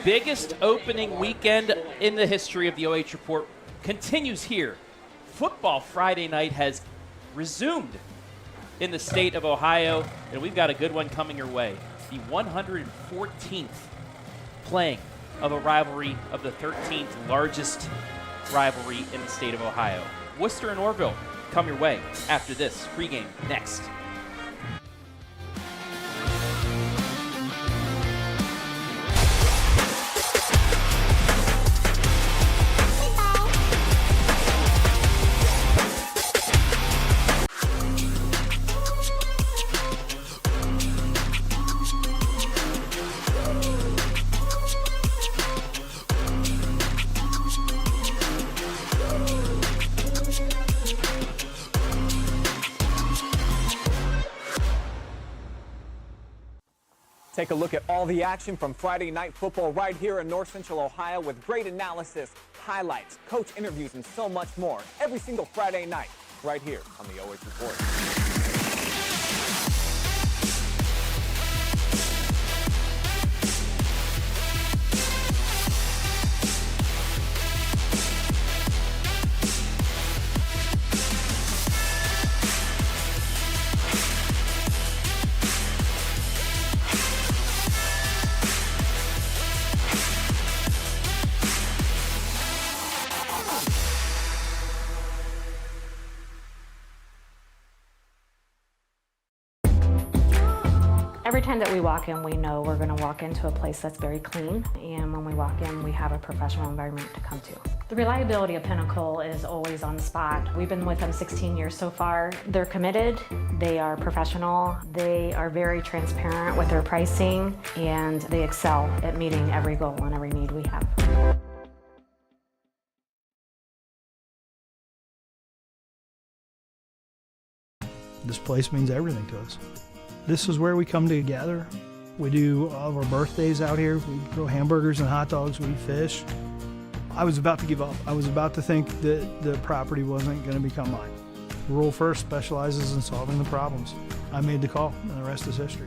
biggest opening weekend in the history of the OH Report continues here. Football Friday night has resumed in the state of Ohio, and we've got a good one coming your way. The 114th playing of a rivalry of the 13th largest rivalry in the state of Ohio. Wooster and Orrville come your way after this. Pregame next. Take a look at all the action from Friday Night Football right here in North Central Ohio with great analysis, highlights, coach interviews, and so much more every single Friday night right here on the OH Report. Every time that we walk in, we know we're going to walk into a place that's very clean, and when we walk in, we have a professional environment to come to. The reliability of Pinnacle is always on the spot. We've been with them 16 years so far. They're committed, they are professional, they are very transparent with their pricing, and they excel at meeting every goal and every need we have. This place means everything to us. This is where we come together. We do all of our birthdays out here. We grill hamburgers and hot dogs. We fish. I was about to give up. I was about to think that the property wasn't going to become mine. Rural First specializes in solving the problems. I made the call, and the rest is history.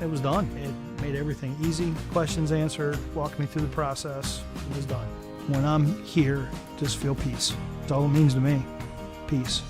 It was done. It made everything easy. Questions answered, walked me through the process. It was done. When I'm here, just feel peace. That's all it means to me. Peace.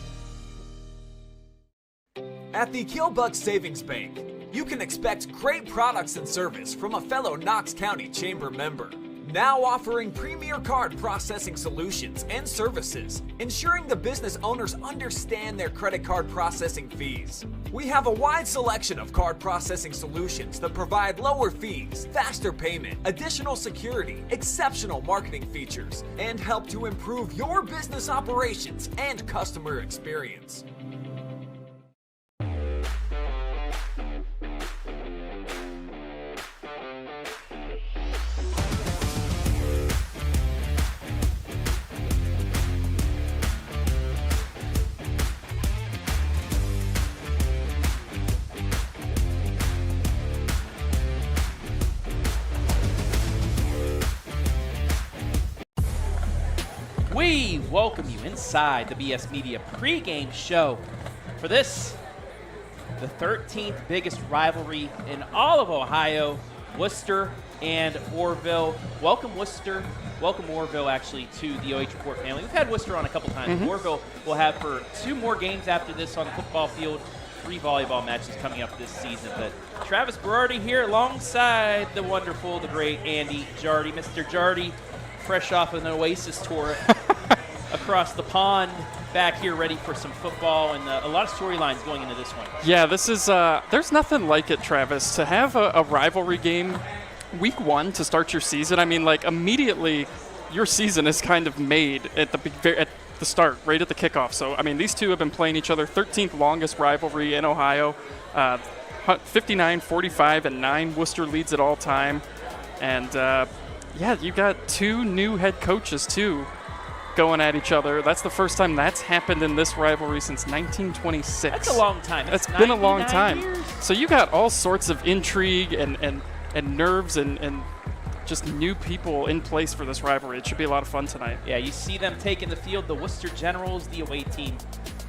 At the Killbuck Savings Bank, you can expect great products and service from a fellow Knox County Chamber member. Now offering premier card processing solutions and services, ensuring the business owners understand their credit card processing fees. We have a wide selection of card processing solutions that provide lower fees, faster payment, additional security, exceptional marketing features, and help to improve your business operations and customer experience. We welcome you inside the BS Media pregame show for this, the 13th biggest rivalry in all of Ohio, Wooster and Orrville. Welcome, Wooster. Welcome, Orrville, actually, to the OH Report family. We've had Wooster on a couple times. Orrville will have for 2 more games after this on the football field, 3 volleyball matches coming up this season. But Travis Berardi here alongside the wonderful, the great Andy Jardy. Mr. Jardy, fresh off of an Oasis tour across the pond, back here ready for some football, and a lot of storylines going into this one. Yeah, this is there's nothing like it, Travis, to have a rivalry game week 1 to start your season. I mean, like, immediately your season is kind of made at the start, right at the kickoff. So, I mean, these two have been playing each other, 13th longest rivalry in Ohio, 59-45 and 9. Wooster leads it all time. And, yeah, you got 2 new head coaches, too, going at each other. That's the first time that's happened in this rivalry since 1926. That's a long time. It's been a long time. Years? So you got all sorts of intrigue and nerves and just new people in place for this rivalry. It should be a lot of fun tonight. Yeah, you see them taking the field, the Wooster Generals, the away team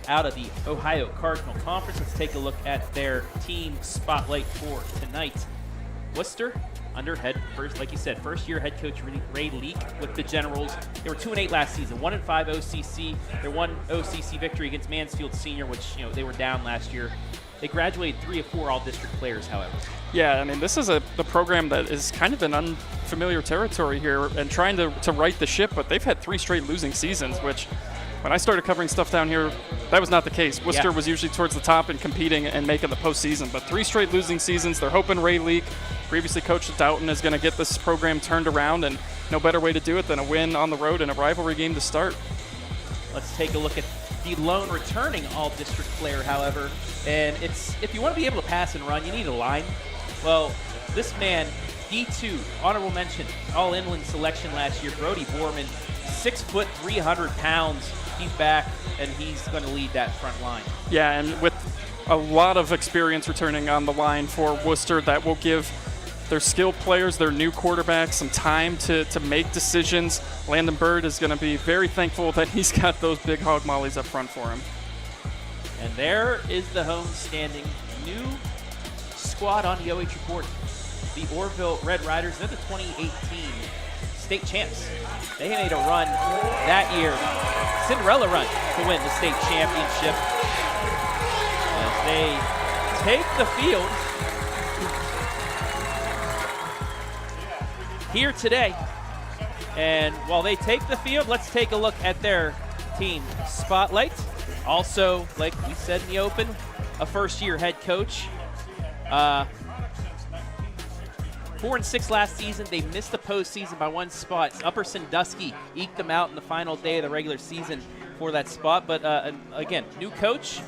out of the Ohio Cardinal Conference. Let's take a look at their team spotlight for tonight. Wooster, under like you said, first-year head coach Ray Leak with the Generals. They were 2-8 last season, 1-5 OCC. Their one OCC victory against Mansfield Senior, which they were down last year. They graduated 3 of 4 all-district players, however. Yeah, I mean, this is the program that is kind of in unfamiliar territory here and trying to right the ship, but they've had 3 straight losing seasons, which when I started covering stuff down here, that was not the case. Worcester was usually towards the top and competing and making the postseason, but 3 straight losing seasons. They're hoping Ray Leak, previously coached at Doughton, is going to get this program turned around, and no better way to do it than a win on the road in a rivalry game to start. Let's take a look at the lone returning all-district player, however, and if you want to be able to pass and run, you need a line. Well, this man, D2, honorable mention, all-inland selection last year, Brody Boreman, 6 foot, 300 pounds. He's back, and he's going to lead that front line. Yeah, and with a lot of experience returning on the line for Worcester, that will give their skilled players, their new quarterback, some time to make decisions. Landon Bird is going to be very thankful that he's got those big hog mollies up front for him. And there is the home-standing new squad on the OH report. The Orrville Red Riders, they're the 2018 state champs. They made a run that year, Cinderella run, to win the state championship. As they take the field here today. And while they take the field, let's take a look at their team spotlight. Also, like we said in the open, a first-year head coach. 4-6 last season. They missed the postseason by 1 spot. Upper Sandusky eked them out in the final day of the regular season for that spot. But again, new coach,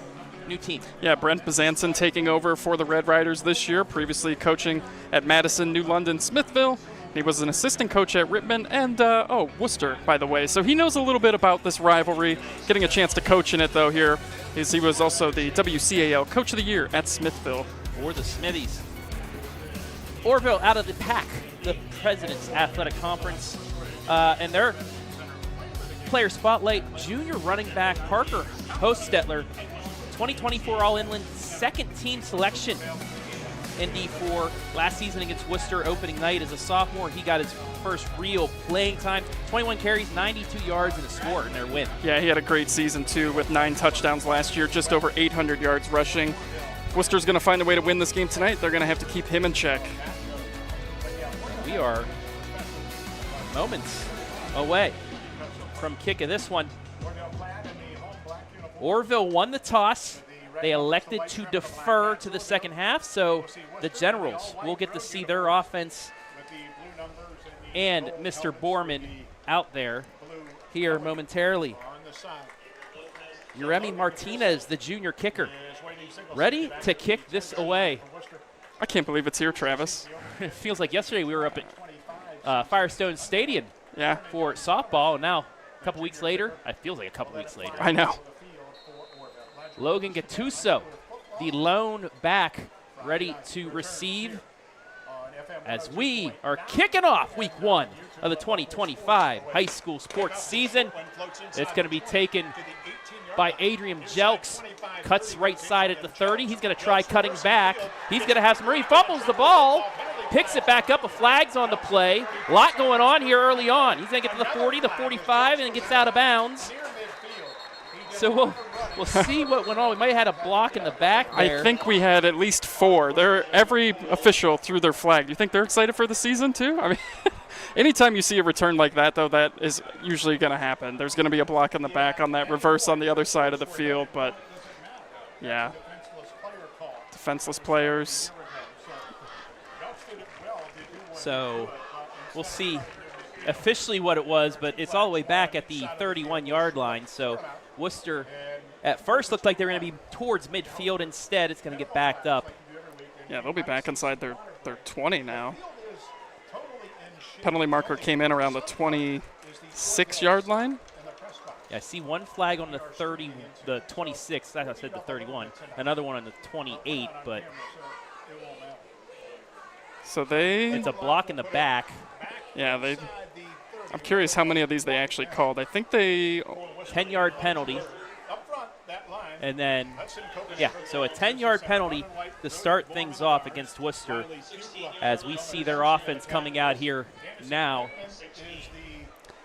new team. Yeah, Brent Bazanson taking over for the Red Riders this year, previously coaching at Madison, New London, Smithville. He was an assistant coach at Rittman and, Worcester, by the way. So he knows a little bit about this rivalry, getting a chance to coach in it, though, here. He was also the WCAL Coach of the Year at Smithville. For the Smithies. Orrville out of the pack, the President's Athletic Conference. And their player spotlight, junior running back Parker Hostetler, 2024 All-Inland, second team selection in D4. Last season against Worcester, opening night as a sophomore, he got his first real playing time. 21 carries, 92 yards, and a score in their win. Yeah, he had a great season, too, with 9 touchdowns last year, just over 800 yards rushing. Worcester's going to find a way to win this game tonight. They're going to have to keep him in check. We are moments away from kick of this one. Orrville won the toss. They elected to defer to the second half, so the Generals will get to see their offense and Mr. Boreman out there here momentarily. Yeremi Martinez, the junior kicker, ready to kick this away. I can't believe it's here, Travis. It feels like yesterday we were up at Firestone Stadium for softball, and now a couple weeks later, it feels like a couple weeks later. I know. Logan Gattuso, the lone back, ready to receive as we are kicking off week 1 of the 2025 high school sports season. It's going to be taken by Adrian Jelks. Cuts right side at the 30. He's going to try cutting back. He's going to have some room. He fumbles the ball, picks it back up. A flag's on the play. A lot going on here early on. He's going to get to the 40, the 45, and then gets out of bounds. So we'll see what went on. We might have had a block in the back there. I think we had at least 4. Every official threw their flag. Do you think they're excited for the season too? I mean, anytime you see a return like that, though, that is usually going to happen. There's going to be a block in the back on that reverse on the other side of the field. But, yeah, defenseless players. So we'll see officially what it was, but it's all the way back at the 31-yard line. So Worcester at first looked like they were going to be towards midfield. Instead, it's going to get backed up. Yeah, they'll be back inside their 20 now. Penalty marker came in around the 26-yard line. Yeah, I see one flag on the 30, the 26. I said the 31. Another one on the 28, but so it's a block in the back. Yeah, I'm curious how many of these they actually called. I think they 10-yard penalty. And then, yeah, so a 10-yard penalty to start things off against Wooster as we see their offense coming out here now.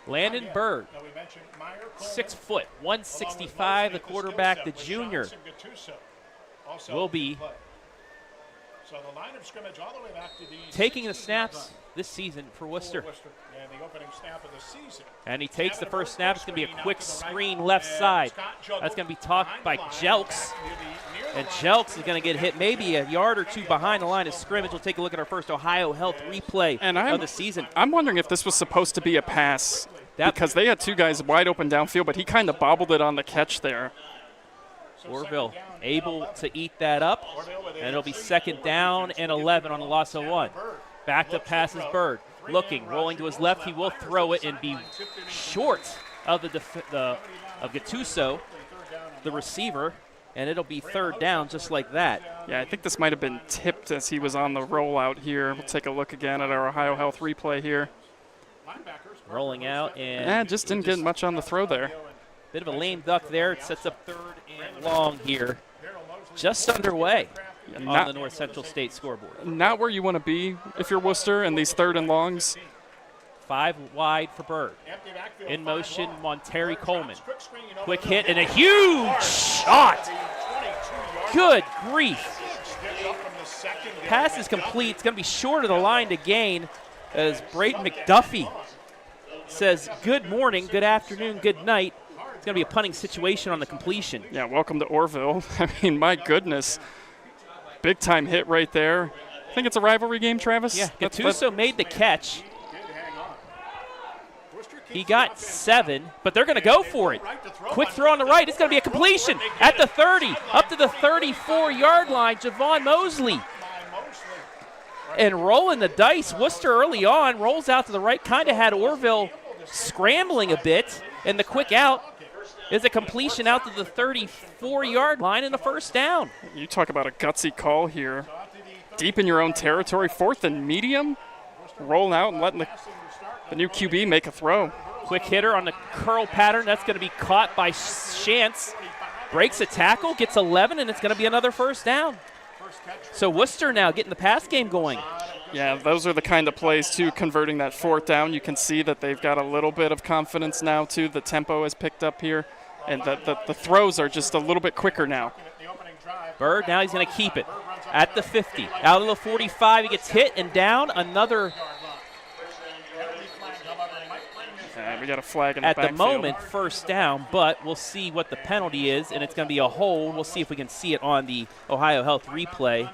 Landon Bird, 6 foot, 165, the quarterback, the junior, will be taking the snaps this season for Worcester. And he takes the first snap. It's going to be a quick screen left side. That's going to be talked by Jelks. And Jelks is going to get hit maybe a yard or two behind the line of scrimmage. We'll take a look at our first OhioHealth replay of the season. I'm wondering if this was supposed to be a pass because they had 2 guys wide open downfield, but he kind of bobbled it on the catch there. Orrville able to eat that up, and it'll be 2nd down and 11 on the loss of 1. Back to passes Bird. Looking, rolling to his left. He will throw it and be short of of Gattuso, the receiver, and it'll be 3rd down just like that. Yeah, I think this might have been tipped as he was on the rollout here. We'll take a look again at our OhioHealth replay here. Rolling out and just didn't get much on the throw there. Bit of a lame duck there. It sets up 3rd and long here. Just underway on the North Central State scoreboard. Not where you want to be if you're Worcester in these 3rd and longs. 5 wide for Bird. In motion, Monterey Coleman. Quick hit and a huge shot. Good grief. Pass is complete. It's going to be short of the line to gain as Braden McDuffie says good morning, good afternoon, good night. It's going to be a punting situation on the completion. Yeah, welcome to Orrville. I mean, my goodness. Big time hit right there. I think it's a rivalry game, Travis. Yeah, Gattuso made the catch. He got 7, but they're going to go for it. Quick throw on the right. It's going to be a completion at the 30, up to the 34-yard line. Javon Mosley. And rolling the dice. Worcester early on rolls out to the right. Kind of had Orrville scrambling a bit. And the quick out is a completion out to the 34-yard line and a 1st down. You talk about a gutsy call here. Deep in your own territory, 4th and medium. Rolling out and letting the new QB make a throw. Quick hitter on the curl pattern. That's going to be caught by Shantz. Breaks a tackle, gets 11, and it's going to be another 1st down. So Worcester now getting the pass game going. Yeah, those are the kind of plays, too, converting that 4th down. You can see that they've got a little bit of confidence now, too. The tempo has picked up here, and the throws are just a little bit quicker now. Bird, now he's going to keep it at the 50. Out of the 45, he gets hit and down. Another. We got a flag in the backfield. At the moment, 1st down, but we'll see what the penalty is, and it's going to be a hold. We'll see if we can see it on the OhioHealth replay.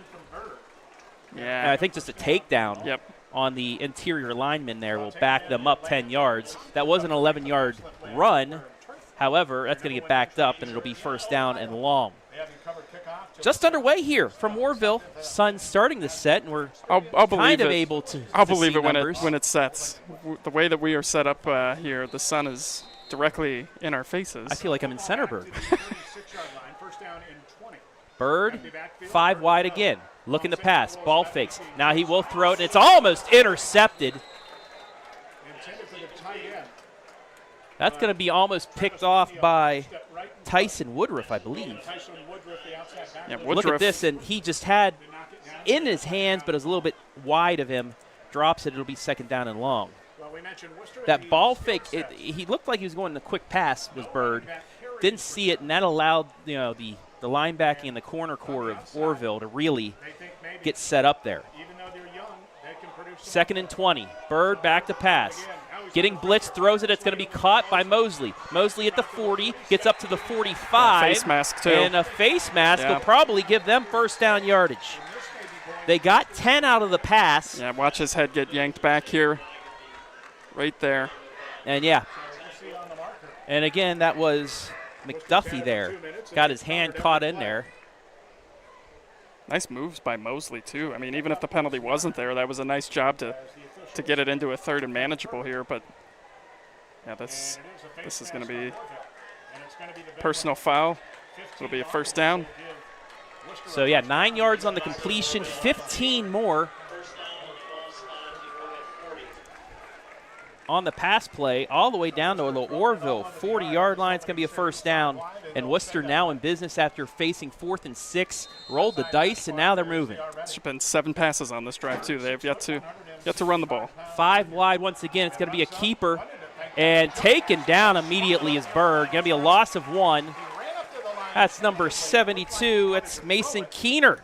Yeah. And I think just a takedown on the interior lineman there will back them up 10 yards. That was an 11-yard run. However, that's going to get backed up, and it'll be 1st down and long. Just underway here from Orrville. Sun's starting to set, and we're kind of able to I'll believe it when it sets. The way that we are set up here, the sun is directly in our faces. I feel like I'm in Centerburg. Bird, 5 wide again. Looking to pass. Ball fakes. Now he will throw it, and it's almost intercepted. That's going to be almost picked off by Tyson Woodruff, I believe. Yeah, Look at this, and he just had in his hands, but it was a little bit wide of him. Drops it. It'll be 2nd down and long. That ball fake, he looked like he was going to quick pass, was Bird. Didn't see it, and that allowed the linebacking and the corner core of Orrville to really get set up there. 2nd and 20. Bird back to pass. Getting blitzed, throws it. It's going to be caught by Mosley. Mosley at the 40, gets up to the 45. Face mask, too. And a face mask will probably give them 1st down yardage. They got 10 out of the pass. Yeah, watch his head get yanked back here. Right there. And, and again, that was McDuffie there. Got his hand caught in there. Nice moves by Mosley, too. I mean, even if the penalty wasn't there, that was a nice job to get it into a 3rd and manageable here. But, yeah, this is going to be personal foul. It'll be a 1st down. So, 9 yards on the completion, 15 more. on the pass play all the way down to the Orrville 40-yard line. It's going to be a first down. And Wooster now in business after facing 4th and 6. Rolled the dice, and now they're moving. There's been 7 passes on this drive, too. They have yet to run the ball. 5 wide once again. It's going to be a keeper. And taken down immediately is Bird. Going to be a loss of 1. That's number 72. That's Mason Keener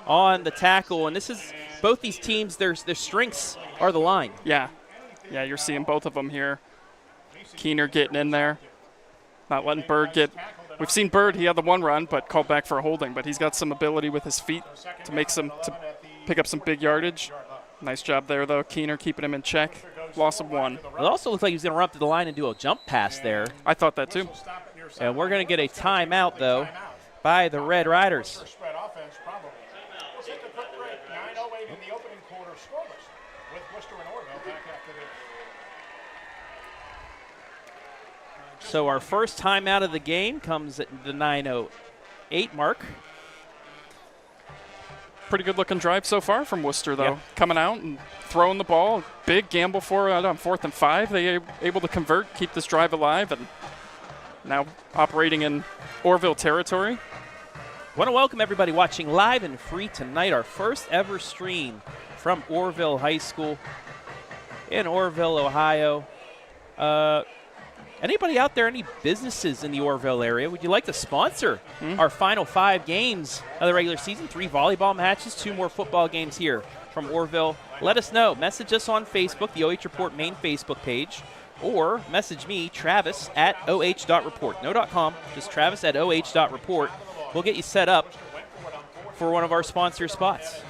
on the tackle. And this is both these teams, their strengths are the line. Yeah, you're seeing both of them here. Keener getting in there, not letting Bird get. We've seen Bird, he had the one run, but called back for a holding. But he's got some ability with his feet to pick up some big yardage. Nice job there, though. Keener keeping him in check. Loss of 1. It also looks like he was going to run up to the line and do a jump pass there. I thought that, too. And we're going to get a timeout, though, by the Red Riders. So our first timeout of the game comes at the 9:08 mark. Pretty good looking drive so far from Wooster, though. Yep. Coming out and throwing the ball. Big gamble for it on 4th and 5. They able to convert, keep this drive alive, and now operating in Orrville territory. Want to welcome everybody watching live and free tonight, our first ever stream from Orrville High School in Orrville, Ohio. Anybody out there, any businesses in the Orrville area, would you like to sponsor our final 5 games of the regular season? 3 volleyball matches, 2 more football games here from Orrville. Let us know. Message us on Facebook, the OH Report main Facebook page, or message me, Travis, at OH.REPORT. No .com, just Travis at OH.REPORT. We'll get you set up for one of our sponsor spots.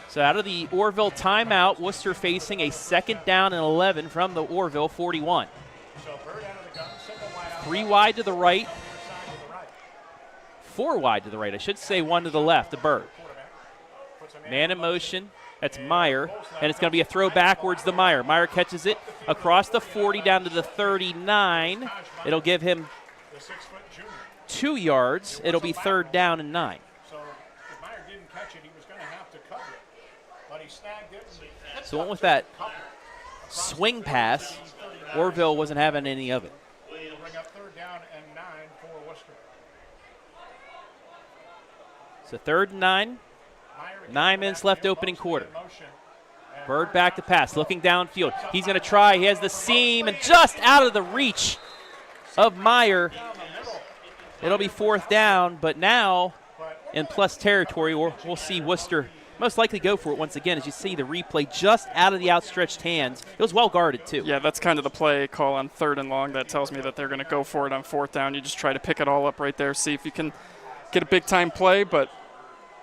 So out of the Orrville timeout, Wooster facing a 2nd down and 11 from the Orrville 41. 3 wide to the right. 4 wide to the right. I should say 1 to the left, the Bird. Man in motion. That's Meyer. And it's going to be a throw backwards to Meyer. Meyer catches it across the 40 down to the 39. It'll give him 2 yards. It'll be 3rd down and 9. So went with that swing pass. Orrville wasn't having any of it. So 3rd and 9. 9 minutes left opening quarter. Bird back to pass, looking downfield. He's going to try. He has the seam, and just out of the reach of Meyer. It'll be 4th down, but now in plus territory, we'll see Wooster most likely go for it once again. As you see the replay, just out of the outstretched hands. It was well guarded, too. Yeah, that's kind of the play call on 3rd and long. That tells me that they're going to go for it on 4th down. You just try to pick it all up right there, see if you can get a big-time play, but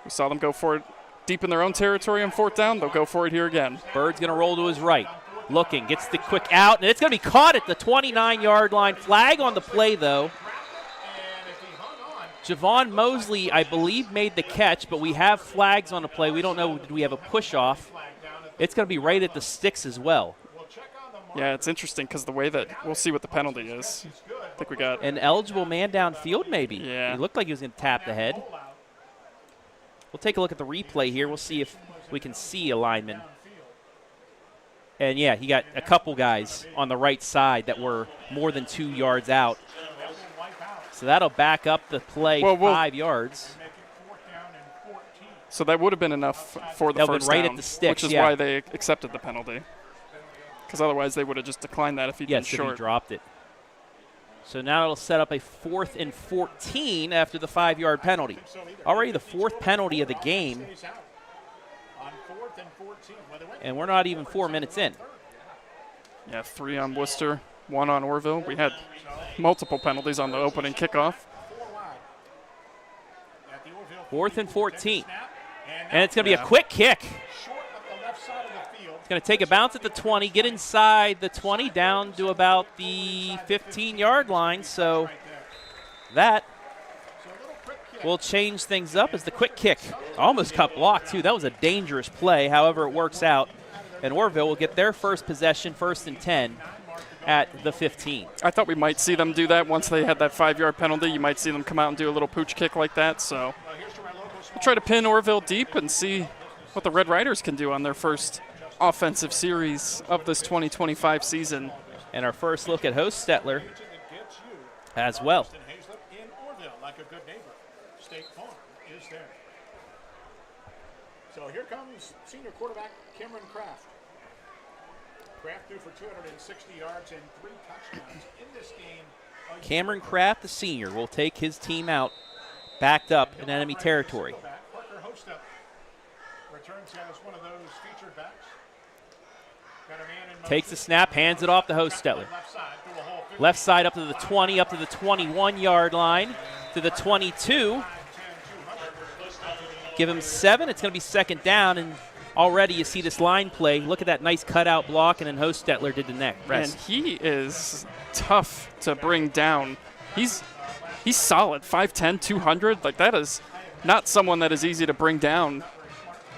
we saw them go for it deep in their own territory on 4th down. They'll go for it here again. Bird's going to roll to his right. Looking, gets the quick out, and it's going to be caught at the 29-yard line. Flag on the play, though. Javon Mosley, I believe, made the catch, but we have flags on the play. We don't know, did we have a push-off? It's going to be right at the sticks as well. Yeah, it's interesting because the way that we'll see what the penalty is. I think we got an eligible man downfield, maybe. Yeah. It looked like he was going to tap the head. We'll take a look at the replay here. We'll see if we can see a lineman. And, yeah, he got a couple guys on the right side that were more than 2 yards out. So that'll back up the play 5 yards. So that would have been enough for the first right down, at the sticks, which is why they accepted the penalty. Because otherwise they would have just declined that if he'd been short. Yes, if he dropped it. So now it'll set up a 4th and 14 after the 5-yard penalty. Already the 4th penalty of the game. And we're not even 4 minutes in. Yeah, 3 on Wooster, 1 on Orrville. We had multiple penalties on the opening kickoff. 4th and 14. And it's going to be a quick kick. It's going to take a bounce at the 20, get inside the 20, down to about the 15-yard line. So that will change things up as the quick kick almost got blocked, too. That was a dangerous play. However, it works out. And Orrville will get their first possession, 1st and 10, at the 15. I thought we might see them do that once they had that 5-yard penalty. You might see them come out and do a little pooch kick like that. So we'll try to pin Orrville deep and see what the Red Riders can do on their first offensive series of this 2025 season. And our first look at Hostetler as well. In Orrville, like a good neighbor, State Farm is there. So here comes senior quarterback Cameron Kraft. Kraft threw for 260 yards and 3 touchdowns in this game. Cameron Kraft, the senior, will take his team out, backed up in enemy territory. Parker Hostetler returns as one of those featured backs. Got a man in Takes the snap, hands it off to Hostetler. Left side up to the 20, up to the 21-yard line, to the 22. Give him 7. It's going to be second down, and already you see this line play. Look at that nice cutout block, and then Hostetler did the next. And he is tough to bring down. He's solid, 5'10", 200. Like, that is not someone that is easy to bring down.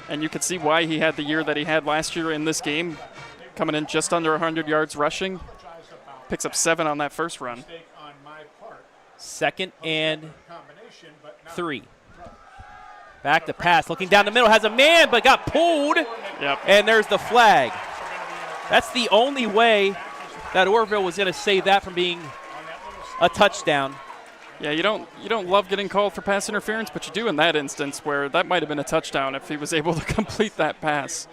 And you can see why he had the year that he had last year in this game, coming in just under 100 yards rushing. Picks up 7 on that first run. Second and 3. Back to pass, looking down the middle, has a man, but got pulled. Yep. And there's the flag. That's the only way that Orrville was going to save that from being a touchdown. Yeah, you don't love getting called for pass interference, but you do in that instance where that might have been a touchdown if he was able to complete that pass.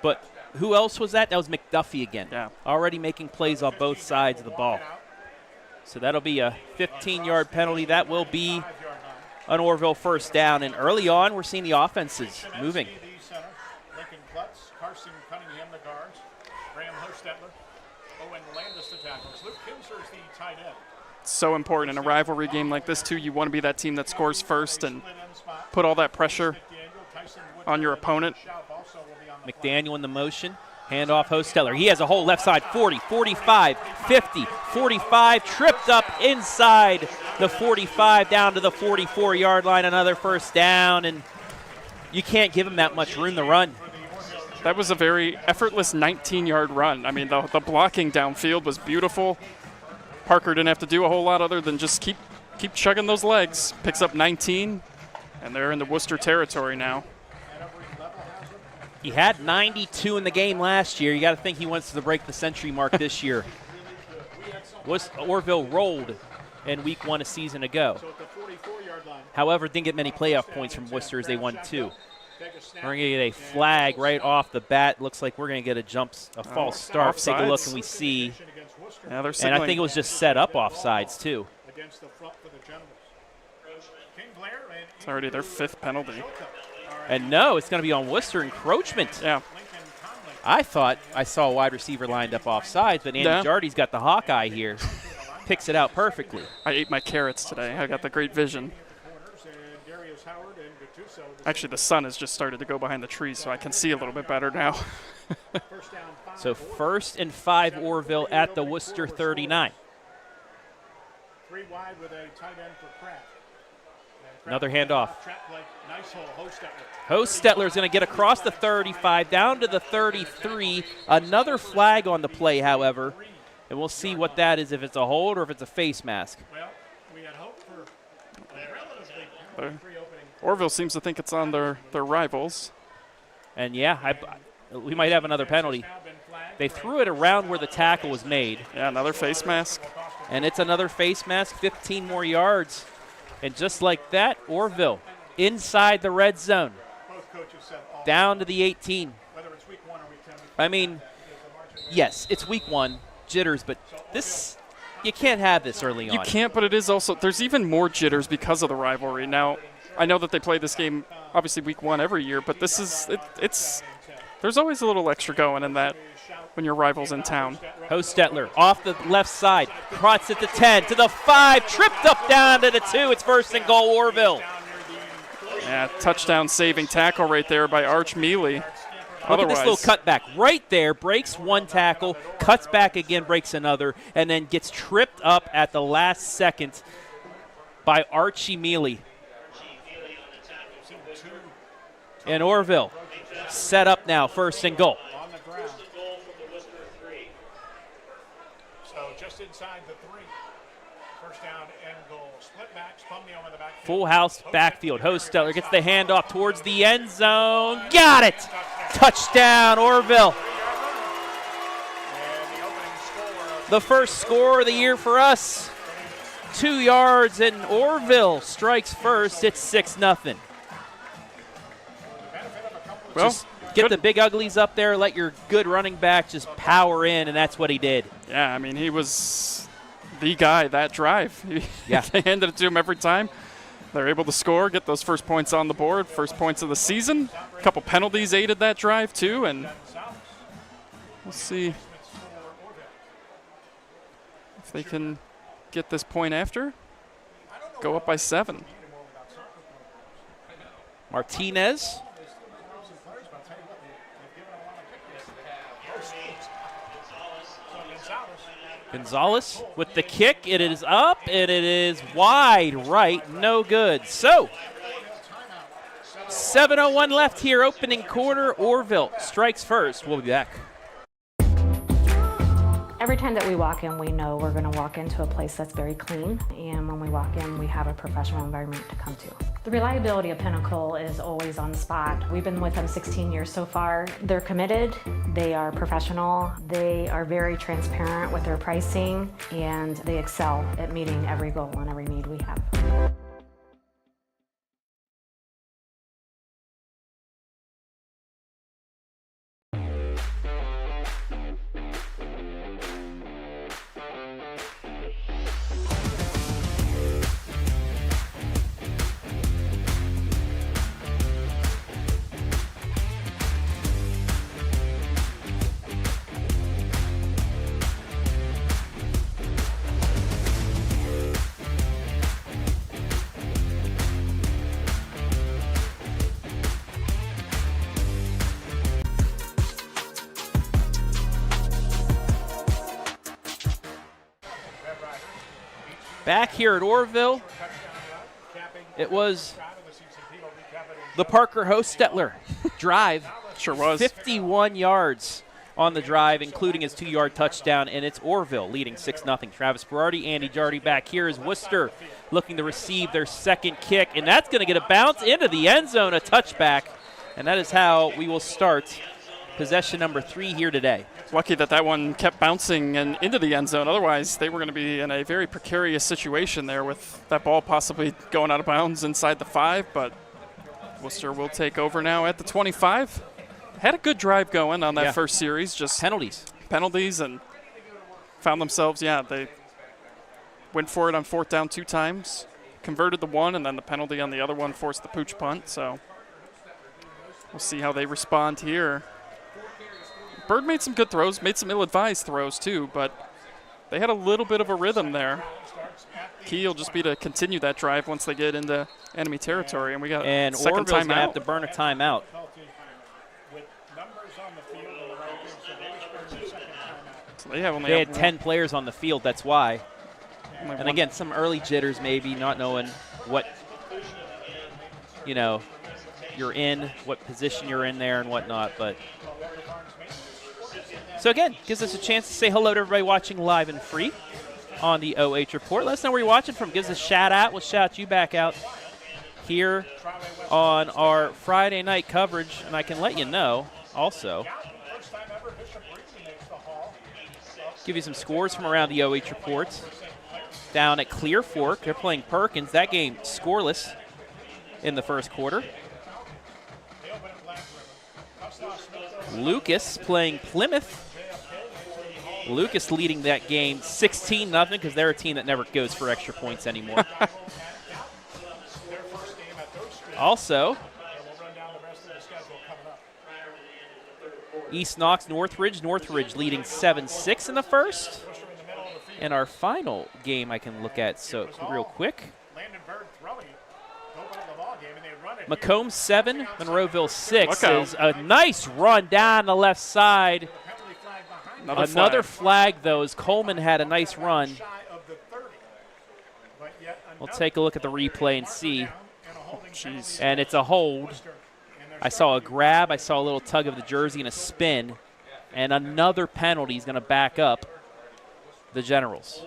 But who else was that? That was McDuffie again. Yeah. Already making plays on both sides of the ball. So that'll be a 15-yard penalty. That will be an Orrville first down. And early on, we're seeing the offenses moving. Lincoln Klutz, Carson Cunningham, the guards. Graham Hostetler. Owen Landis, the tackles. Luke Kinzer is the tight end. So important in a rivalry game like this, too. You want to be that team that scores first and put all that pressure on your opponent. McDaniel in the motion. Hand off Hostetler. He has a whole left side, 40, 45, 50, 45, tripped up inside the 45 down to the 44-yard line. Another first down, and you can't give him that much room to run. That was a very effortless 19-yard run. I mean, the blocking downfield was beautiful. Parker didn't have to do a whole lot other than just keep chugging those legs. Picks up 19, and they're in the Wooster territory now. He had 92 in the game last year. You got to think he wants to break the century mark this year. Orrville rolled in week 1 a season ago. However, didn't get many playoff points from Worcester as they won 2. We're going to get a flag right off the bat. Looks like we're going to get a false start. Offsides. Take a look and we see. Yeah, they're And I think it was just set up offsides too. It's already their 5th penalty. And no, it's going to be on Worcester encroachment. Yeah. I thought I saw a wide receiver lined up offsides, but Andy Jardy's got the Hawkeye here. Picks it out perfectly. I ate my carrots today. I got the great vision. Actually, the sun has just started to go behind the trees, so I can see a little bit better now. So 1st and 5 Orrville at the Wooster 39. 3 wide with a tight end for Kraft. Another handoff. Hostetler is going to get across the 35, down to the 33. Another flag on the play, however. And we'll see what that is, if it's a hold or if it's a face mask. Well, we had hoped for Orrville seems to think it's on their rivals. And, yeah, we might have another penalty. They threw it around where the tackle was made. Yeah, another face mask. And it's another face mask, 15 more yards. And just like that, Orrville inside the red zone, down to the 18. I mean, yes, it's week 1, jitters, but this, you can't have this early on. You can't, but it is also, there's even more jitters because of the rivalry. Now, I know that they play this game, obviously week 1 every year, but this is, there's always a little extra going in that when your rival's in town. Hostetler off the left side, crossed at the 10, to the 5, tripped up down to the 2. It's 1st and goal, Orrville. Yeah, touchdown saving tackle right there by Arch Mealy. Look at this little cutback right there, breaks one tackle, cuts back again, breaks another, and then gets tripped up at the last second by Archie Mealy. And Orrville set up now, 1st and goal. Inside the 3. First down and goal. Split backs, Pumney over the backfield. Full house backfield. Hostetler gets the handoff towards the end zone. Got it! Touchdown, Orrville. The first score of the year for us. 2 yards, and Orrville strikes first. It's 6-0. Well, just get the big uglies up there, let your good running back just power in, and that's what he did. Yeah, I mean, he was the guy that drive. Yeah. They handed it to him every time. They're able to score, get those first points on the board, first points of the season. A couple penalties aided that drive, too, and we'll see if they can get this point after. Go up by 7. Martinez. Gonzalez with the kick. It is up, and it is wide right. No good. So, 7:01 left here, opening quarter. Orrville strikes first. We'll be back. Every time that we walk in, we know we're going to walk into a place that's very clean, and when we walk in, we have a professional environment to come to. The reliability of Pinnacle is always on the spot. We've been with them 16 years so far. They're committed, they are professional, they are very transparent with their pricing, and they excel at meeting every goal and every need we have. Back here at Orrville, it was the Parker Hostetler drive. Sure was. 51 yards on the drive, including his 2-yard touchdown, and it's Orrville leading 6-0. Travis Berardi, Andy Jardy back here is Wooster looking to receive their second kick, and that's going to get a bounce into the end zone, a touchback, and that is how we will start possession number 3 here today. Lucky that one kept bouncing and into the end zone. Otherwise, they were going to be in a very precarious situation there with that ball possibly going out of bounds inside the 5, but Wooster will take over now at the 25. Had a good drive going on that first series. Just penalties and found themselves, they went for it on 4th down 2 times, converted the one, and then the penalty on the other one forced the pooch punt. So we'll see how they respond here. Bird made some good throws, made some ill-advised throws too, but they had a little bit of a rhythm there. Key will just be to continue that drive once they get into enemy territory, and we got a second timeout. Going to have to burn a timeout. So they had 10 players on the field, that's why. And again, some early jitters maybe, not knowing what, you're in, what position you're in there and whatnot, but so again, gives us a chance to say hello to everybody watching live and free on the OH Report. Let us know where you're watching from. Give us a shout out. We'll shout you back out here on our Friday night coverage. And I can let you know also, give you some scores from around the OH Report. Down at Clear Fork, they're playing Perkins. That game scoreless in the first quarter. Lucas playing Plymouth. Lucas leading that game 16-0 because they're a team that never goes for extra points anymore. Also, East Knox, Northridge. Northridge leading 7-6 in the first. And our final game I can look at real quick. Macomb 7, Monroeville 6 is a nice run down the left side. Another flag, though, as Coleman had a nice run. We'll take a look at the replay and see. And it's a hold. I saw a grab. I saw a little tug of the jersey and a spin. And another penalty is going to back up the Generals.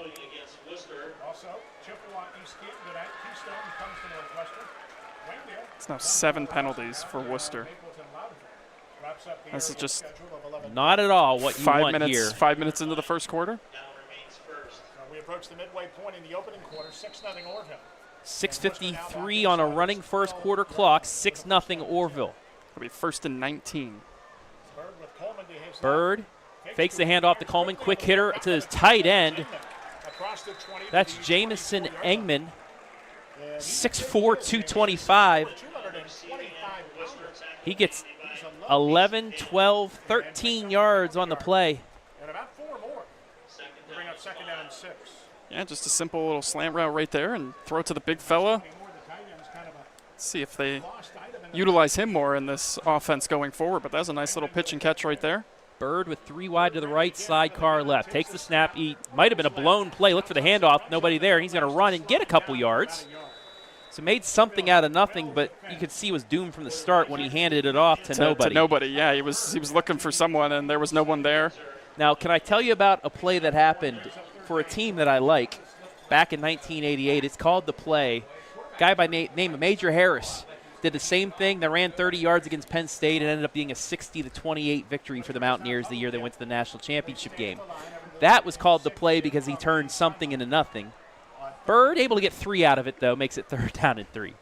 It's now 7 penalties for Wooster. This is just not at all what you want here. 5 minutes into the first quarter. We approach the midway point in the opening quarter, 6-0 Orrville. 6:53 on a running first quarter clock, 6-0 Orrville. It'll be 1st and 19. Bird fakes the handoff to Coleman, quick hitter to his tight end. That's Jamison Engman, 6'4", 225. He gets 11, 12, 13 yards on the play. And about 4 more to bring up 2nd down and 6. Yeah, just a simple little slant route right there and throw to the big fella. Let's see if they utilize him more in this offense going forward, but that was a nice little pitch and catch right there. Bird with 3 wide to the right, sidecar left. Takes the snap. He might have been a blown play. Look for the handoff. Nobody there. And he's going to run and get a couple yards. So made something out of nothing, but you could see he was doomed from the start when he handed it off to nobody. To nobody, yeah. He was looking for someone, and there was no one there. Now, can I tell you about a play that happened for a team that I like back in 1988? It's called The Play. A guy by name of Major Harris did the same thing. They ran 30 yards against Penn State and ended up being a 60-28 victory for the Mountaineers the year they went to the national championship game. That was called The Play because he turned something into nothing. Bird able to get 3 out of it, though, makes it 3rd down and 3.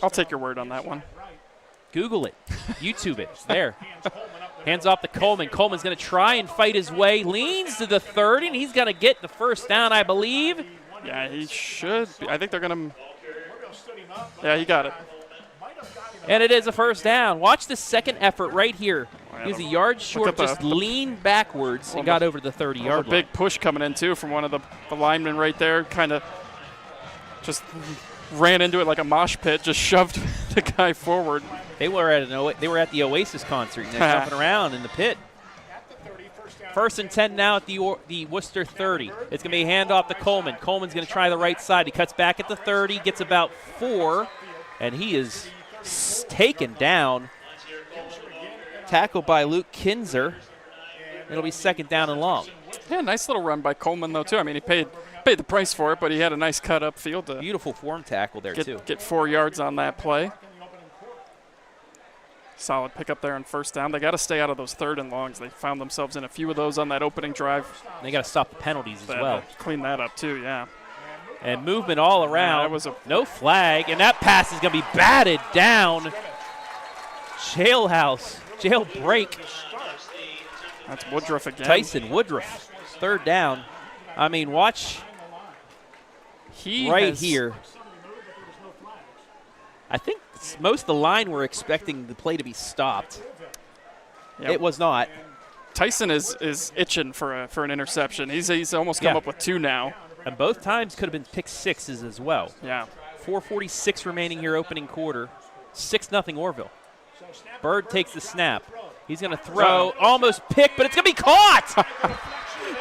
I'll take your word on that one. Google it. YouTube it. It's there. Hands off to Coleman. Coleman's going to try and fight his way. Leans to the 30, and he's going to get the 1st down, I believe. Yeah, he should. I think they're going to. Yeah, he got it. And it is a 1st down. Watch the second effort right here. He was a yard short, just leaned backwards and got over the 30-yard line. Big push coming in, too, from one of the linemen right there. Kind of just ran into it like a mosh pit, just shoved the guy forward. They were at the Oasis concert, and they're jumping around in the pit. 1st and 10 now at the Wooster 30. It's going to be a handoff to Coleman. Coleman's going to try the right side. He cuts back at the 30, gets about 4, and he is taken down. Tackled by Luke Kinzer. It'll be 2nd down and long. Yeah, nice little run by Coleman, though, too. I mean, he paid the price for it, but he had a nice cut upfield to beautiful form tackle there, too. Get 4 yards on that play. Solid pickup there on 1st down. They got to stay out of those 3rd and longs. They found themselves in a few of those on that opening drive. They got to stop the penalties as well. Clean that up, too, yeah. And movement all around. Yeah, no flag, and that pass is going to be batted down. Jailbreak. That's Woodruff again. Tyson Woodruff, 3rd down. I mean, watch here. I think most of the line were expecting the play to be stopped. Yep. It was not. Tyson is itching for an interception. He's almost come up with 2 now. And both times could have been pick 6s as well. Yeah. 4:46 remaining here, opening quarter. 6-0 Orrville. Bird takes the snap. He's going to throw, almost picked, but it's going to be caught!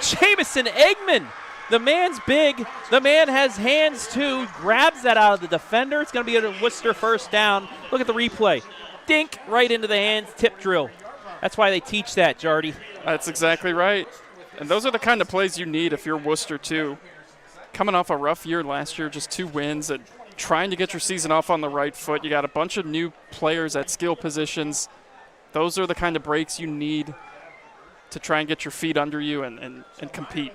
Jamison Engman. The man's big. The man has hands, too. Grabs that out of the defender. It's going to be a Wooster 1st down. Look at the replay. Dink, right into the hands, tip drill. That's why they teach that, Jardy. That's exactly right. And those are the kind of plays you need if you're Wooster, too. Coming off a rough year last year, just 2 wins, and trying to get your season off on the right foot. You got a bunch of new players at skill positions. Those are the kind of breaks you need to try and get your feet under you and compete.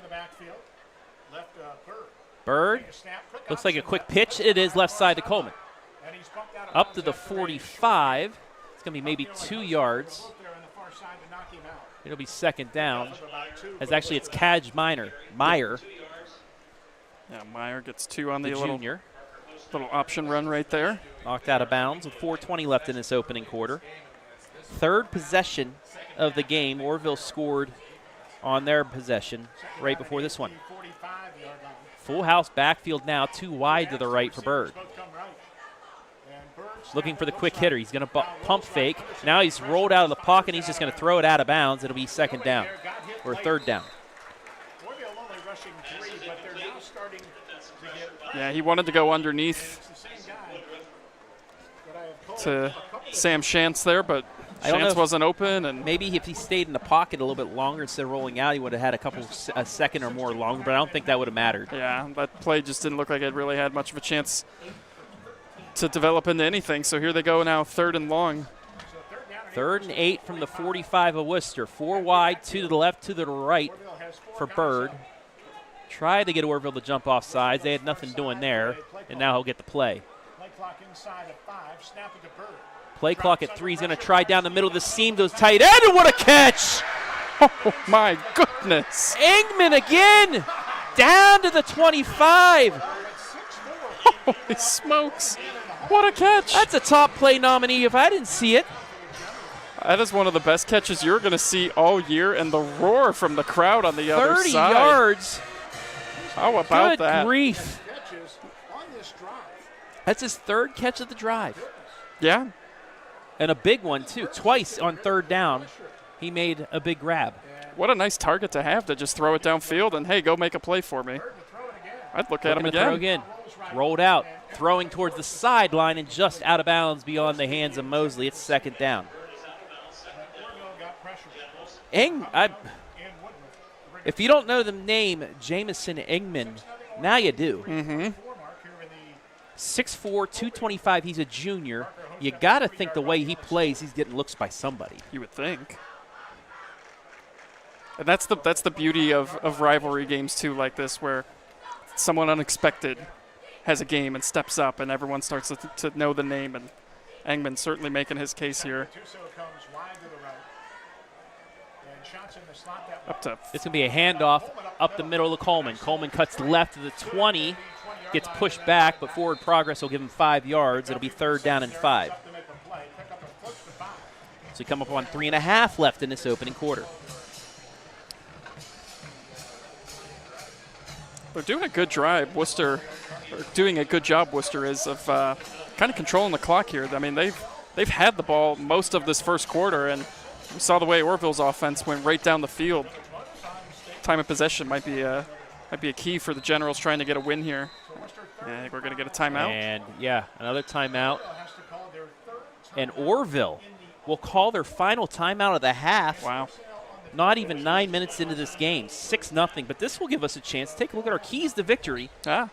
Bird looks like a quick pitch. It is left side to Coleman. Up to the 45. It's going to be maybe 2 yards. It'll be 2nd down. As actually it's Cadge Meyer. Yeah, Meyer gets 2 on the junior. Little option run right there. Knocked out of bounds with 4:20 left in this opening quarter. 3rd possession of the game. Orrville scored on their possession right before this one. Full house backfield now, 2 wide to the right for Bird. Looking for the quick hitter. He's going to pump fake. Now he's rolled out of the pocket. He's just going to throw it out of bounds. It'll be 2nd down or 3rd down. Yeah, he wanted to go underneath to Sam Shantz there, but Shantz wasn't open. And maybe if he stayed in the pocket a little bit longer instead of rolling out, he would have had a second or more longer, but I don't think that would have mattered. Yeah, that play just didn't look like it really had much of a chance to develop into anything. So here they go now, 3rd and long. 3rd and 8 from the 45 of Wooster. 4 wide, 2 to the left, 2 to the right for Bird. Tried to get Orrville to jump off sides. They had nothing doing there, and now he'll get the play. Play clock inside at 5, snap it to Bird. Play clock at 3. He's going to try down the middle of the seam, goes tight end, and what a catch! Oh, my goodness. Engman again, down to the 25. Holy smokes. What a catch. That's a top play nominee if I didn't see it. That is one of the best catches you're going to see all year, and the roar from the crowd on the other 30 side. yards. How about Good that? grief. Catches on this drive. That's his 3rd catch of the drive. Yeah. And a big one, too. Twice on 3rd down, he made a big grab. What a nice target to have, to just throw it downfield and, hey, go make a play for me. I'd look at him Looking to throw again. Rolled out, throwing towards the sideline and just out of bounds beyond the hands of Mosley. It's 2nd down. If you don't know the name Jamison Engman, now you do. 6'4", 225. He's a junior. You got to think the way he plays, he's getting looks by somebody. You would think. And that's the beauty of rivalry games, too, like this, where someone unexpected has a game and steps up, and everyone starts to know the name. And Engman certainly making his case here. Up to It's going to be a handoff up the middle of Coleman. Coleman cuts left to the 20, gets pushed back, but forward progress will give him 5 yards. It'll be 3rd down and 5. So we come up on 3.5 left in this opening quarter. They're doing a good drive. Worcester, or doing a good job, Worcester is, of kind of controlling the clock here. I mean, they've had the ball most of this first quarter, and we saw the way Orrville's offense went right down the field. Time of possession might be a key for the Generals trying to get a win here. I think we're going to get a timeout. And, yeah, another timeout. And Orrville will call their final timeout of the half. Wow. Not even 9 minutes into this game, 6-0. But this will give us a chance to take a look at our keys to victory. Ah.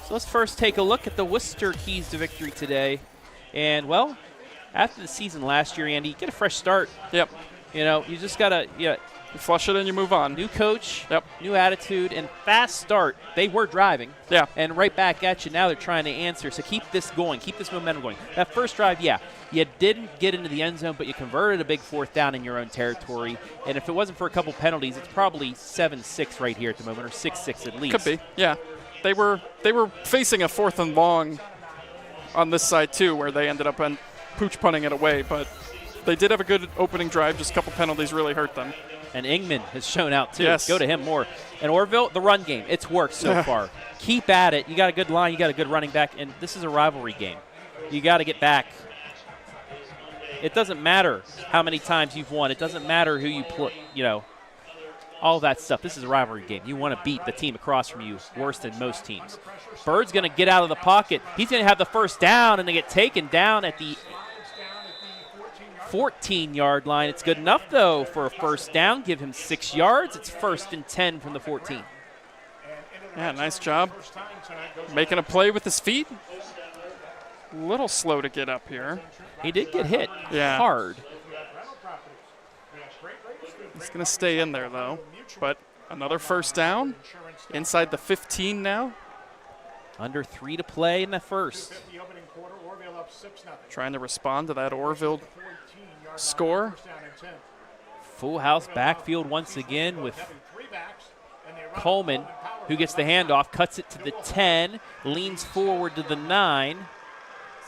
So let's first take a look at the Worcester keys to victory today. And, well, after the season last year, Andy, get a fresh start. Yep. You know, you just got to, you flush it and you move on. New coach, yep. New attitude, and fast start. They were driving. Yeah. And right back at you. Now they're trying to answer. So keep this going. Keep this momentum going. That first drive, yeah, you didn't get into the end zone, but you converted a big 4th down in your own territory. And if it wasn't for a couple penalties, it's probably 7-6 right here at the moment, or 6-6 at least. Could be, yeah. They were facing a 4th and long on this side, too, where they ended up pooch punting it away. But they did have a good opening drive. Just a couple penalties really hurt them. And Engman has shown out, too. Yes. Go to him more. And Orrville, the run game, it's worked so far. Keep at it. You got a good line. You got a good running back. And this is a rivalry game. You got to get back. It doesn't matter how many times you've won. It doesn't matter who you play, all that stuff. This is a rivalry game. You want to beat the team across from you worse than most teams. Bird's going to get out of the pocket. He's going to have the first down, and they get taken down at the 14-yard line. It's good enough, though, for a first down. Give him 6 yards. It's 1st and 10 from the 14. Yeah, nice job. Making a play with his feet. A little slow to get up here. He did get hit hard. He's going to stay in there, though. But another first down. Inside the 15 now. Under 3 to play in the first. Trying to respond to that Orrville score. Full house backfield once again with Coleman, who gets the handoff, cuts it to the 10, leans forward to the 9.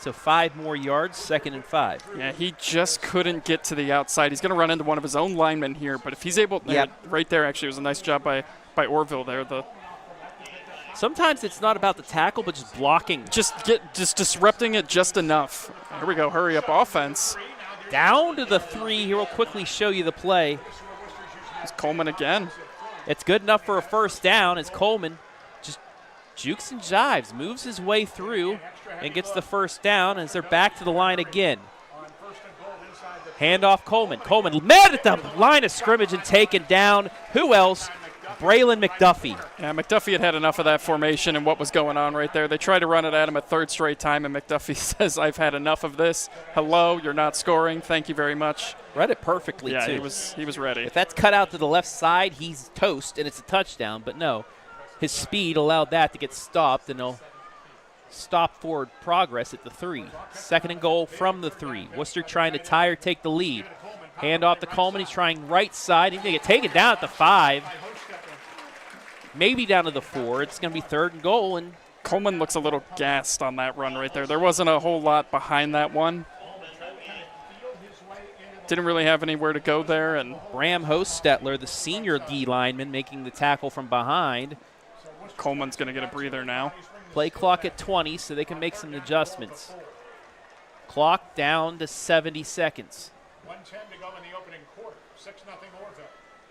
So 5 more yards, 2nd and 5. Yeah, he just couldn't get to the outside. He's going to run into one of his own linemen here, but if he's able to, right there actually was a nice job by Orrville there. Sometimes it's not about the tackle, but just blocking. Just disrupting it just enough. Here we go, hurry up offense. Down to the 3. Here we'll quickly show you the play. It's Coleman again. It's good enough for a first down as Coleman just jukes and jives, moves his way through, and gets the first down as they're back to the line again. Handoff Coleman. Coleman met at the line of scrimmage and taken down. Who else Braylon McDuffie. Yeah, McDuffie had enough of that formation and what was going on right there. They tried to run it at him a third straight time, and McDuffie says, I've had enough of this. Hello, you're not scoring. Thank you very much. Read it perfectly, yeah, too. he was ready. If that's cut out to the left side, he's toast, and it's a touchdown. But no, his speed allowed that to get stopped, and they'll stop forward progress at the 3. 2nd and goal from the 3. Wooster trying to tie or take the lead. Hand off to Coleman. He's trying right side. He's going to get taken down at the 5. Maybe down to the 4. It's going to be 3rd and goal. And Coleman looks a little gassed on that run right there. There wasn't a whole lot behind that one. Didn't really have anywhere to go there. And Parker Hostetler, the senior D lineman, making the tackle from behind. Coleman's going to get a breather now. Play clock at 20, so they can make some adjustments. Clock down to 70 seconds. 1:10 to go in the opening quarter. 6-0 Orrville.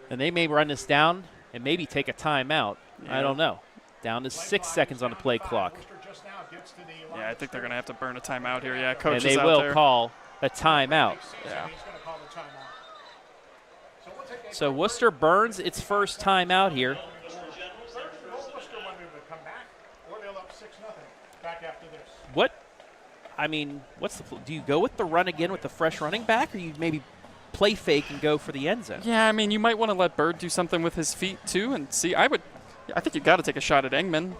And they may run this down and maybe take a timeout. Yeah. I don't know. Down to 6 seconds on the play clock. Yeah, I think they're going to have to burn a timeout here. Yeah, coach And they is out will there. call a timeout. Yeah. So Wooster burns its first timeout here. What? I mean, do you go with the run again with the fresh running back, or you maybe play fake and go for the end zone? Yeah, I mean, you might want to let Bird do something with his feet too, and see. I think you got to take a shot at Engman.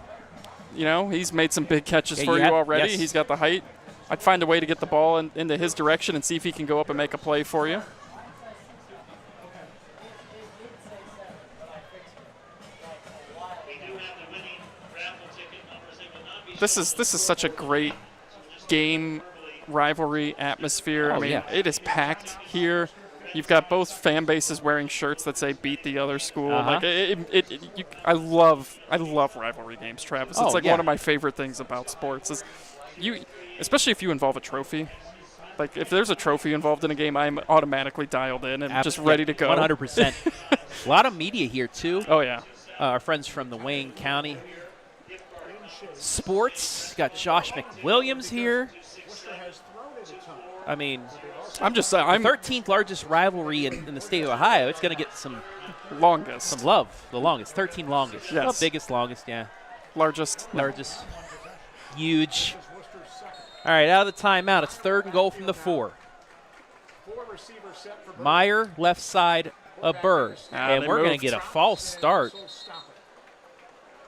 You know, he's made some big catches for you already. Yes. He's got the height. I'd find a way to get the ball into his direction and see if he can go up and make a play for you. This is such a great game rivalry atmosphere. Oh, I mean, yeah. It is packed here. You've got both fan bases wearing shirts that say "Beat the other school." Uh-huh. Like I love rivalry games, Travis. It's like one of my favorite things about sports is especially if you involve a trophy. Like if there's a trophy involved in a game, I'm automatically dialed in and just ready to go. 100%. A lot of media here too. Oh yeah. Our friends from the Wayne County Sports. Got Josh McWilliams here. I mean, I'm just saying, 13th largest rivalry in the state of Ohio. It's going to get some love. The longest, 13 longest. Yes. Well, biggest, longest, yeah. Largest. Huge. All right, out of the timeout. It's 3rd and goal from the 4. Meyer, left side of Bird. And we're going to get a false start.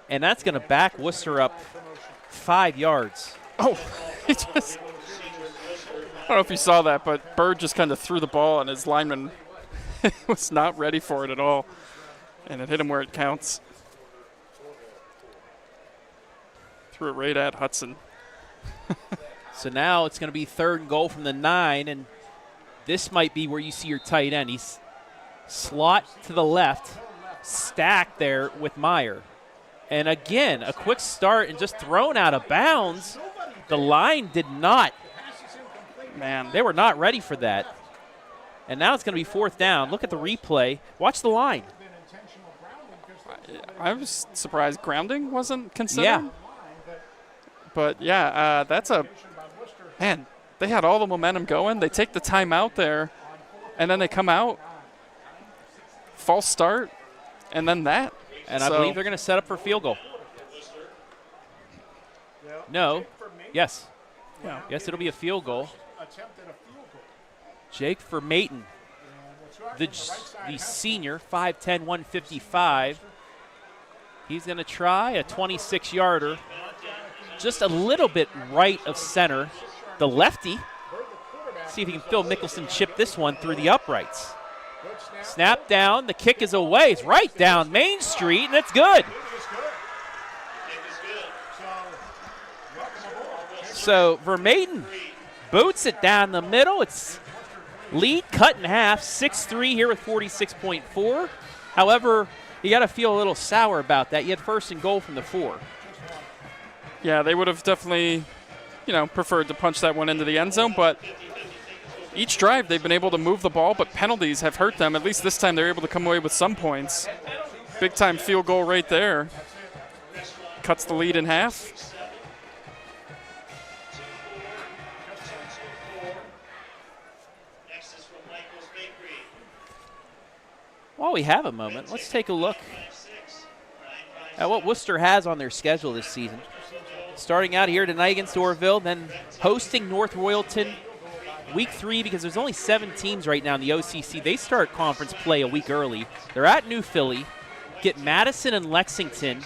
And that's going to back Wooster up 5 yards. Oh, I don't know if you saw that, but Bird just kind of threw the ball, and his lineman was not ready for it at all. And it hit him where it counts. Threw it right at Hudson. So now it's going to be 3rd and goal from the 9, and this might be where you see your tight end. He's slot to the left, stacked there with Meyer. And again, a quick start and just thrown out of bounds. The line did not. Man, they were not ready for that. And now it's going to be 4th down. Look at the replay. Watch the line. I was surprised grounding wasn't considered. Yeah. But, yeah, that's a – man, they had all the momentum going. They take the timeout there, and then they come out, false start, and then that. And I believe they're going to set up for field goal. No. Yes. Yeah. Yes, it'll be a field goal. Jake Vermaeten, the senior, 5'10", 155. He's going to try a 26-yarder. Just a little bit right of center. The lefty. See if he can Phil Mickelson chip this one through the uprights. Snap down. The kick is away. It's right down Main Street, and it's good. So Vermaeten boots it down the middle. It's lead cut in half. 6-3 here with 46.4. However, you got to feel a little sour about that. You had 1st and goal from the 4. Yeah, they would have definitely, preferred to punch that one into the end zone, but each drive they've been able to move the ball, but penalties have hurt them. At least this time they're able to come away with some points. Big-time field goal right there. Cuts the lead in half. While we have a moment, let's take a look what Wooster has on their schedule this season. Starting out here tonight against Orrville, then hosting North Royalton week 3 because there's only 7 teams right now in the OCC. They start conference play a week early. They're at New Philly, get Madison and Lexington,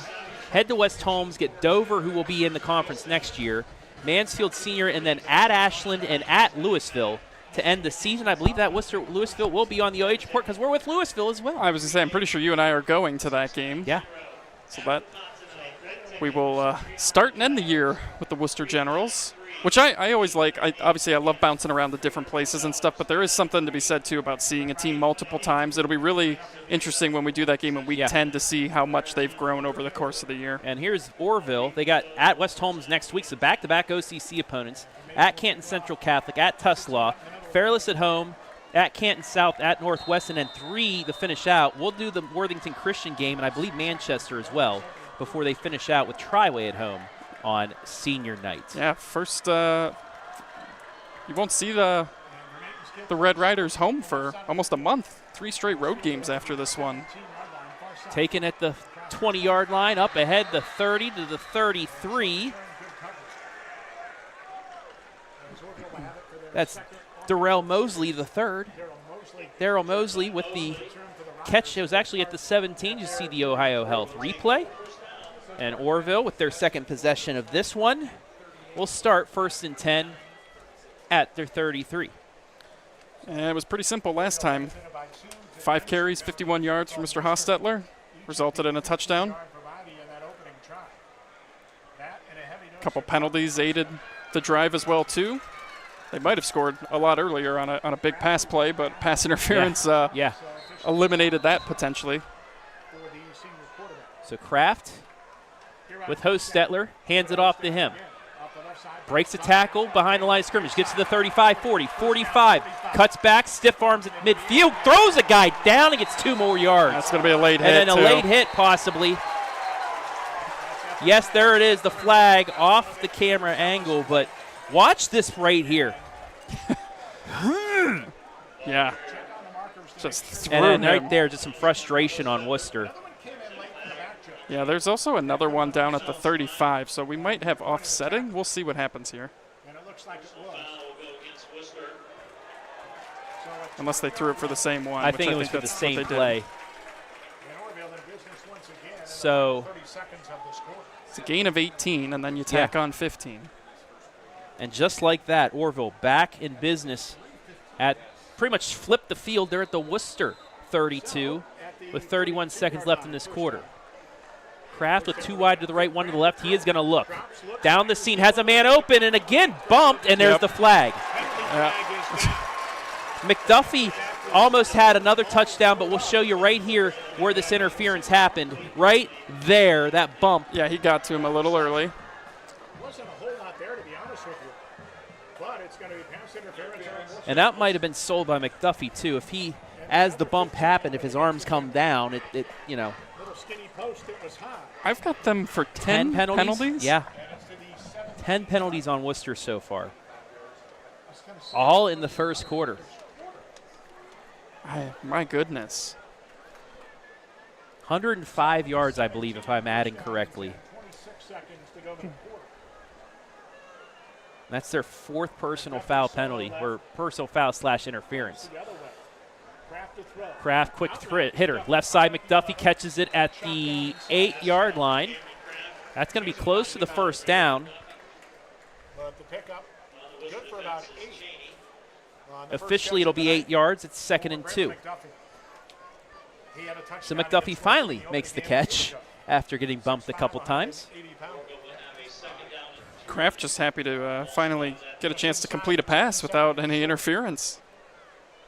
head to West Holmes, get Dover, who will be in the conference next year, Mansfield Senior, and then at Ashland and at Louisville to end the season. I believe that Louisville will be on the OH report because we're with Louisville as well. I was going to say, I'm pretty sure you and I are going to that game. Yeah. So that we will start and end the year with the Wooster Generals, which I always like. Obviously, I love bouncing around the different places and stuff, but there is something to be said, too, about seeing a team multiple times. It'll be really interesting when we do that game in Week 10 to see how much they've grown over the course of the year. And here's Orrville. They got at West Holmes next week, so back-to-back OCC opponents, at Canton Central Catholic, at Tuslaw, Fairless at home, at Canton South, at Northwestern, and 3 to finish out. We'll do the Worthington Christian game, and I believe Manchester as well, before they finish out with Triway at home on senior night. Yeah, first you won't see the Red Riders home for almost a month. 3 straight road games after this one. Taken at the 20-yard line, up ahead the 30 to the 33. That's Darrell Mosley the third. Darrell Mosley with the catch. It was actually at the 17. You see the OhioHealth replay. And Orrville with their second possession of this one will start 1st and 10 at their 33. And it was pretty simple last time. 5 carries, 51 yards from Mr. Hostetler. Resulted in a touchdown. A couple penalties aided the drive as well, too. They might have scored a lot earlier on a big pass play, but pass interference eliminated that potentially. So Kraft with Hostetler, hands it off to him. Breaks a tackle behind the line of scrimmage, gets to the 35, 40, 45, cuts back, stiff arms at midfield, throws a guy down and gets 2 more yards. That's going to be a late hit, and then a late hit possibly. Yes, there it is, the flag off the camera angle, but watch this right here. Yeah. Just threw and then him. right there, just some frustration on Wooster. Yeah, there's also another one down at the 35, so we might have offsetting. We'll see what happens here. Unless they threw it for the same one. I think it was for the same play. So it's a gain of 18, and then you tack on 15. And just like that, Orrville back in business at pretty much flipped the field. They're at the Wooster 32 with 31 seconds left in this quarter. Kraft with 2 wide to the right, 1 to the left. He is going to look. Down the seam, has a man open, and again bumped, and there's the flag. McDuffie almost had another touchdown, but we'll show you right here where this interference happened. Right there, that bump. Yeah, he got to him a little early. Wasn't a whole lot there, to be honest with you. But it's going to be pass interference. And that might have been sold by McDuffie, too. If he, as the bump happened, if his arms come down, it you know. Skinny post, it was high. I've got them for 10 penalties. Yeah. 10 penalties on Wooster so far. All in the first quarter. My goodness. 105 yards, I believe, if I'm adding correctly. That's their 4th personal foul penalty, or personal foul / interference. Kraft, quick hitter. Left side, McDuffie catches it at the 8-yard line. That's going to be close to the first down. Officially, it'll be 8 yards. It's 2nd and 2. So McDuffie finally makes the catch after getting bumped a couple times. Kraft just happy to finally get a chance to complete a pass without any interference.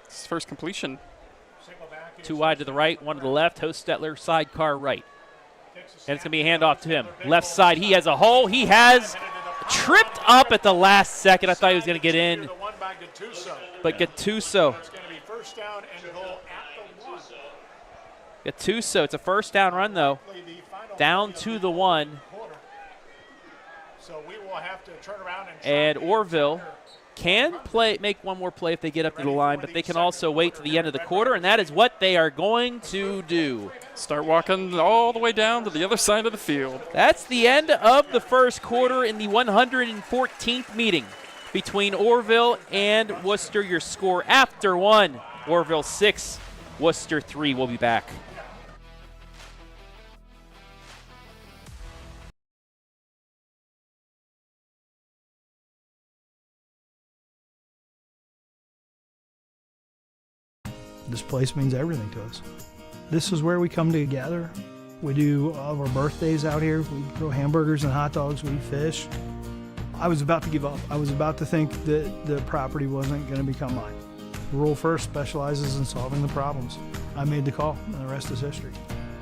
It's his first completion. 2 wide to the right, 1 to the left. Hostetler, sidecar right. And it's going to be a handoff to him. Left side, he has a hole. He has tripped up at the last second. I thought he was going to get in. But Gattuso. Gattuso, it's a first down run, though. Down to the 1. So we will have to turn around And Orrville can make one more play if they get up to the line, but they can also wait to the end of the quarter, and that is what they are going to do. Start walking all the way down to the other side of the field. That's the end of the first quarter in the 114th meeting between Orrville and Wooster. Your score after one, Orrville 6, Wooster 3. We'll be back. This place means everything to us. This is where we come together. We do all of our birthdays out here. We grill hamburgers and hot dogs. We fish. I was about to give up. I was about to think that the property wasn't going to become mine. Rural First specializes in solving the problems. I made the call, and the rest is history.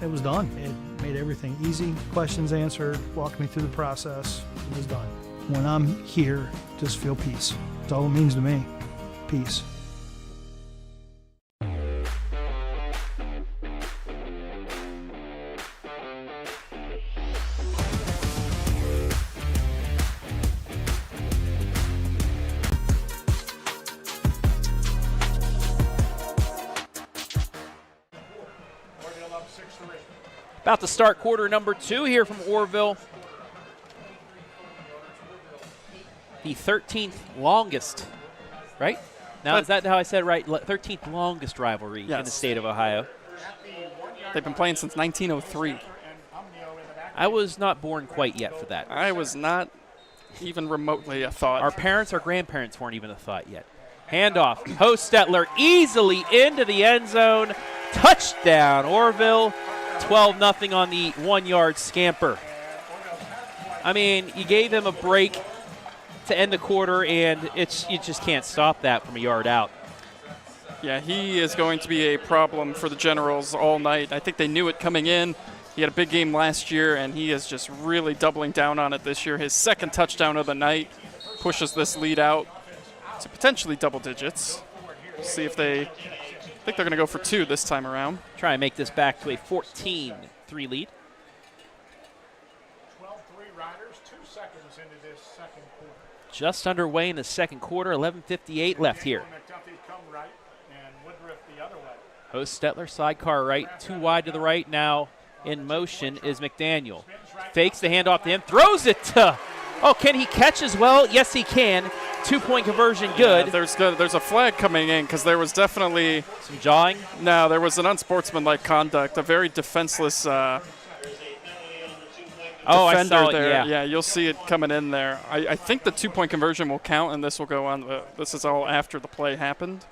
It was done. It made everything easy. Questions answered, walked me through the process. It was done. When I'm here, just feel peace. That's all it means to me. Peace. About to start quarter number 2 here from Orrville. The 13th longest, right? Now, is that how I said it right? 13th longest rivalry in the state of Ohio. They've been playing since 1903. I was not born quite yet for that. I was not even remotely a thought. Our parents, our grandparents weren't even a thought yet. Handoff, Hostetler easily into the end zone. Touchdown, Orrville. 12-0 on the 1-yard scamper. I mean, you gave him a break to end the quarter, and you just can't stop that from a yard out. Yeah, he is going to be a problem for the Generals all night. I think they knew it coming in. He had a big game last year, and he is just really doubling down on it this year. His second touchdown of the night pushes this lead out to potentially double digits. See if they... I think they're going to go for 2 this time around. Try and make this back to a 14-3 lead. 12-3 Riders, 2 seconds into this second quarter. Just underway in the second quarter, 11:58 left here. Come right and Woodruff the other way. Hostetler, sidecar right, 2 wide to the right. Now in motion is McDaniel. Fakes the handoff to him, throws it to, can he catch as well? Yes, he can. 2-point conversion, good. Yeah, there's a flag coming in because there was definitely some jawing. No, there was an unsportsmanlike conduct, a very defenseless defender I saw it, there. Yeah, you'll see it coming in there. I think the 2-point conversion will count, and this will go on. This is all after the play happened.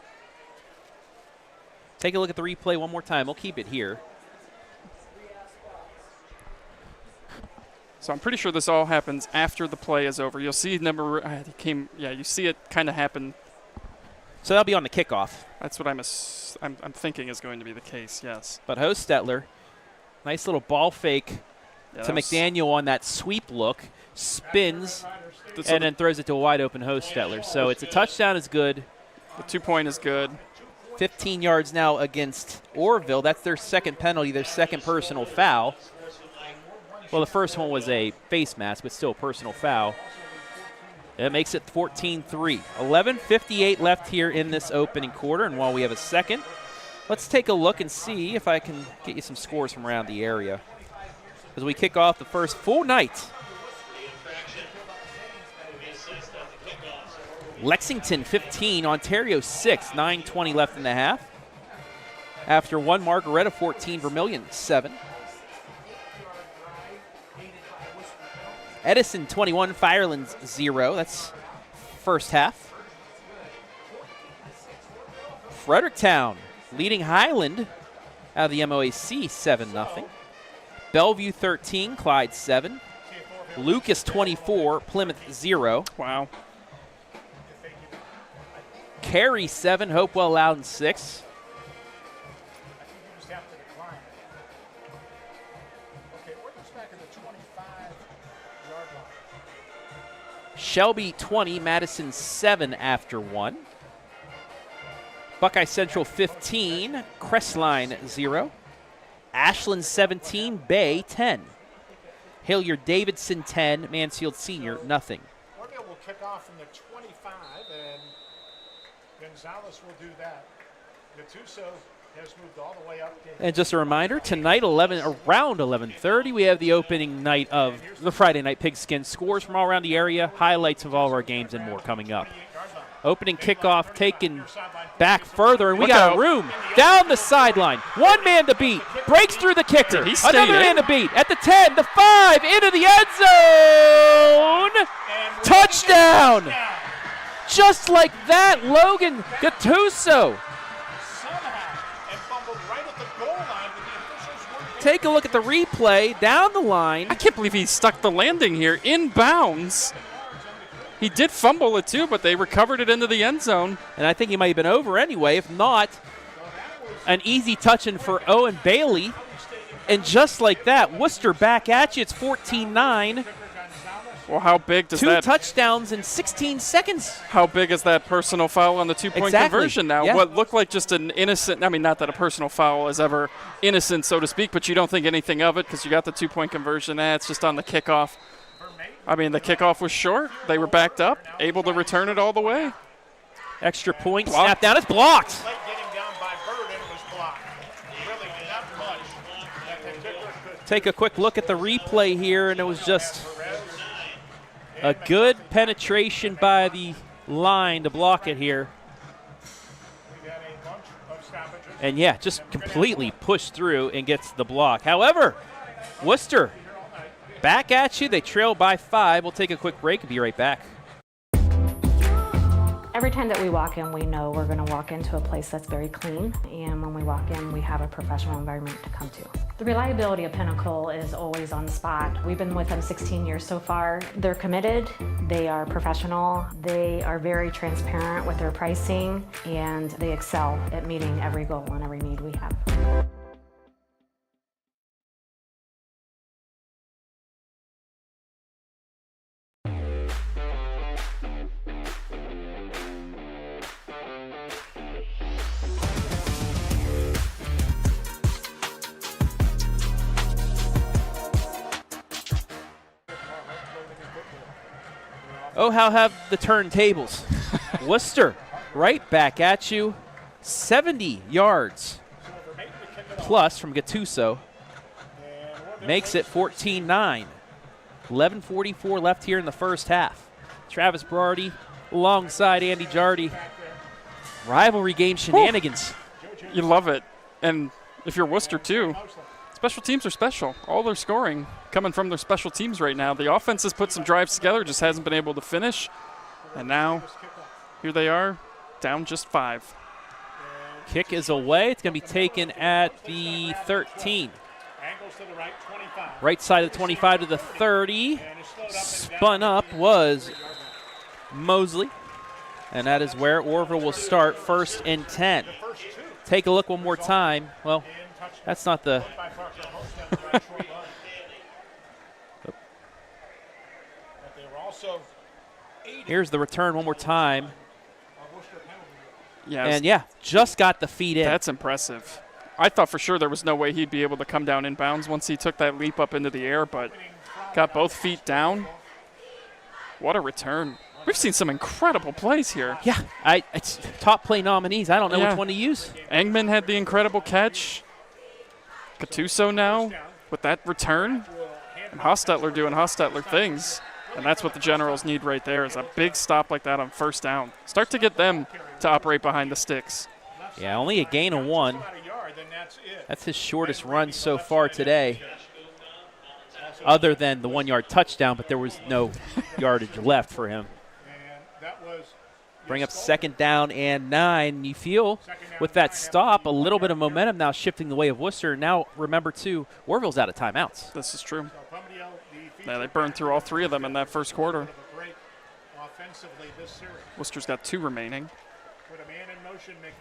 Take a look at the replay one more time. We'll keep it here. So I'm pretty sure this all happens after the play is over. You'll see you see it kind of happen. So that'll be on the kickoff. That's what I'm thinking is going to be the case, yes. But Hostetler, nice little ball fake to McDaniel on that sweep look, spins, and then throws it to a wide open Hostetler. So it's a touchdown is good. The 2-point is good. 15 yards now against Orrville. That's their second penalty, their second personal foul. Well, the first one was a face mask, but still a personal foul. That makes it 14-3. 11:58 left here in this opening quarter, and while we have a second, let's take a look and see if I can get you some scores from around the area as we kick off the first full night. Lexington 15, Ontario 6, 9:20 left in the half. After one, Margaretta 14, Vermilion 7. Edison 21, Firelands 0. That's first half. Fredericktown leading Highland out of the MOAC 7-0. Bellevue 13, Clyde 7. Lucas 24, Plymouth 0. Wow. Cary 7, Hopewell Loudon 6. Shelby 20, Madison 7 after 1. Buckeye Central 15, Crestline 0. Ashland 17, Bay 10. Hilliard-Davidson 10, Mansfield Senior nothing. Orrville will kick off from the 25, and Gonzalez will do that. Gattuso has moved all the way up. And just a reminder, tonight around 11:30, we have the opening night of the Friday Night Pigskin. Scores from all around the area, highlights of all of our games, and more coming up. Opening kickoff taken back further, and we got room down the sideline. One man to beat, breaks through the kicker. Another man to beat at the 10, the 5, into the end zone. Touchdown! Just like that, Logan Gattuso. Take a look at the replay down the line. I can't believe he stuck the landing here in bounds. He did fumble it too, but they recovered it into the end zone. And I think he might have been over anyway. If not, an easy touch-in for Owen Bailey. And just like that, Wooster back at you. It's 14-9. Well, how big does 2 touchdowns in 16 seconds. How big is that personal foul on the 2-point conversion now? Yeah. What looked like just an innocent, I mean, not that a personal foul is ever innocent, so to speak, but you don't think anything of it because you got the 2-point conversion. It's just on the kickoff. I mean, the kickoff was short. They were backed up, able to return it all the way. Extra point, snap down, it's blocked. Take a quick look at the replay here, and it was just a good penetration by the line to block it here. And yeah, just completely pushed through and gets the block. However, Wooster back at you. They trail by 5. We'll take a quick break and be right back. Every time that we walk in, we know we're going to walk into a place that's very clean, and when we walk in, we have a professional environment to come to. The reliability of Pinnacle is always on the spot. We've been with them 16 years so far. They're committed, they are professional, they are very transparent with their pricing, and they excel at meeting every goal and every need we have. Oh, how have the turntables. Worcester right back at you. 70 yards plus from Gattuso. Makes it 14-9. 11:44 left here in the first half. Travis Brody alongside Andy Jardy. Rivalry game shenanigans. You love it. And if you're Worcester too, special teams are special. All their scoring coming from their special teams right now. The offense has put some drives together, just hasn't been able to finish. And now, here they are, down just 5. Kick is away. It's going to be taken at the 13. Right side of the 25 to the 30. Spun up was Mosley. And that is where Orrville will start, 1st and 10. Take a look one more time. Well, that's not the... Here's the return one more time. Yes. And, yeah, just got the feet in. That's impressive. I thought for sure there was no way he'd be able to come down in bounds once he took that leap up into the air, but got both feet down. What a return. We've seen some incredible plays here. Yeah, it's top play nominees. I don't know which one to use. Engman had the incredible catch. Gattuso now with that return. And Hostetler doing Hostetler things. And that's what the Generals need right there, is a big stop like that on 1st down. Start to get them to operate behind the sticks. Yeah, only a gain of 1. That's his shortest run so far today, other than the 1-yard touchdown, but there was no yardage left for him. Bring up 2nd down and 9. You feel with that stop a little bit of momentum now shifting the way of Worcester. Now remember too, Orrville's out of timeouts. This is true. Yeah, they burned through all 3 of them in that first quarter. Worcester's got 2 remaining.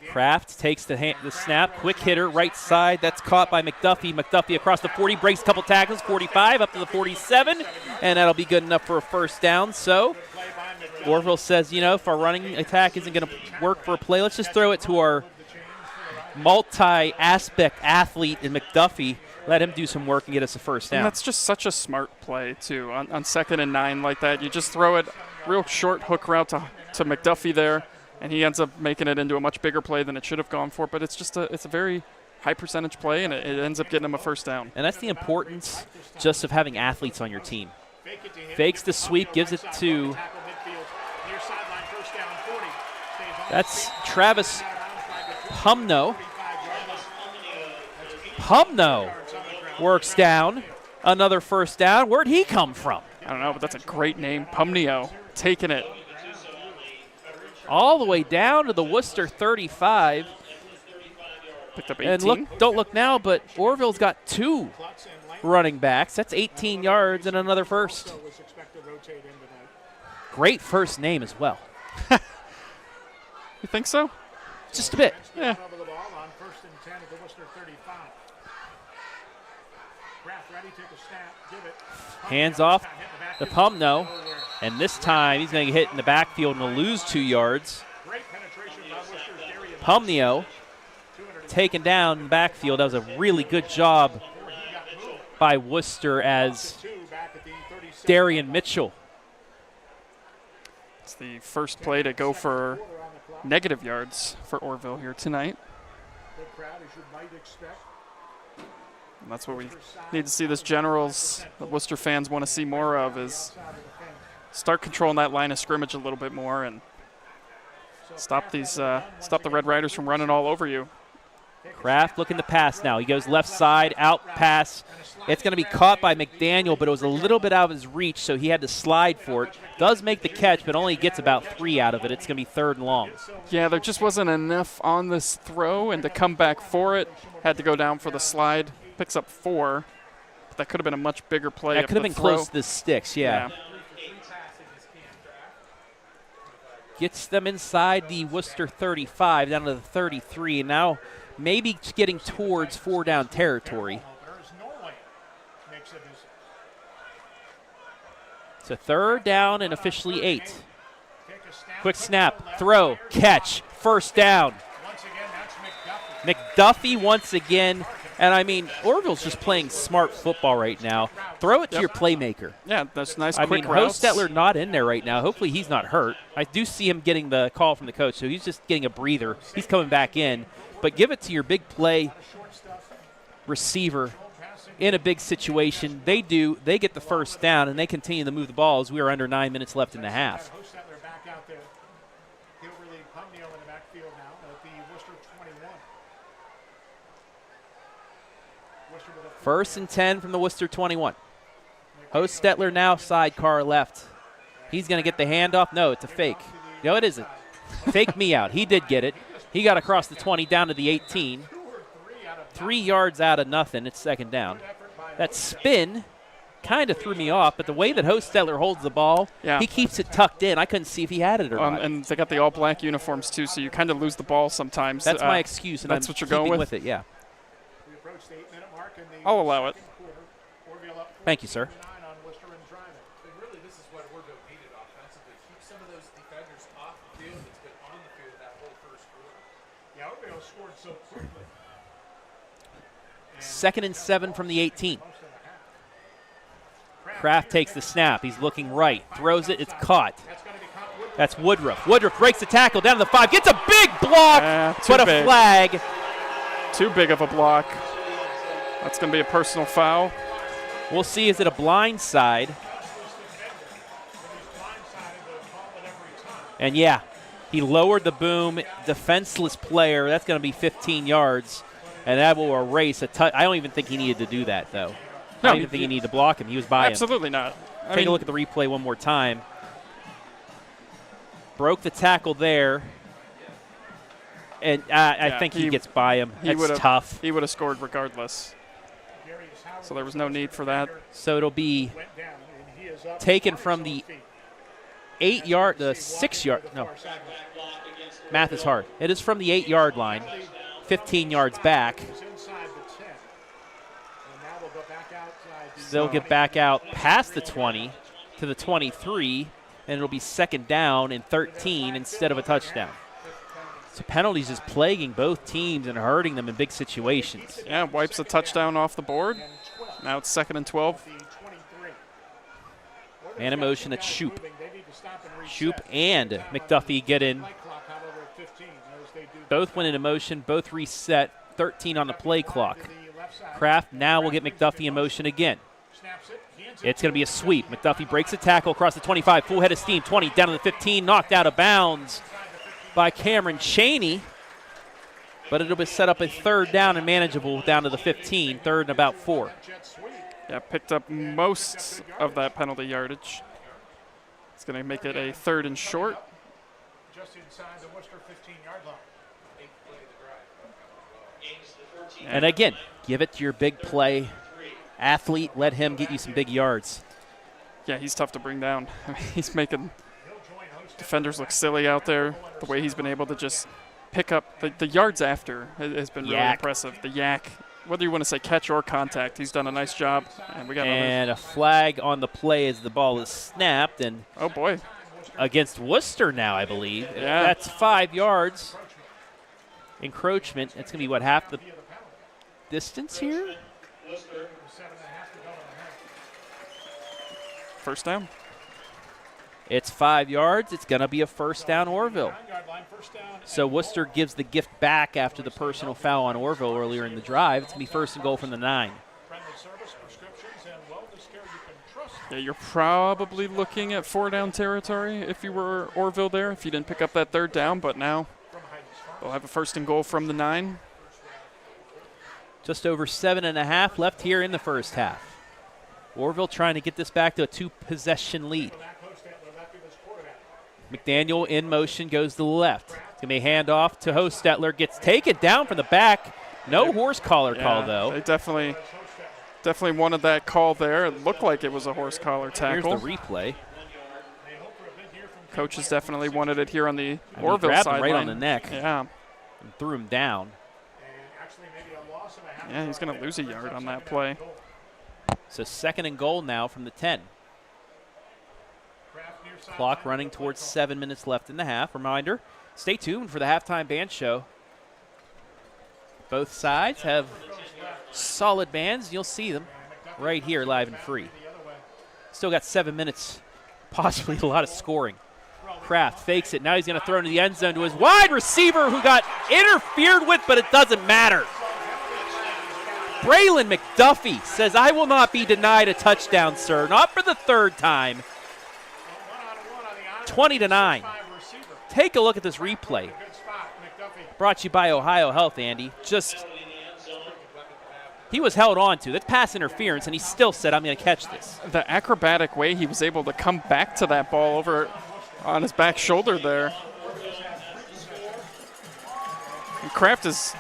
Kraft takes the snap, quick hitter, right side. That's caught by McDuffie. McDuffie across the 40, breaks a couple tackles, 45 up to the 47, and that'll be good enough for a 1st down. So Orrville says, you know, if our running attack isn't going to work for a play, let's just throw it to our multi-aspect athlete in McDuffie. let him do some work and get us a first down. And that's just such a smart play, too. On 2nd and 9 like that, you just throw it real short hook route to McDuffie there, and he ends up making it into a much bigger play than it should have gone for. But it's just it's a very high percentage play, and it ends up getting him a first down. And that's the importance just of having athletes on your team. Fakes the sweep, gives it to that's Travis Humno. Humno works down. Another first down. Where'd he come from? I don't know, but that's a great name. Pumnio taking it. All the way down to the Wooster 35. Picked up 18. And don't look now, but Orrville's got 2 running backs. That's 18 yards and another first. Great first name as well. You think so? Just a bit. Yeah. Hands off to Pumno. And this time he's going to get hit in the backfield and will lose 2 yards. Pumnio taken down in the backfield. That was a really good job by Wooster as Darian Mitchell. It's the first play to go for negative yards for Orrville here tonight. And that's what we need to see this Generals that Wooster fans want to see more of, is start controlling that line of scrimmage a little bit more and stop the Red Riders from running all over you. Kraft looking to pass now. He goes left side, out pass. It's going to be caught by McDaniel, but it was a little bit out of his reach, so he had to slide for it. Does make the catch, but only gets about 3 out of it. It's going to be 3rd and long. Yeah, there just wasn't enough on this throw, and to come back for it, had to go down for the slide. Picks up 4. But that could have been a much bigger play. That could have been close to the sticks, yeah. Gets them inside the Wooster 35, down to the 33, and now maybe getting towards 4-down territory. So 3rd down and officially 8. Quick snap, throw, catch, first down. McDuffie once again. And, I mean, Orrville's just playing smart football right now. Throw it to your playmaker. Yeah, that's nice, quick quick routes. Hostetler not in there right now. Hopefully he's not hurt. I do see him getting the call from the coach, so he's just getting a breather. He's coming back in. But give it to your big play receiver in a big situation. They do. They get the first down, and they continue to move the ball as we are under 9 minutes left in the half. First and 10 from the Wooster 21. Hostetler now sidecar left. He's going to get the handoff. No, it's a fake. No, it isn't. Fake me out. He did get it. He got across the 20 down to the 18. 3 yards out of nothing. It's 2nd down. That spin kind of threw me off, but the way that Hostetler holds the ball, he keeps it tucked in. I couldn't see if he had it or not. And they got the all-black uniforms, too, so you kind of lose the ball sometimes. That's my excuse, and that's I'm what you're going with it, yeah. I'll allow it. Thank you, sir. Second and 7 from the 18. Kraft takes the snap. He's looking right. Throws it. It's caught. That's Woodruff. Woodruff breaks the tackle down to the 5. Gets a big block, but a flag. Too big of a block. That's going to be a personal foul. We'll see. Is it a blind side? And, yeah, he lowered the boom. Defenseless player. That's going to be 15 yards, and that will erase a touch. I don't even think he needed to do that, though. I don't even think he needed to block him. He was by him. Absolutely not. Take a look at the replay one more time. Broke the tackle there. And I think he gets by him. That's tough. He would have scored regardless. So there was no need for that. So it'll be taken from the 8-yard, the 6-yard. No, math is hard. It is from the 8-yard line, 15 yards back. They'll get back out past the 20 to the 23, and it'll be 2nd down and 13 instead of a touchdown. So penalties just plaguing both teams and hurting them in big situations. Yeah, wipes a touchdown off the board. Now it's 2nd and 12. Man in motion, that's Shoop. Shoop and McDuffie get in. Both went into motion, both reset. 13 on the play clock. Kraft now will get McDuffie in motion again. It's going to be a sweep. McDuffie breaks a tackle across the 25, full head of steam, 20, down to the 15, knocked out of bounds by Cameron Chaney. But it'll be set up a 3rd down and manageable down to the 15, 3rd and about 4. Yeah, picked up most of that penalty yardage. It's going to make it a 3rd and short. Just inside the Wooster 15-yard line. And again, give it to your big play athlete. Let him get you some big yards. Yeah, he's tough to bring down. I mean, he's making defenders look silly out there. The way he's been able to just pick up the yards after has been really impressive. The yak, whether you want to say catch or contact, he's done a nice job. And we got a flag on the play as the ball is snapped. And oh boy, against Wooster now, I believe. Yeah, that's 5 yards. Encroachment. It's going to be what, half the distance here? First down. It's 5 yards. It's going to be a first down, Orrville. So Wooster gives the gift back after the personal foul on Orrville earlier in the drive. It's going to be 1st and goal from the 9. Yeah, you're probably looking at 4-down territory if you were Orrville there, if you didn't pick up that 3rd down, but now they'll have a 1st and goal from the 9. Just over 7.5 left here in the first half. Orrville trying to get this back to a 2-possession lead. McDaniel in motion, goes to the left. It's going to be a handoff to Hostetler. Gets taken down from the back. No horse collar call, though. They definitely wanted that call there. It looked like it was a horse collar tackle. Here's the replay. Coaches definitely wanted it here on the Orrville sideline. Right on the neck. Yeah. And threw him down. Yeah, he's going to lose a yard on that play. So 2nd and goal now from the 10. Clock running towards 7 minutes left in the half. Reminder, stay tuned for the halftime band show. Both sides have solid bands. You'll see them right here live and free. Still got 7 minutes, possibly a lot of scoring. Kraft fakes it. Now he's going to throw into the end zone to his wide receiver who got interfered with, but it doesn't matter. Braylon McDuffie says, I will not be denied a touchdown, sir. Not for the 3rd time. 20-9. Take a look at this replay. Brought to you by OhioHealth, Andy. He was held on to. That's pass interference, and he still said, I'm going to catch this. The acrobatic way he was able to come back to that ball over on his back shoulder there. And Kraft is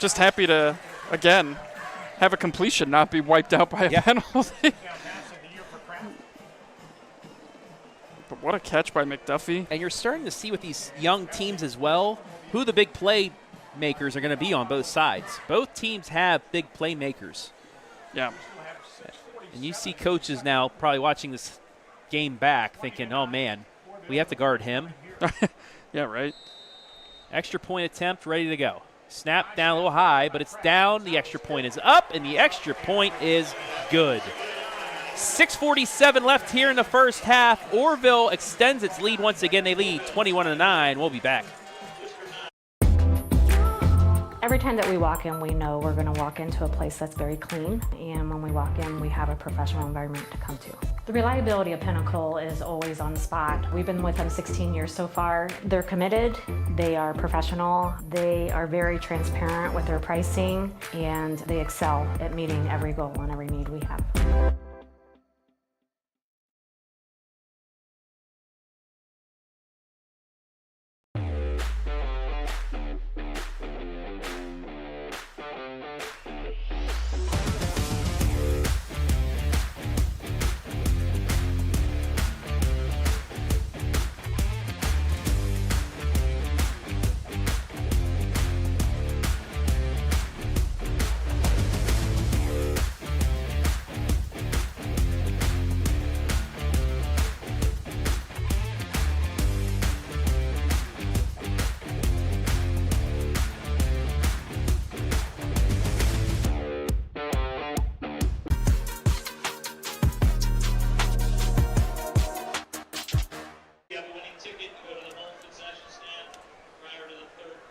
just happy to, again, have a completion not be wiped out by a penalty. But what a catch by McDuffie. And you're starting to see with these young teams as well who the big playmakers are going to be on both sides. Both teams have big playmakers. Yeah. And you see coaches now probably watching this game back thinking, oh, man, we have to guard him. Yeah, right. Extra point attempt ready to go. Snap down a little high, but it's down. The extra point is up, and the extra point is good. 6:47 left here in the first half. Orrville extends its lead once again. They lead 21-9. We'll be back. Every time that we walk in, we know we're going to walk into a place that's very clean, and when we walk in, we have a professional environment to come to. The reliability of Pinnacle is always on the spot. We've been with them 16 years so far. They're committed, they are professional, they are very transparent with their pricing, and they excel at meeting every goal and every need we have.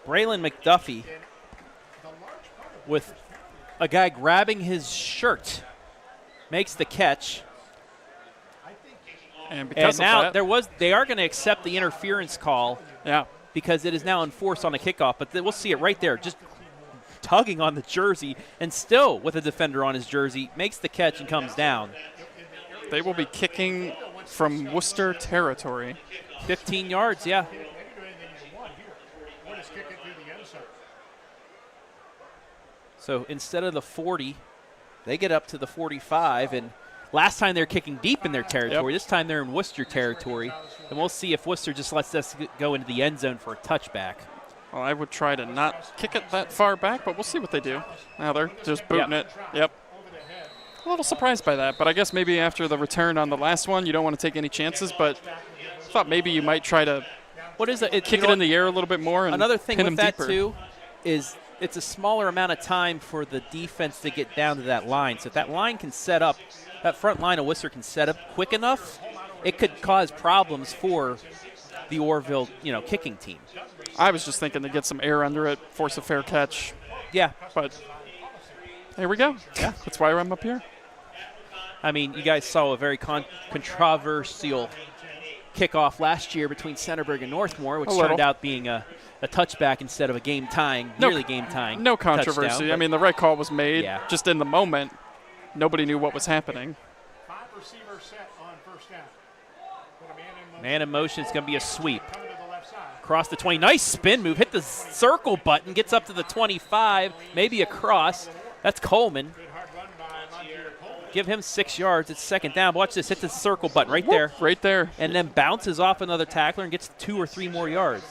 Braylon McDuffie with a guy grabbing his shirt makes the catch. And because and now of that, they are going to accept the interference call. Yeah. Because it is now enforced on the kickoff, but we'll see it right there, just tugging on the jersey, and still with a defender on his jersey, makes the catch and comes down. They will be kicking from Wooster territory. 15 yards, yeah. So instead of the 40, they get up to the 45, and last time they were kicking deep in their territory. This time they're in Wooster territory, and we'll see if Wooster just lets us go into the end zone for a touchback. Well, I would try to not kick it that far back, but we'll see what they do. Now they're just booting it. Yep. A little surprised by that, but I guess maybe after the return on the last one, you don't want to take any chances, but I thought maybe you might try to kick it in the air a little bit more and another thing pin with them that, deeper. too, is it's a smaller amount of time for the defense to get down to that line. So if that line can set up, that front line of Wooster can set up quick enough, it could cause problems for the Orrville, kicking team. I was just thinking to get some air under it, force a fair catch. Yeah. But here we go. Yeah. That's why I'm up here. I mean, you guys saw a very controversial kickoff last year between Centerburg and Northmore, which turned out being a touchback instead of a nearly game-tying No controversy. touchdown, I mean, the right call was made. Yeah. Just in the moment, nobody knew what was happening. 5 receivers set on first down. Put a man in motion. Man in motion, it's going to be a sweep. Coming to the left side. Across the 20. Nice spin move. Hit the circle button. Gets up to the 25. Maybe across. That's Coleman. Good hard run by Montier Coleman. Give him 6 yards. It's second down. Watch this. Hit the circle button right there. Right there. And then bounces off another tackler and gets 2 or 3 more yards.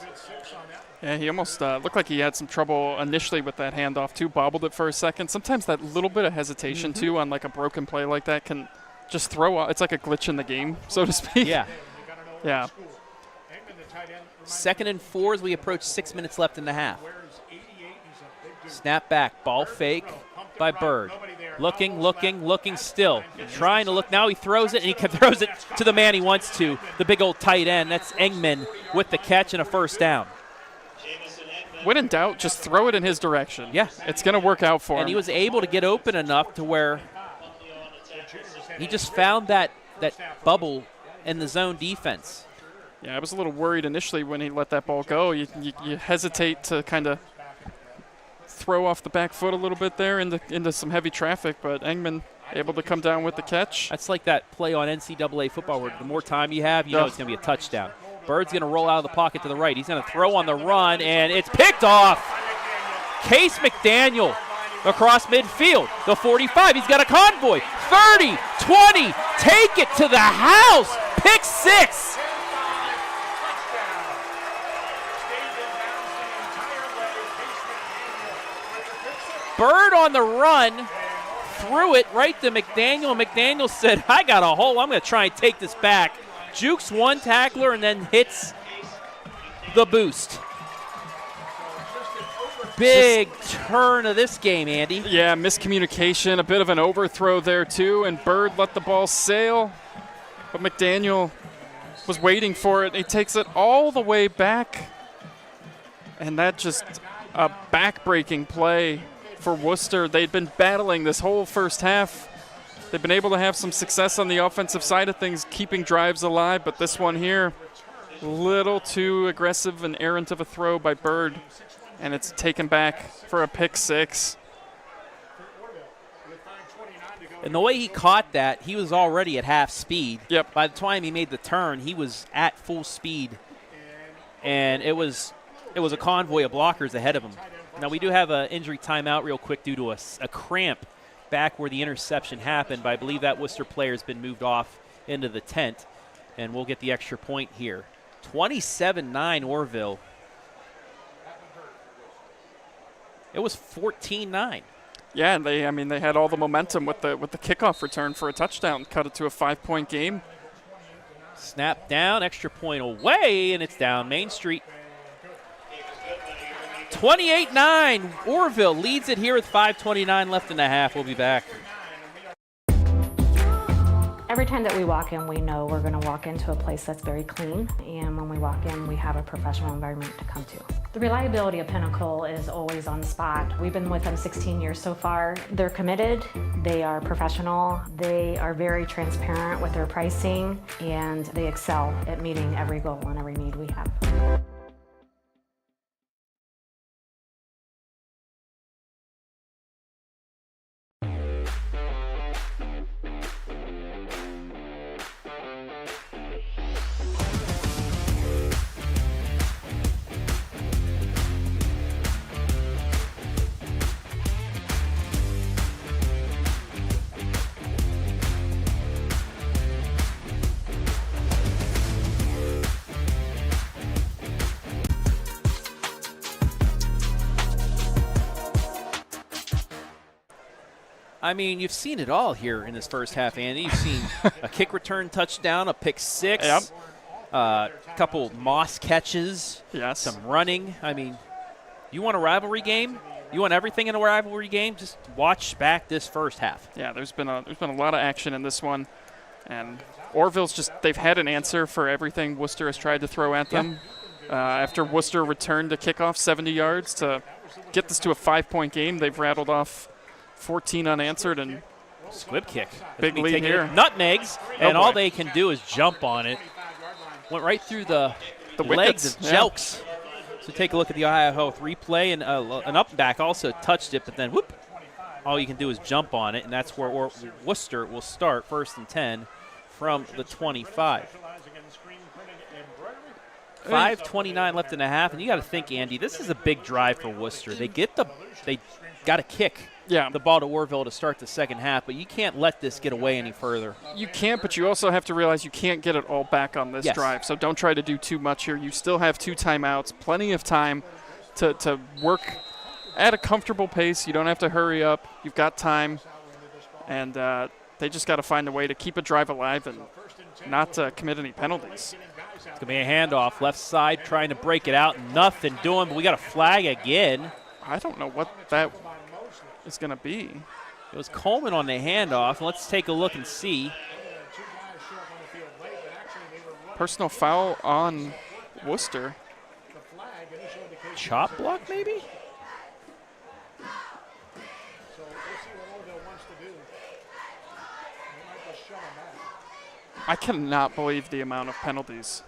Yeah, he almost looked like he had some trouble initially with that handoff, too. Bobbled it for a second. Sometimes that little bit of hesitation, too, on like a broken play like that can just throw out. It's like a glitch in the game, so to speak. Yeah. Yeah. Second and 4 as we approach 6 minutes left in the half. Snap back. Ball fake by Bird. Looking still. Trying to look. Now he throws it, and he throws it to the man he wants to, the big old tight end. That's Engman with the catch and a first down. When in doubt, just throw it in his direction. Yeah. It's going to work out for him. And he was able to get open enough to where he just found that bubble in the zone defense. Yeah, I was a little worried initially when he let that ball go. You hesitate to kind of throw off the back foot a little bit there into some heavy traffic, but Engman able to come down with the catch. That's like that play on NCAA football where the more time you have, you know it's going to be a touchdown. Bird's going to roll out of the pocket to the right. He's going to throw on the run, and it's picked off. Case McDaniel across midfield. The 45, he's got a convoy. 30, 20, take it to the house. Pick 6. Bird on the run, threw it right to McDaniel. McDaniel said, I got a hole. I'm going to try and take this back. Jukes one tackler and then hits the boost. Big turn of this game, Andy. Yeah, miscommunication, a bit of an overthrow there too, and Bird let the ball sail, but McDaniel was waiting for it. He takes it all the way back, and that just a back-breaking play for Wooster. They'd been battling this whole first half. They've been able to have some success on the offensive side of things, keeping drives alive, but this one here, a little too aggressive and errant of a throw by Bird, and it's taken back for a pick 6. And the way he caught that, he was already at half speed. Yep. By the time he made the turn, he was at full speed, and it was a convoy of blockers ahead of him. Now, we do have an injury timeout real quick due to a cramp back where the interception happened, but I believe that Wooster player has been moved off into the tent, and we'll get the extra point here. 27-9 Orrville. It was 14-9. Yeah, and they had all the momentum with the kickoff return for a touchdown, cut it to a 5-point game. Snap down, extra point away, and it's down Main Street. 28-9, Orrville leads it here with 5:29 left in the half. We'll be back. Every time that we walk in, we know we're going to walk into a place that's very clean, and when we walk in, we have a professional environment to come to. The reliability of Pinnacle is always on the spot. We've been with them 16 years so far. They're committed, they are professional, they are very transparent with their pricing, and they excel at meeting every goal and every need we have. I mean, you've seen it all here in this first half, Andy. You've seen a kick return touchdown, a pick six, a couple Moss catches, some running. I mean, you want a rivalry game? You want everything in a rivalry game? Just watch back this first half. Yeah, there's been a lot of action in this one, and Orrville's they've had an answer for everything Wooster has tried to throw at them. After Wooster returned to kickoff 70 yards to get this to a 5-point game, they've rattled off 14 unanswered and squib kick. Big lead here. Nutmegs, and all they can do is jump on it. Went right through the legs of Jelks. So take a look at the OhioHealth replay, and an up back also touched it, but then whoop, all you can do is jump on it, and that's where Wooster will start 1st and 10 from the 25. 5:29 left in the half, and you got to think, Andy, this is a big drive for Wooster. They got to kick the ball to Orrville to start the second half, but you can't let this get away any further. You can't, but you also have to realize you can't get it all back on this drive, so don't try to do too much here. You still have 2 timeouts, plenty of time to work at a comfortable pace. You don't have to hurry up. You've got time, and they just got to find a way to keep a drive alive and not commit any penalties. It's going to be a handoff, left side, trying to break it out. Nothing doing, but we got a flag again. I don't know what that is going to be. It was Coleman on the handoff. Let's take a look and see. Personal foul on Wooster. Chop block, maybe? I cannot believe the amount of penalties.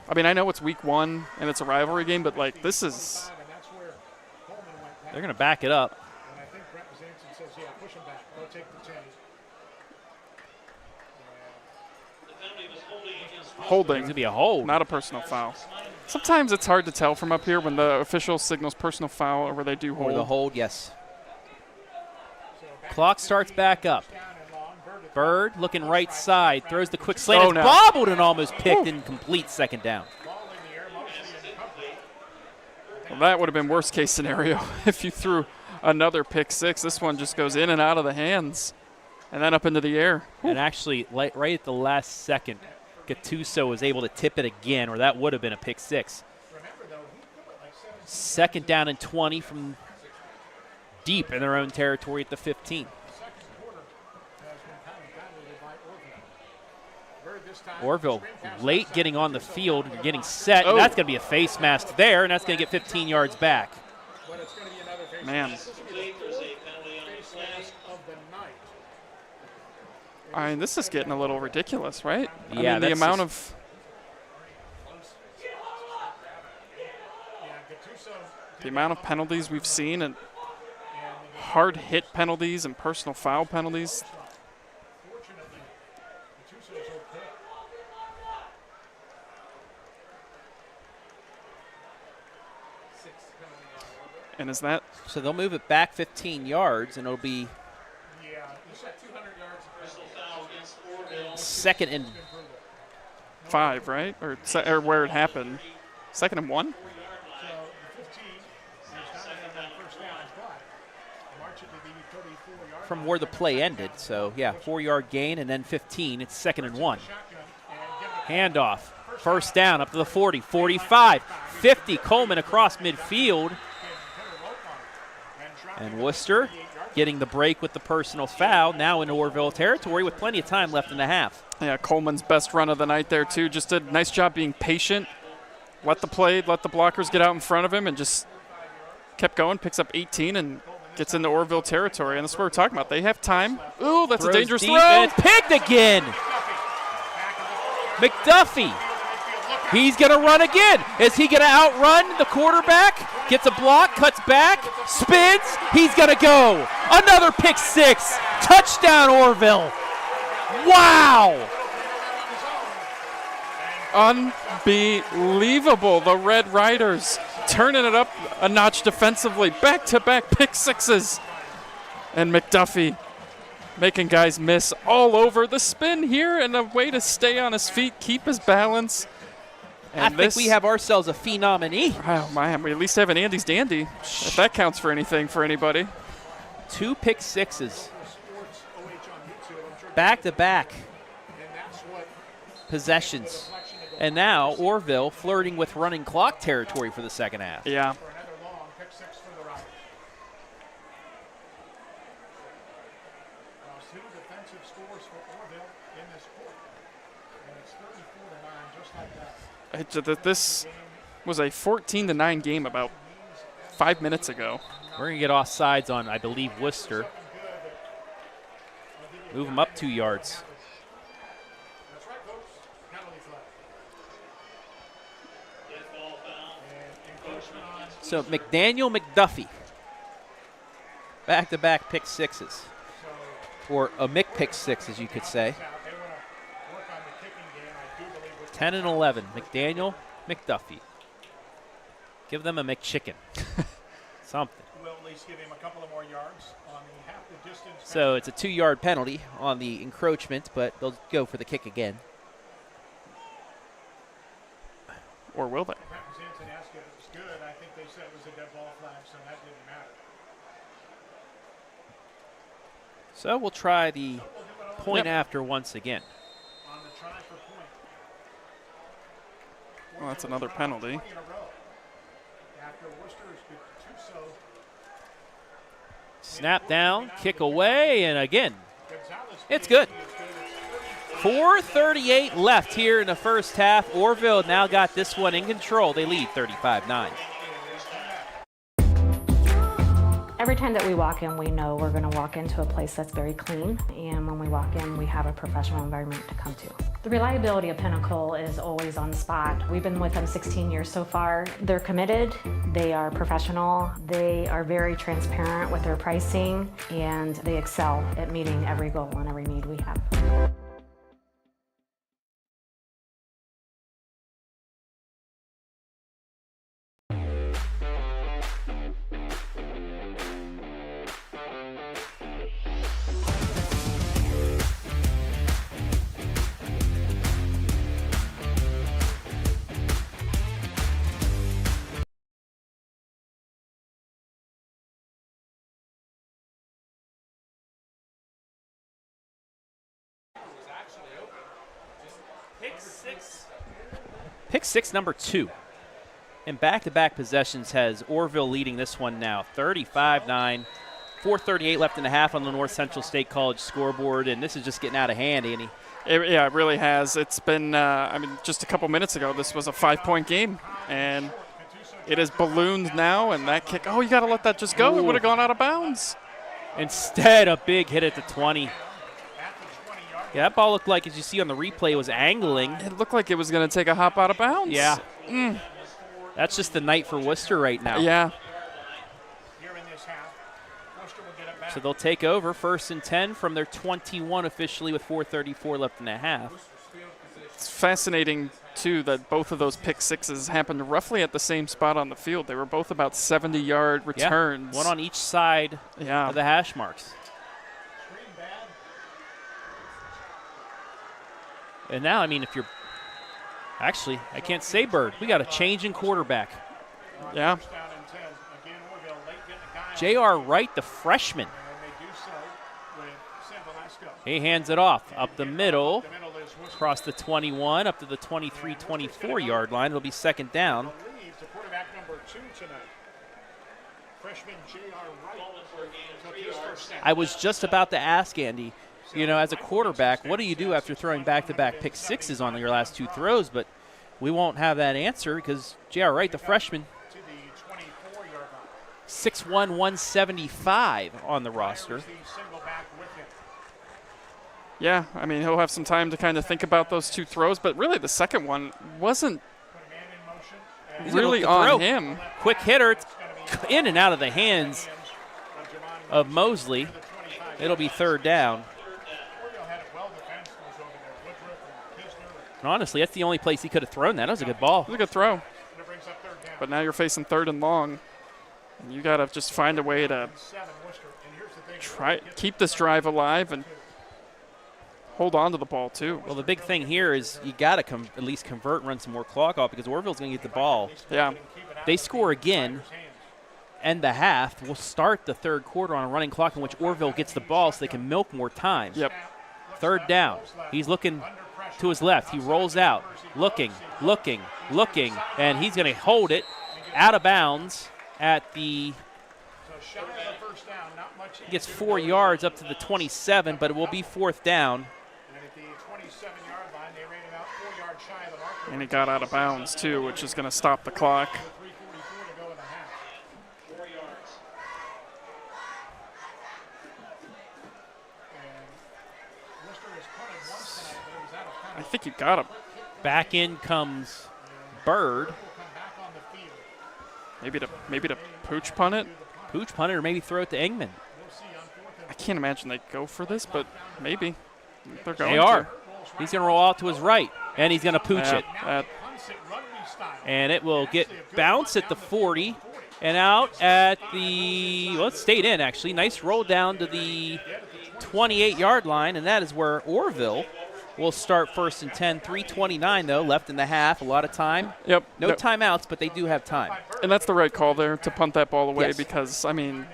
I mean, I know it's week 1 and it's a rivalry game, but like this is. They're going to back it up. Holding. It's going to be a hold. Not a personal foul. Sometimes it's hard to tell from up here when the official signals personal foul or where they do hold. Or the hold, yes. Clock starts back up. Bird looking right side, throws the quick slant. It's bobbled and almost picked and complete second down. Well, that would have been worst case scenario if you threw another pick six. This one just goes in and out of the hands and then up into the air. And actually, right at the last second, Gattuso was able to tip it again, or that would have been a pick six. 2nd down and 20 from deep in their own territory at the 15. Orrville late getting on the field, getting set, and that's going to be a face mask there, and that's going to get 15 yards back. Man. I mean, this is getting a little ridiculous, right? Yeah, I mean, the amount of penalties we've seen and hard hit penalties and personal foul penalties. And is that? So they'll move it back 15 yards, and it'll be 2nd and 5, right? Or where it happened. 2nd and 1? From where the play ended. So, yeah, 4-yard gain, and then 15. It's 2nd and 1. Handoff. 1st down up to the 40, 45, 50. Coleman across midfield. And Wooster getting the break with the personal foul, now in Orrville territory with plenty of time left in the half. Yeah, Coleman's best run of the night there, too. Just did a nice job being patient. Let the blockers get out in front of him and just kept going, picks up 18 and gets into Orrville territory. And that's what we're talking about. They have time. Ooh, that's a dangerous deep, throw. And it's picked again. McDuffie. He's going to run again. Is he going to outrun the quarterback? Gets a block, cuts back, spins. He's going to go. Another pick six. Touchdown, Orrville. Wow. Unbelievable. The Red Riders turning it up a notch defensively. Back-to-back pick sixes. And McDuffie making guys miss all over. The spin here and a way to stay on his feet, keep his balance. And I think we have ourselves a phenomene. Oh, man, we at least have an Andy's Dandy, if that counts for anything for anybody. 2 pick sixes. Back-to-back possessions. And now Orrville flirting with running clock territory for the second half. Yeah. This was a 14-9 game about 5 minutes ago. We're going to get offsides on, I believe, Wooster. Move him up 2 yards. So McDuffie. Back-to-back pick sixes. Or a Mick pick six, as you could say. 10 and 11. McDuffie. Give them a McChicken. Something. We'll at least give him a couple of more yards on the half the distance. So it's a 2-yard penalty on the encroachment, but they'll go for the kick again. Or will they? Hanson asked if it was good. I think they said it was a dead ball flag, so that didn't matter. So we'll try the point after once again. On the try for point. Well, that's another penalty. After Worcester's good 2 so. Snap down, kick away, and again, it's good. 4:38 left here in the first half. Orrville now got this one in control. They lead 35-9. Every time that we walk in, we know we're going to walk into a place that's very clean, and when we walk in, we have a professional environment to come to. The reliability of Pinnacle is always on the spot. We've been with them 16 years so far. They're committed, they are professional, they are very transparent with their pricing, and they excel at meeting every goal and every need we have. Pick six number 2. And back-to-back possessions has Orrville leading this one now, 35-9. 4:38 left in the half on the North Central State College scoreboard, and this is just getting out of hand, Andy. Yeah, it really has. It's been, just a couple minutes ago, this was a 5-point game, and it is ballooned now, and that kick, you got to let that just go. Ooh. It would have gone out of bounds. Instead, a big hit at the 20. Yeah, that ball looked like, as you see on the replay, it was angling. It looked like it was going to take a hop out of bounds. Yeah. That's just the night for Wooster right now. Yeah. So they'll take over 1st and 10 from their 21 officially with 4:34 left in the half. It's fascinating, too, that both of those pick sixes happened roughly at the same spot on the field. They were both about 70-yard returns. Yeah, one on each side of the hash marks. And now, if you're – actually, I can't say Bird. We got a change in quarterback. Yeah. J.R. Wright, the freshman. He hands it off up the middle, across the 21, up to the 23, 24-yard line. It'll be second down. Freshman J.R. Wright took his first snap. I was just about to ask Andy, as a quarterback, what do you do after throwing back-to-back pick sixes on your last 2 throws? But we won't have that answer because J.R. Wright, the freshman, To the 24-yard line. 6'1", 175 on the roster. There's the single back with him. Yeah, I mean, he'll have some time to kind of think about those 2 throws, but really the second one wasn't Put a man in motion. And He's gonna really look to throw. on him. Quick hitter. It's in and out of the hands of Mosley. It'll be third down. Orrville had it well defensed. Was over there. Woodruff and Kisner. And honestly, that's the only place he could have thrown that. That was a good ball. It was a good throw, And it brings up third down. but now you're facing 3rd and long. And you got to just find a way to 7 Worcester. And here's the thing. try keep this drive alive and hold on to the ball too. Well, the big thing here is you got to at least convert and run some more clock off because Orville's going to get the ball. Yeah, They score again, end the half. We'll start the third quarter on a running clock in which Orrville gets the ball so they can milk more time. yep. Third down. He's looking to his left. He rolls out, looking, and he's going to hold it out of bounds at the So shy of the first down. Not much. He gets 4 yards up to the 27, but it will be 4th down. And at the 27-yard line, they rated out 4 yards shy of the marker. And he got out of bounds too, which is going to stop the clock. 3:44 to go in the half. 4 yards. And Worcester has punted once tonight, but it was out of I bounds. think you got him. Back in comes Bird. Will come back on the field. Maybe to pooch punt it. Pooch punt it or maybe throw it to Engman. We'll see on 4th and I can't imagine they go for this, but maybe they're going. They are. He's going to roll out to his right, and he's going to pooch it. punts it rugby style. And it will get bounced at the 40 and out at the, well, it stayed in actually. Nice roll down to the 28-yard line, and that is where Orrville will start 1st and 10. 3:29 though, left in the half. A lot of time. Yep. No timeouts, but they do have time. And that's the right call there to punt that ball away Yes. because, I mean,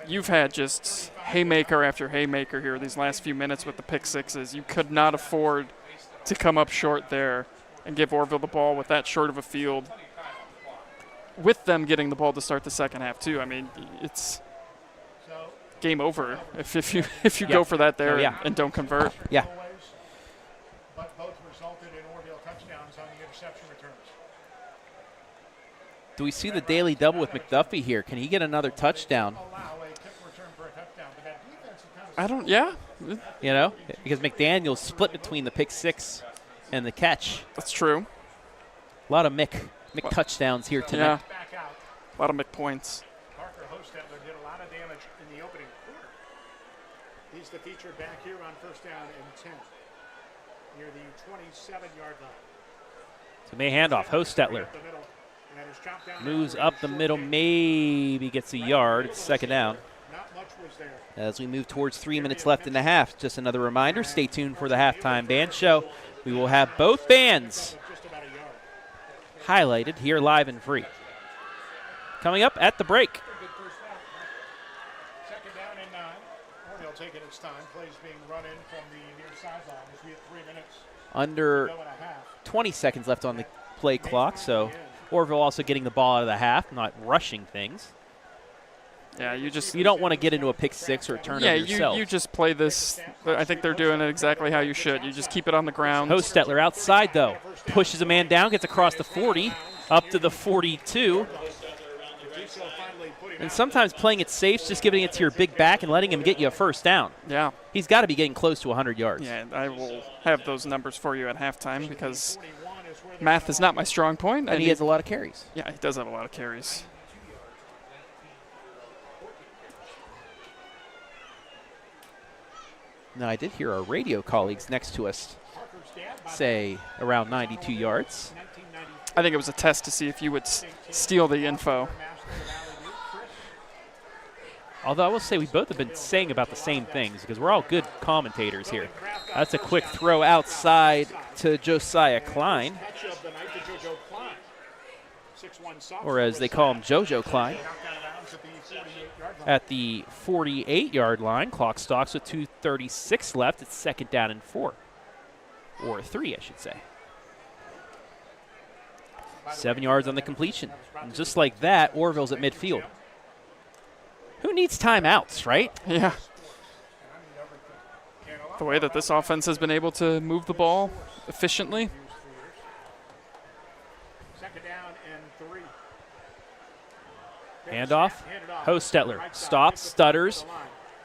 you've had just haymaker after haymaker here these last few minutes with the pick sixes. You could not afford to come up short there and give Orrville the ball with that short of a field. With them getting the ball to start the second half too. I mean, it's game over if you Yeah. go for that there Oh, yeah. and don't convert. Yeah. But both resulted in Orrville touchdowns on the interception returns. Do we see the daily double with McDuffie here? Can he get another touchdown? Allow a kick return for a touchdown, but that defense is kind of I don't, yeah, Because McDaniel's split between the pick six and the catch. that's true. A lot of Mick touchdowns here tonight. Yeah, back out. a lot of McPoints. Parker Hostetler did a lot of damage in the opening quarter. He's the featured back here on 1st down and 10 near the 27-yard line. So may handoff. Hostetler Up the middle, and that is chopped down moves for a up the short middle, gain. maybe gets a yard. It's 2nd down. Not much was there. As we move towards 3 minutes left in the half, just another reminder, stay tuned for the halftime band show. We will have both bands Just about a yard. highlighted here live and free. Coming up at the break. Good first down. 2nd down and 9. Orrville taking its time. Plays being run in from the near sideline as we have 3 minutes Under to go and a half. 20 seconds left on the play clock, so Orrville also getting the ball out of the half, not rushing things. Yeah, you just You don't want to get into a pick six or a turnover yourself. you just play this. I think they're doing it exactly how you should. You just keep it on the ground. Hostetler outside, though. Pushes a man down, gets across the 40, up to the 42. And sometimes playing it safe, just giving it to your big back and letting him get you a first down. Yeah, He's got to be getting close to 100 yards. yeah. I will have those numbers for you at halftime because math is not my strong point. And he has a lot of carries. Yeah, he does have a lot of carries. Now, I did hear our radio colleagues next to us say around 92 yards. I think it was a test to see if you would steal the info. Although I will say we both have been saying about the same things because we're all good commentators here. That's a quick throw outside to Josiah Klein, Catch of the night to JoJo Klein. 6'1" sophomore or as they call him, JoJo Klein, knocked out of bounds at at the 48-yard line. the 48-yard line. Clock stalks with 2:36 left. It's 2nd down and 4. Or 3, I should say. 7 yards on the completion. And just like that, Orrville's at midfield. Who needs timeouts, right? Yeah. The way that this offense has been able to move the ball efficiently. Second down and 3. Handoff. Hostetler stops, stutters,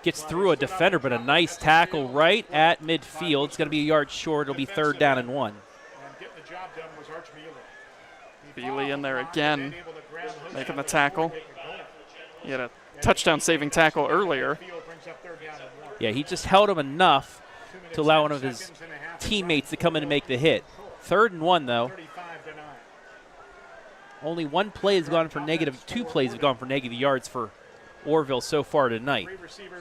gets through a defender, but a nice tackle right at midfield. It's going to be a yard short. It'll be 3rd down and 1. And getting the job done was Arch Bealey in there again, making the tackle. He had a touchdown-saving tackle earlier. Yeah, he just held him enough to allow one of his teammates to come in and make the hit. 3rd and 1, though. Only one play has gone for negative. 2 plays have gone for negative yards for Orrville so far tonight.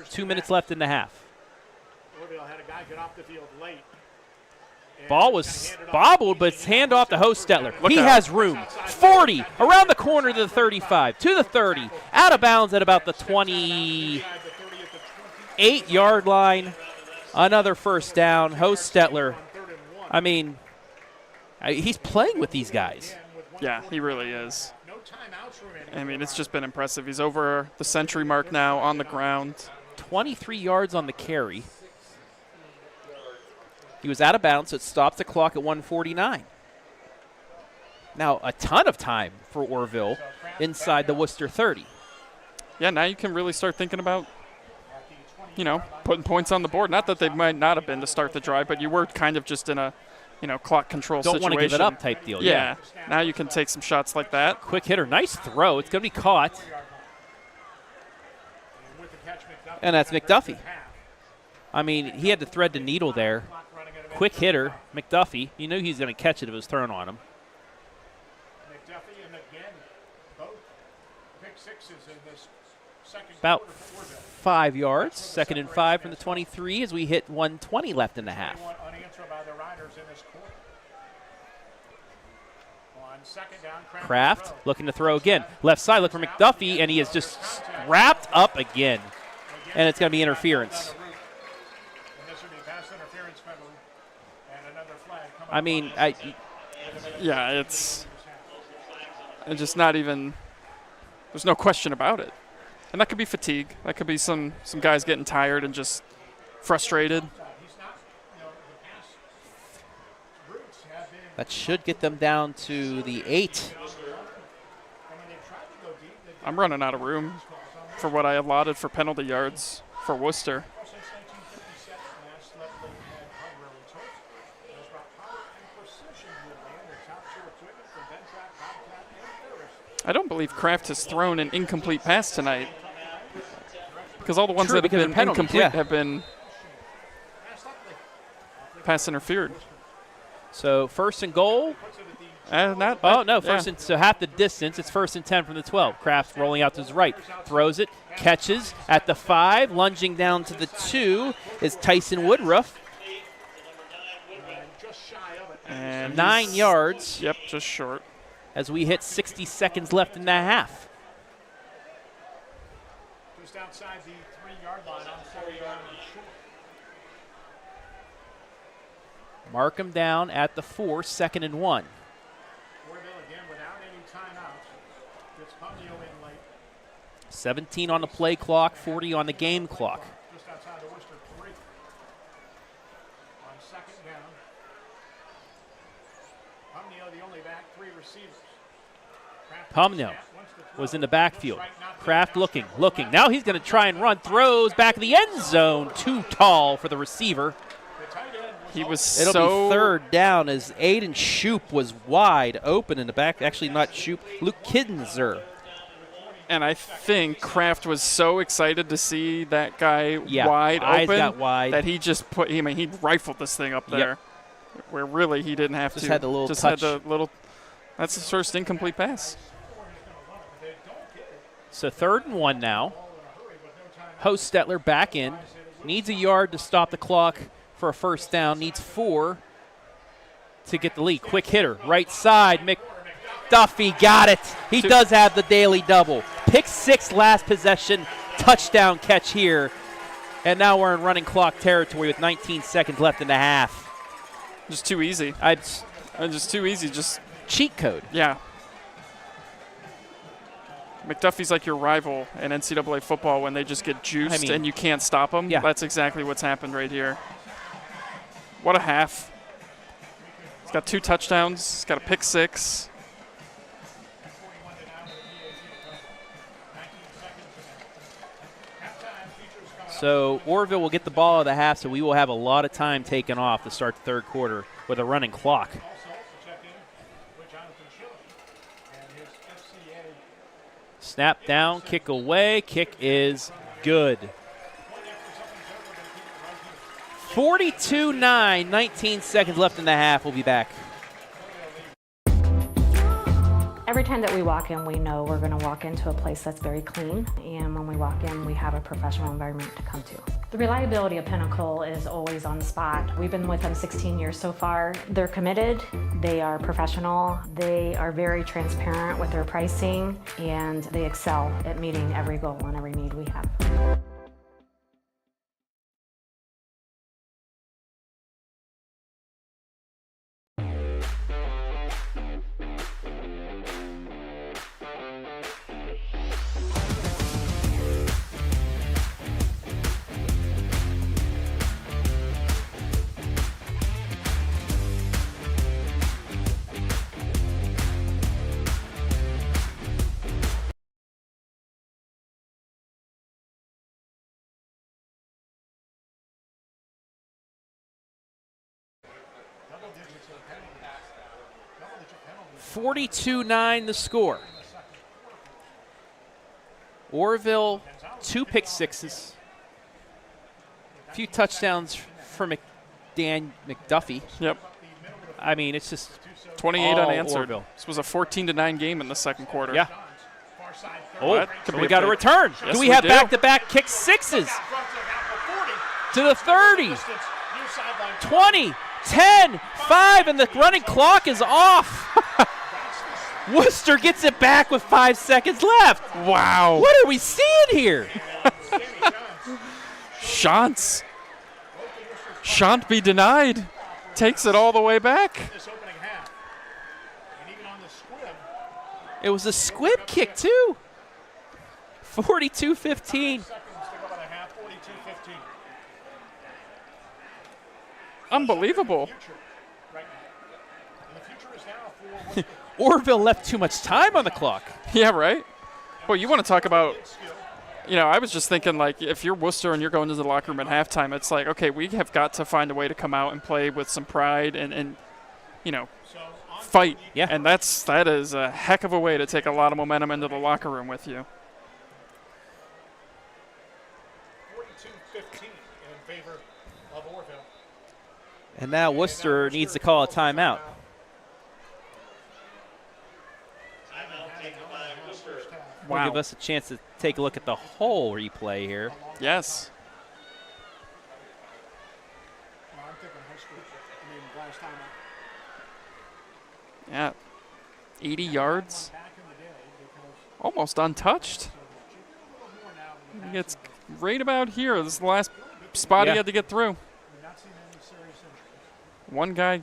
2 minutes left in the half. Orrville had a guy get off the field late. Ball was bobbled, but it's hand off to Hostetler. He has room. 40, around the corner to the 35, to the 30, out of bounds at about the 28-yard line. Another 1st down. Hostetler, I mean, he's playing with these guys. Yeah, he really is. I mean, it's just been impressive. He's over the century mark now on the ground. 23 yards on the carry. He was out of bounds, so it stops the clock at 1:49. Now, a ton of time for Orrville inside the Wooster 30. Yeah, now you can really start thinking about, you know, putting points on the board. Not that they might not have been to start the drive, but you were kind of just in a, you know, clock control situation. Don't want to give it up type deal. Yeah. Now you can take some shots like that. Quick hitter. Nice throw. It's going to be caught. And that's McDuffie. I mean, he had to thread the needle there. Quick hitter, McDuffie. You knew he was going to catch it if it was thrown on him. About 5 yards. 2nd and 5 from the 23 as we hit 1:20 left in the half. Kraft looking to throw again. Left side, look for McDuffie, and he is just wrapped up again. And it's going to be interference. I mean, yeah, it's just not even, there's no question about it. And that could be fatigue. That could be some guys getting tired and just frustrated. That should get them down to the 8. I'm running out of room for what I allotted for penalty yards for Wooster. I don't believe Kraft has thrown an incomplete pass tonight, because all the ones that have been incomplete have been pass interfered. So 1st and goal. So half the distance. It's 1st and 10 from the 12. Kraft rolling out to his right. Throws it, catches at the 5. Lunging down to the 2 is Tyson Woodruff. And 9 yards. Yep, just short. As we hit 60 seconds left in the half. Just outside the 3-yard line on 4-yard short. Mark him down at the 4, 2nd and 1. Orrville again without any timeouts. Gets Pumnio in late. 17 on the play clock, 40 on the game clock. Just outside the Wooster 3. On 2nd down. Pumnio the only back, 3 receivers. Pumnio was in the backfield. Kraft looking. Now he's going to try and run. Throws back in the end zone. Too tall for the receiver. He was It'll be 3rd down as Aiden Shoup was wide open in the back. Actually, not Shoup, Luke Kiddenzer. And I think Kraft was so excited to see that guy wide eyes open got wide. that he just he rifled this thing up there. Where really he didn't have just to. Had the little just touch. had the little. That's his first incomplete pass. So 3rd and 1 now. Hostetler back in. Needs a yard to stop the clock for a 1st down. Needs 4 to get the lead. Quick hitter. Right side. McDuffie got it. He does have the daily double. Pick 6 last possession. Touchdown catch here. And now we're in running clock territory with 19 seconds left in the half. Just too easy. Just too easy. Just cheat code. Yeah. McDuffie's like your rival in NCAA football when they just get juiced and you can't stop them. Yeah. That's exactly what's happened right here. What a half. He's got 2 touchdowns. He's got a pick 6. So Orrville will get the ball at the half, so we will have a lot of time taken off to start the third quarter with a running clock. Snap down, kick away, kick is good. 42-9, 19 seconds left in the half. We'll be back. Every time that we walk in, we know we're going to walk into a place that's very clean, and when we walk in, we have a professional environment to come to. The reliability of Pinnacle is always on the spot. We've been with them 16 years so far. They're committed, they are professional, they are very transparent with their pricing, and they excel at meeting every goal and every need we have. 42-9 the score. Orrville, 2 pick sixes. A few touchdowns for McDuffie. Yep. I mean, it's just 28 unanswered. Orrville. This was a 14-9 game in the second quarter. Yeah. Oh, could so be we a got a big- return. Yes, do we we have do. back-to-back kick sixes? To the 30. 20, 10, 5, and the running clock is off. Worcester gets it back with 5 seconds left. Wow. What are we seeing here? Shantz. Shan't be denied. Takes it all the way back. It was a squib kick, too. 42-15. Unbelievable. Orrville left too much time on the clock. Yeah, right? Well, you want to talk about, I was just thinking, like, if you're Wooster and you're going to the locker room at halftime, it's like, okay, we have got to find a way to come out and play with some pride and fight. Yeah. And that is a heck of a way to take a lot of momentum into the locker room with you. 42-15 in favor of Orrville. And now Worcester needs to call a timeout. Will Wow. give us a chance to take a look at the whole replay here. Yes. Well, I'm thinking high school. I mean, last time Yeah. 80 yards. back in the day, because Almost untouched. He gets right about here. This is the last spot Yeah. he had to get through. we've not seen any serious injuries. One guy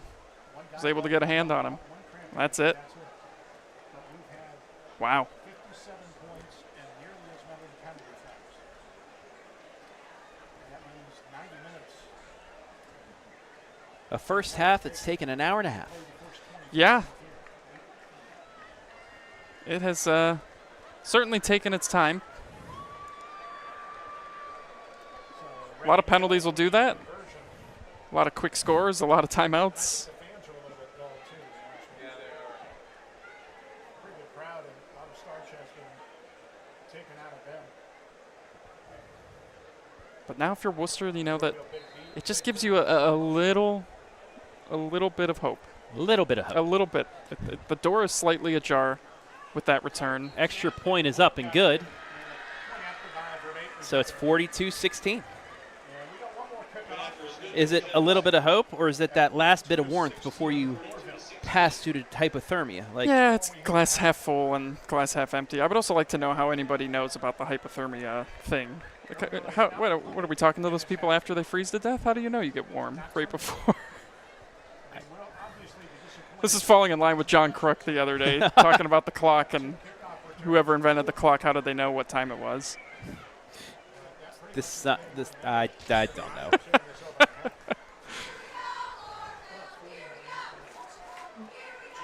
was able to get a hand on him. That's it. That's it. But we've had Wow. 57 points and nearly as many penalty fouls. And that means 90 minutes. A first half that's taken an hour and a half. Yeah. It has certainly taken its time. A lot of penalties will do that. A lot of quick scores, a lot of timeouts. The fans are a little bit dull too. Yeah, they are. Pretty good crowd, and a lot of Starch has been taken out of bed. But now if you're Worcester, that it just gives you a little bit of hope. A little bit of hope. A little bit. The door is slightly ajar with that return. Extra point is up and good. So it's 42-16. Is it a little bit of hope, or is it that last bit of warmth before you pass through to hypothermia? Yeah, it's glass half full and glass half empty. I would also like to know how anybody knows about the hypothermia thing. What are we talking to those people after they freeze to death? How do you know you get warm right before? This is falling in line with John Crook the other day, talking about the clock and whoever invented the clock, how did they know what time it was? I don't know.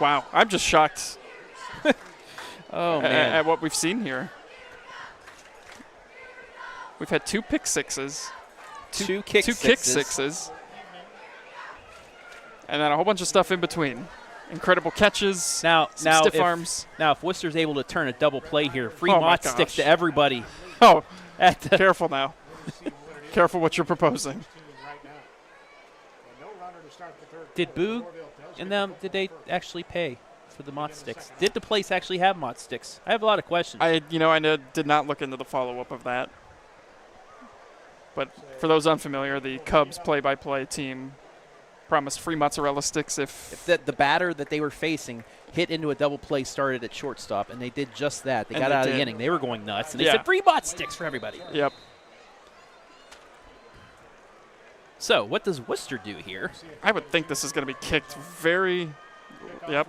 Wow, I'm just shocked Oh, man. at what we've seen here. We've had 2 pick sixes. Two kick sixes. And then a whole bunch of stuff in between. Incredible catches, Now, stiff arms. Now, if Worcester's able to turn a double play here, free Oh, my mott sticks gosh. to everybody. Oh, At the careful now. Careful what you're proposing. Did Boog and them, did they actually pay for the mott sticks? Did the place actually have mott sticks? I have a lot of questions. I did not look into the follow-up of that. But for those unfamiliar, the Cubs play-by-play team promised free mozzarella sticks if the batter that they were facing hit into a double play, started at shortstop, and they did just that. They And got they out of did. the inning. They were going nuts, and they Yeah. said free mott sticks for everybody. Yep. So what does Wooster do here? I would think this is going to be kicked very. Yep.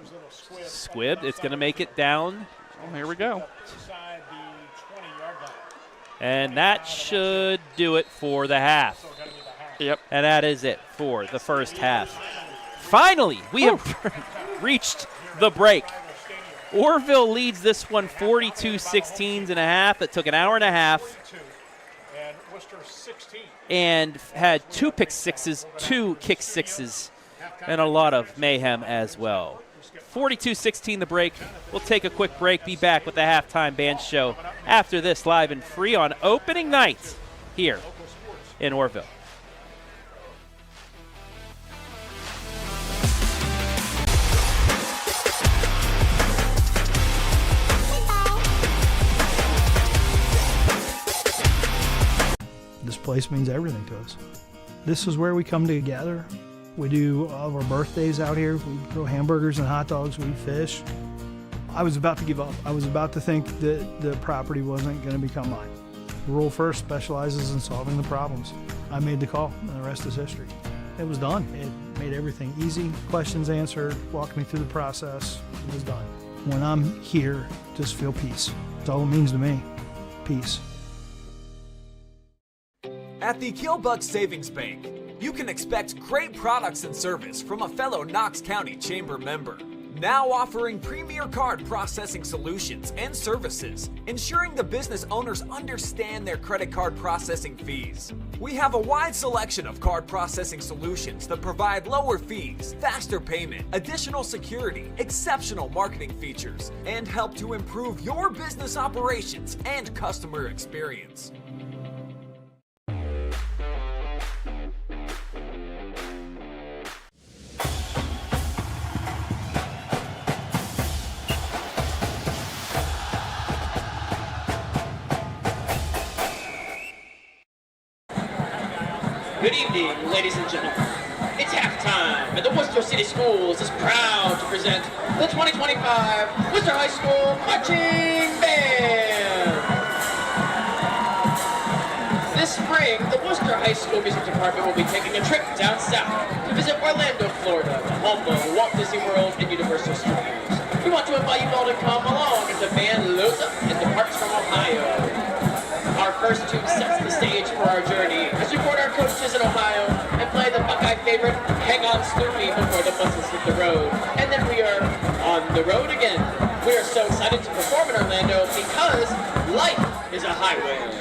Squibbed. It's going to make it down, Well, here we go. Inside the 20-yard line. and that should do it for the half. Yep. And that is it for the first half. Finally, we have reached the break. Orrville leads this one 42-16 and a half. It took an hour and a half And Wooster 16. and had 2 pick sixes, 2 kick sixes, and a lot of mayhem as well. 42-16 the break. We'll take a quick break, be back with the halftime band show after this, live and free on opening night here in Orrville. This place means everything to us. This is where we come together. We do all of our birthdays out here. We grill hamburgers and hot dogs. We fish. I was about to give up. I was about to think that the property wasn't going to become mine. Rural First specializes in solving the problems. I made the call, and the rest is history. It was done. It made everything easy. Questions answered, walked me through the process. It was done. When I'm here, just feel peace. That's all it means to me. Peace. At the Killbuck Savings Bank, you can expect great products and service from a fellow Knox County Chamber member. Now offering premier card processing solutions and services, ensuring the business owners understand their credit card processing fees. We have a wide selection of card processing solutions that provide lower fees, faster payment, additional security, exceptional marketing features, and help to improve your business operations and customer experience. Good evening, ladies and gentlemen. It's halftime, and the Worcester City Schools is proud to present the 2025 Worcester High School Marching Band. This spring, the Worcester High School Music Department will be taking a trip down south to visit Orlando, Florida, the home of Walt Disney World and Universal Studios. We want to invite you all to come along as the band loads up and departs from Ohio. Our first tune sets the stage for our journey as we board our coaches in Ohio and play the Buckeye favorite, Hang On Snoopy, before the buses hit the road. And then we are on the road again. We are so excited to perform in Orlando because life is a highway.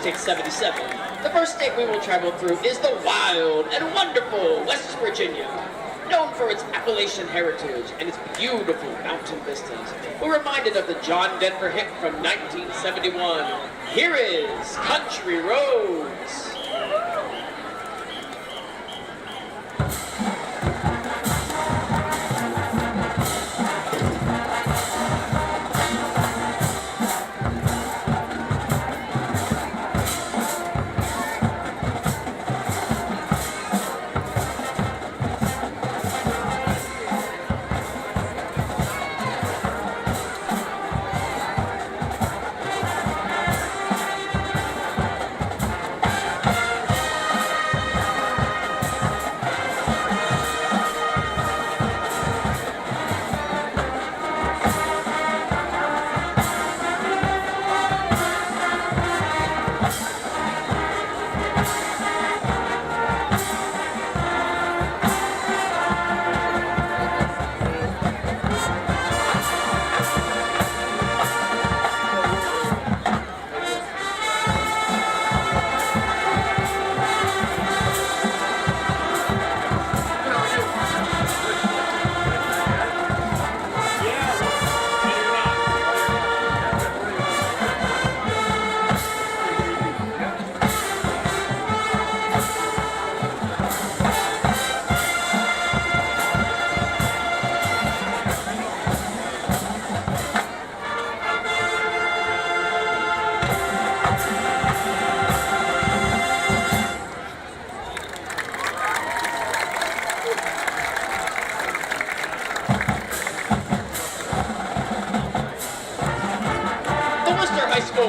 Interstate 77. The first state we will travel through is the wild and wonderful West Virginia. Known for its Appalachian heritage and its beautiful mountain vistas, we're reminded of the John Denver hit from 1971. Here is Country Roads.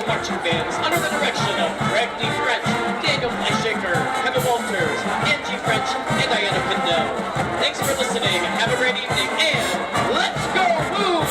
Marching bands under the direction of Greg D. French, Daniel Fleischaker, Kevin Walters, Angie French, and Diana Pindell. Thanks for listening, have a great evening, and let's go Woo!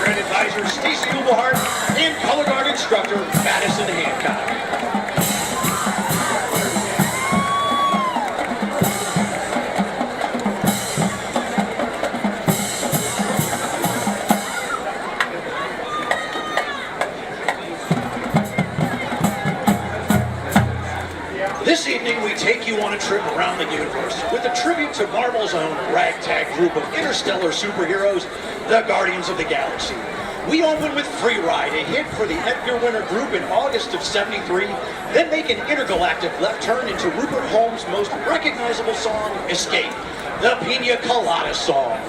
Red advisor Stacy Ublehart and color guard instructor Madison Hancock. This evening we take you on a trip around the universe with a tribute to Marvel's own ragtag group of interstellar superheroes, the Guardians of the Galaxy. We open with Free Ride, a hit for the Edgar Winter Group in August of '73, then make an intergalactic left turn into Rupert Holmes' most recognizable song, Escape, the Pina Colada song.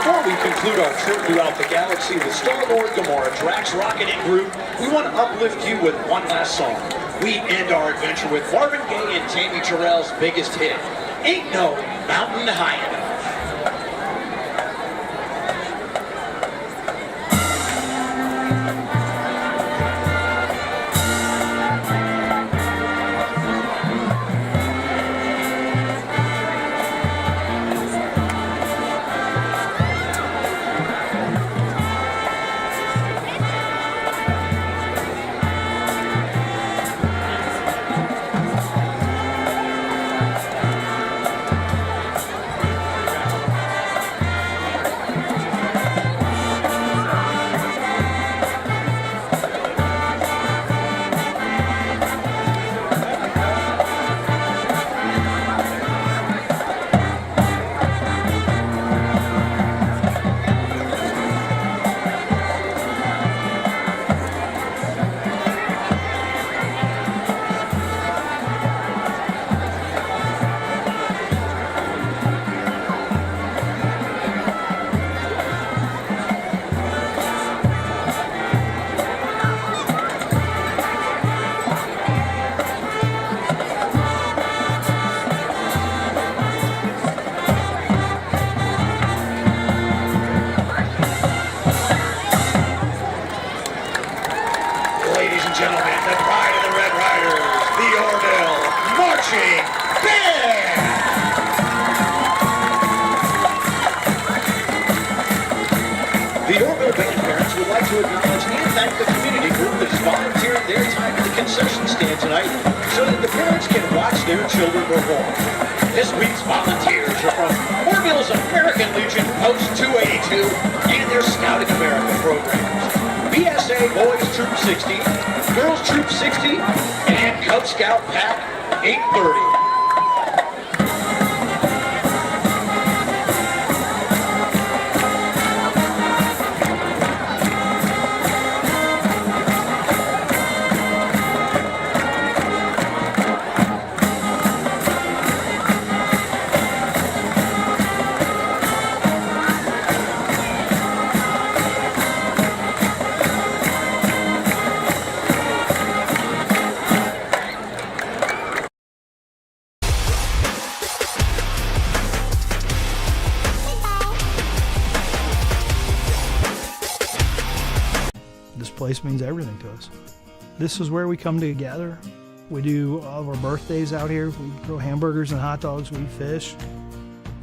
Before we conclude our trip throughout the galaxy with Star-Lord Gamora, Drax, Rocket, and Groot, we want to uplift you with one last song. We end our adventure with Marvin Gaye and Tammy Terrell's biggest hit, Ain't No Mountain High Enough. Ladies and gentlemen, the pride of the Red Riders, the Orrville Marching Band! The Orrville Band parents would like to acknowledge and thank the community group that has volunteered their time at the concession stand tonight so that the parents can watch their children perform. This week's volunteers are from Orrville's American Legion Post 282 and their Scouting America programs. BSA Boys Troop 60, Girls Troop 60, and Cub Scout Pack 830. This place means everything to us. This is where we come together. We do all of our birthdays out here. We grill hamburgers and hot dogs. We fish.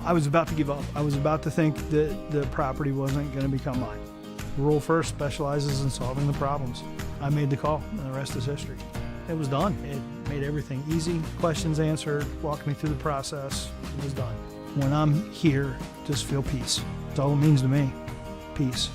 I was about to give up. I was about to think that the property wasn't going to become mine. Rural First specializes in solving the problems. I made the call, and the rest is history. It was done. It made everything easy. Questions answered, walked me through the process. It was done. When I'm here, just feel peace. That's all it means to me. Peace.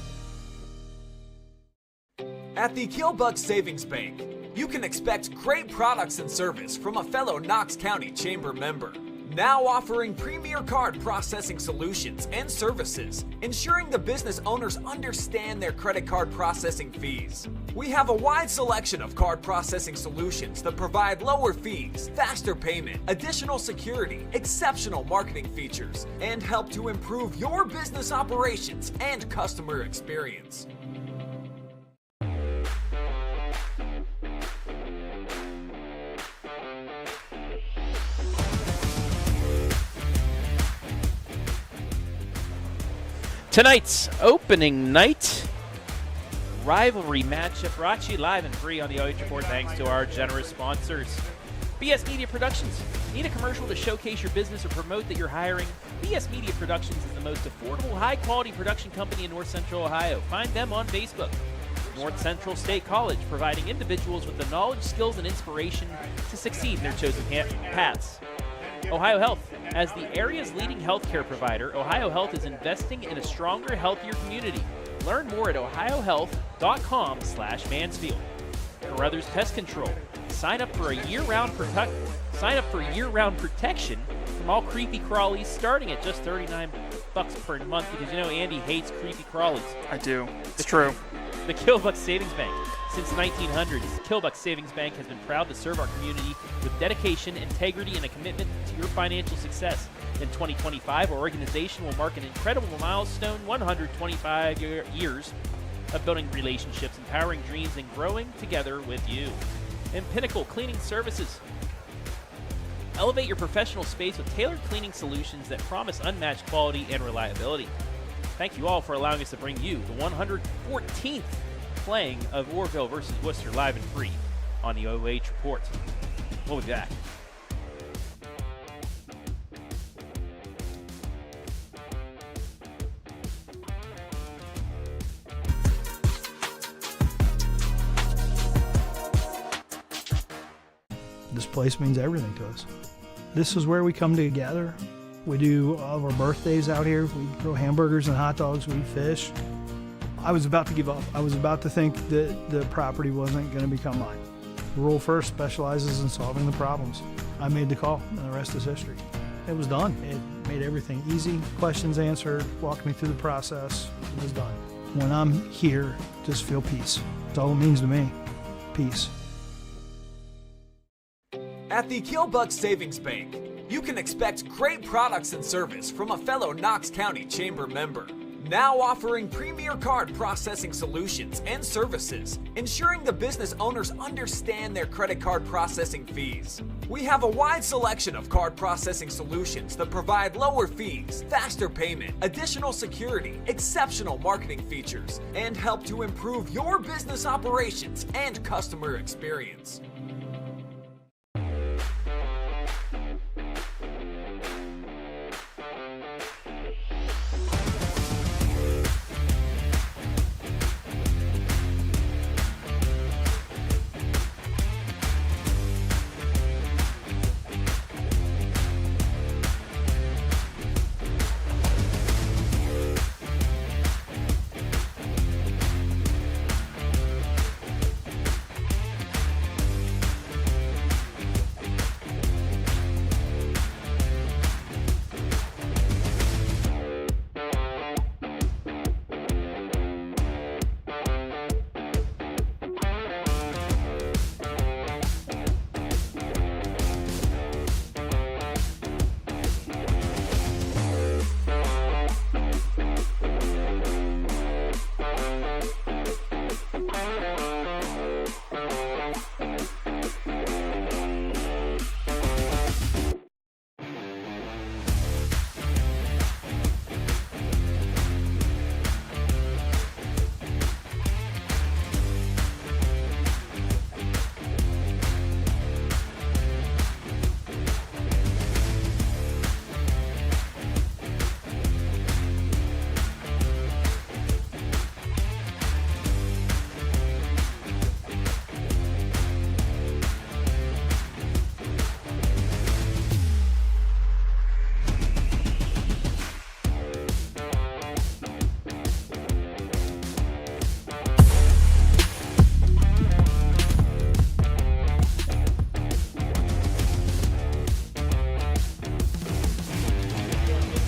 At the Killbuck Savings Bank, you can expect great products and service from a fellow Knox County Chamber member. Now offering premier card processing solutions and services, ensuring the business owners understand their credit card processing fees. We have a wide selection of card processing solutions that provide lower fees, faster payment, additional security, exceptional marketing features, and help to improve your business operations and customer experience. Tonight's opening night rivalry matchup brought to you live and free on the OH Report thanks to our generous sponsors. BS Media Productions. Need a commercial to showcase your business or promote that you're hiring? BS Media Productions is the most affordable, high-quality production company in North Central Ohio. Find them on Facebook. North Central State College, providing individuals with the knowledge, skills, and inspiration to succeed in their chosen paths. OhioHealth. As the area's leading healthcare provider, OhioHealth is investing in a stronger, healthier community. Learn more at ohiohealth.com/Mansfield. Carothers Pest Control. Sign up for year-round protection from all creepy crawlies, starting at just $39 per month, because you know Andy hates creepy crawlies. I do. It's true. The Killbuck Savings Bank. Since 1900, Killbuck Savings Bank has been proud to serve our community with dedication, integrity, and a commitment to your financial success. In 2025, our organization will mark an incredible milestone, 125 years of building relationships, empowering dreams, and growing together with you. And Pinnacle Cleaning Services. Elevate your professional space with tailored cleaning solutions that promise unmatched quality and reliability. Thank you all for allowing us to bring you the 114th playing of Orrville versus Wooster live and free on the OH Report. We'll be back. This place means everything to us. This is where we come together. We do all of our birthdays out here. We grill hamburgers and hot dogs. We fish. I was about to give up. I was about to think that the property wasn't going to become mine. Rural First specializes in solving the problems. I made the call, and the rest is history. It was done. It made everything easy. Questions answered, walked me through the process. It was done. When I'm here, just feel peace. That's all it means to me. Peace. At the Killbuck Savings Bank, you can expect great products and service from a fellow Knox County Chamber member. Now offering premier card processing solutions and services, ensuring the business owners understand their credit card processing fees. We have a wide selection of card processing solutions that provide lower fees, faster payment, additional security, exceptional marketing features, and help to improve your business operations and customer experience.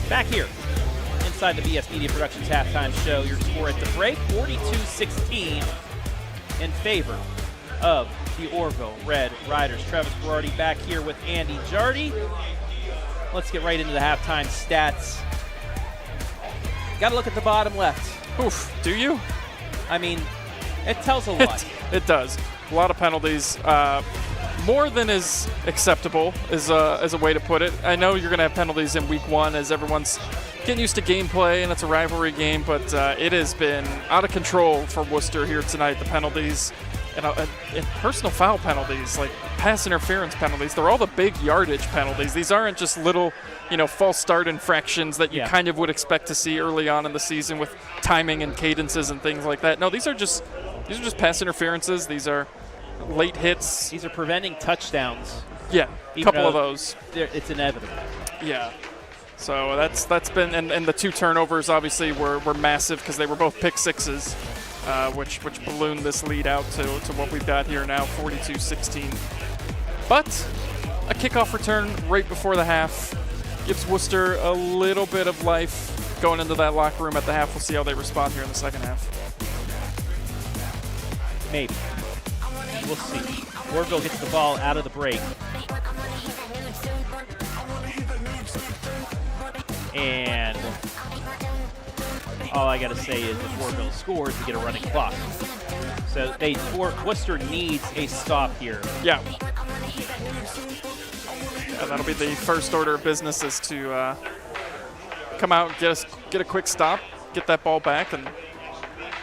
Back here, inside the BS Media Productions halftime show, your score at the break, 42-16 in favor of the Orrville Red Riders. Travis Berardi back here with Andy Jardy. Let's get right into the halftime stats. Got to look at the bottom left. Oof, do you? I mean, it tells a lot. It does. A lot of penalties. More than is acceptable is a way to put it. I know you're going to have penalties in week one as everyone's getting used to gameplay and it's a rivalry game, but it has been out of control for Wooster here tonight. The penalties and personal foul penalties, like pass interference penalties, they're all the big yardage penalties. These aren't just little, false start infractions that you kind of would expect to see early on in the season with timing and cadences and things like that. No, these are just pass interferences. These are late hits. These are preventing touchdowns. Yeah, a couple of those. It's inevitable. Yeah. So that's been, and the two turnovers obviously were massive because they were both pick sixes, which ballooned this lead out to what we've got here now, 42-16. But a kickoff return right before the half gives Wooster a little bit of life going into that locker room at the half. We'll see how they respond here in the second half. Maybe. We'll see. Orrville gets the ball out of the break. And all I got to say is if Orrville scores, we get a running clock. So Wooster needs a stop here. Yeah. That'll be the first order of business, is to come out and get a quick stop, get that ball back. And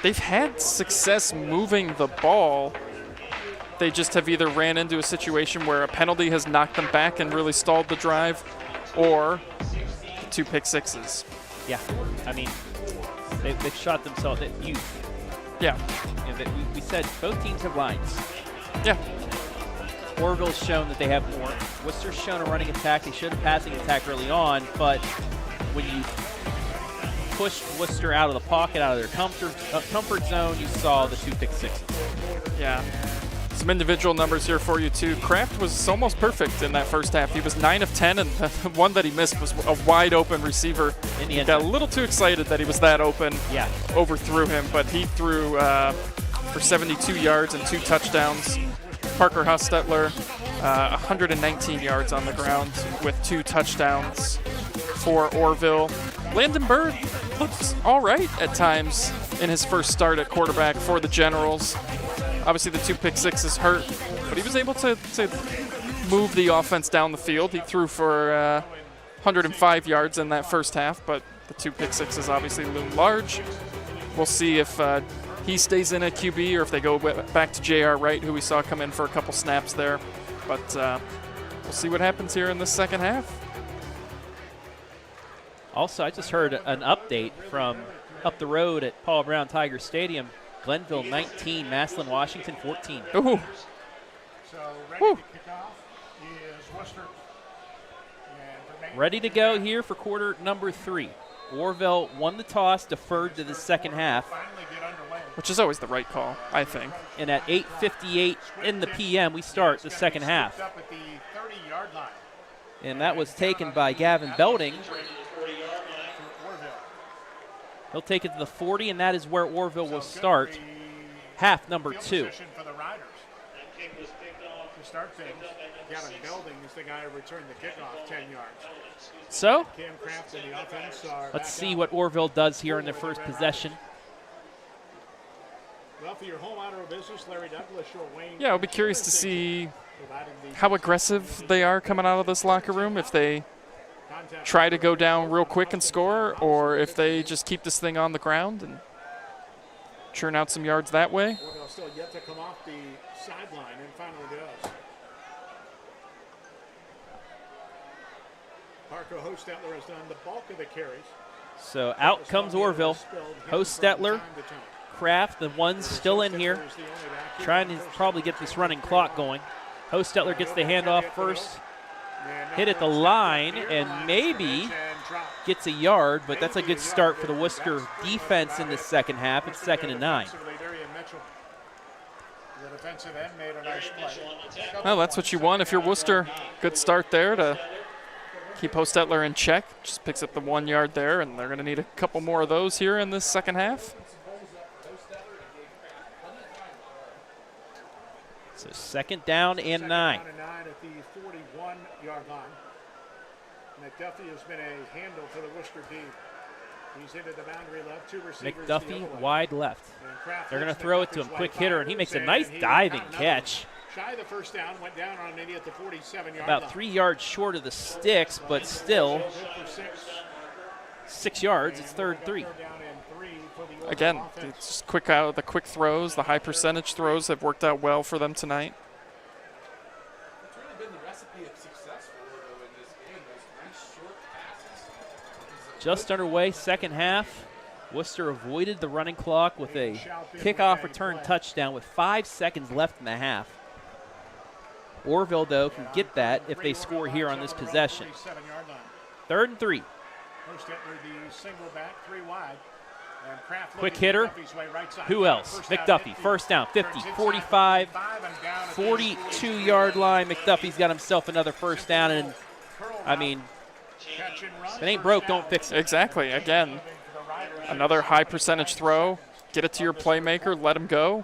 they've had success moving the ball. They just have either ran into a situation where a penalty has knocked them back and really stalled the drive, or 2 pick sixes. Yeah, I mean, they've shot themselves at youth. Yeah. We said both teams have lines. Yeah. Orrville's shown that they have more. Worcester's shown a running attack. They showed a passing attack early on, but when you pushed Wooster out of the pocket, out of their comfort zone, you saw the 2 pick sixes. Yeah. Some individual numbers here for you, too. Kraft was almost perfect in that first half. He was 9 of 10, and the one that he missed was a wide-open receiver. He got a little too excited that he was that open. Yeah. Overthrew him, but he threw for 72 yards and 2 touchdowns. Parker Hostetler, 119 yards on the ground with 2 touchdowns for Orrville. Landon Bird looked all right at times in his first start at quarterback for the Generals. Obviously, the 2 pick sixes hurt, but he was able to move the offense down the field. He threw for 105 yards in that first half, but the 2 pick sixes obviously loom large. We'll see if he stays in at QB or if they go back to J.R. Wright, who we saw come in for a couple snaps there. But we'll see what happens here in the second half. Also, I just heard an update from up the road at Paul Brown Tiger Stadium. Glenville 19, Massillon, Washington 14. Ooh. So ready to kick off is Wooster. Ready to go here for quarter number 3. Orrville won the toss, deferred to the second half. Which is always the right call, I think. And at 8:58 in the PM, we start the second half. And that was taken by Gavin Belding. He'll take it to the 40, and that is where Orrville will start half number 2. To start things, Gavin Belding is the guy who returned the kickoff 10 yards. So, Cam Kraft and the offense are let's see what Orrville does here in their first possession. Well, for your home order of business, Larry Douglas, Wayne. Yeah, I'll be curious to see how aggressive they are coming out of this locker room, if they try to go down real quick and score, or if they just keep this thing on the ground and churn out some yards that way. Orrville still yet to come off the sideline and finally does. Parker Hostetler has done the bulk of the carries. So out comes Orrville. Hostetler, Kraft, the ones still in here, trying to probably get this running clock going. Hostetler gets the handoff first, hit at the line, and maybe gets a yard, but that's a good start for the Wooster defense in the second half. It's 2nd and 9. Well, that's what you want if you're Wooster. Good start there to keep Hostetler in check. Just picks up the 1 yard there, and they're going to need a couple more of those here in this second half. So 2nd down and 9. At the 41-yard line. McDuffie has been a handle for the Worcester team. He's into the boundary left, 2 receivers. McDuffie wide left. They're going to throw it to him, quick hitter, and he makes a nice diving catch. Shy of the first down, went down on an idiot at the 47-yard line. About 3 yards short of the sticks, but still 6 yards. It's 3rd and 3. Again, it's just the quick throws, the high percentage throws have worked out well for them tonight. It's really been the recipe of success for Orrville in this game. Those nice short passes. Just underway, second half. Worcester avoided the running clock with a kickoff return touchdown with 5 seconds left in the half. Orrville, though, can get that if they score here on this possession. 3rd and 3. Quick hitter. Who else? McDuffie. First down, 50, 45, 42-yard line. McDuffie's got himself another first down, and, I mean, if it ain't broke, don't fix it. Exactly. Again, another high percentage throw. Get it to your playmaker. Let him go.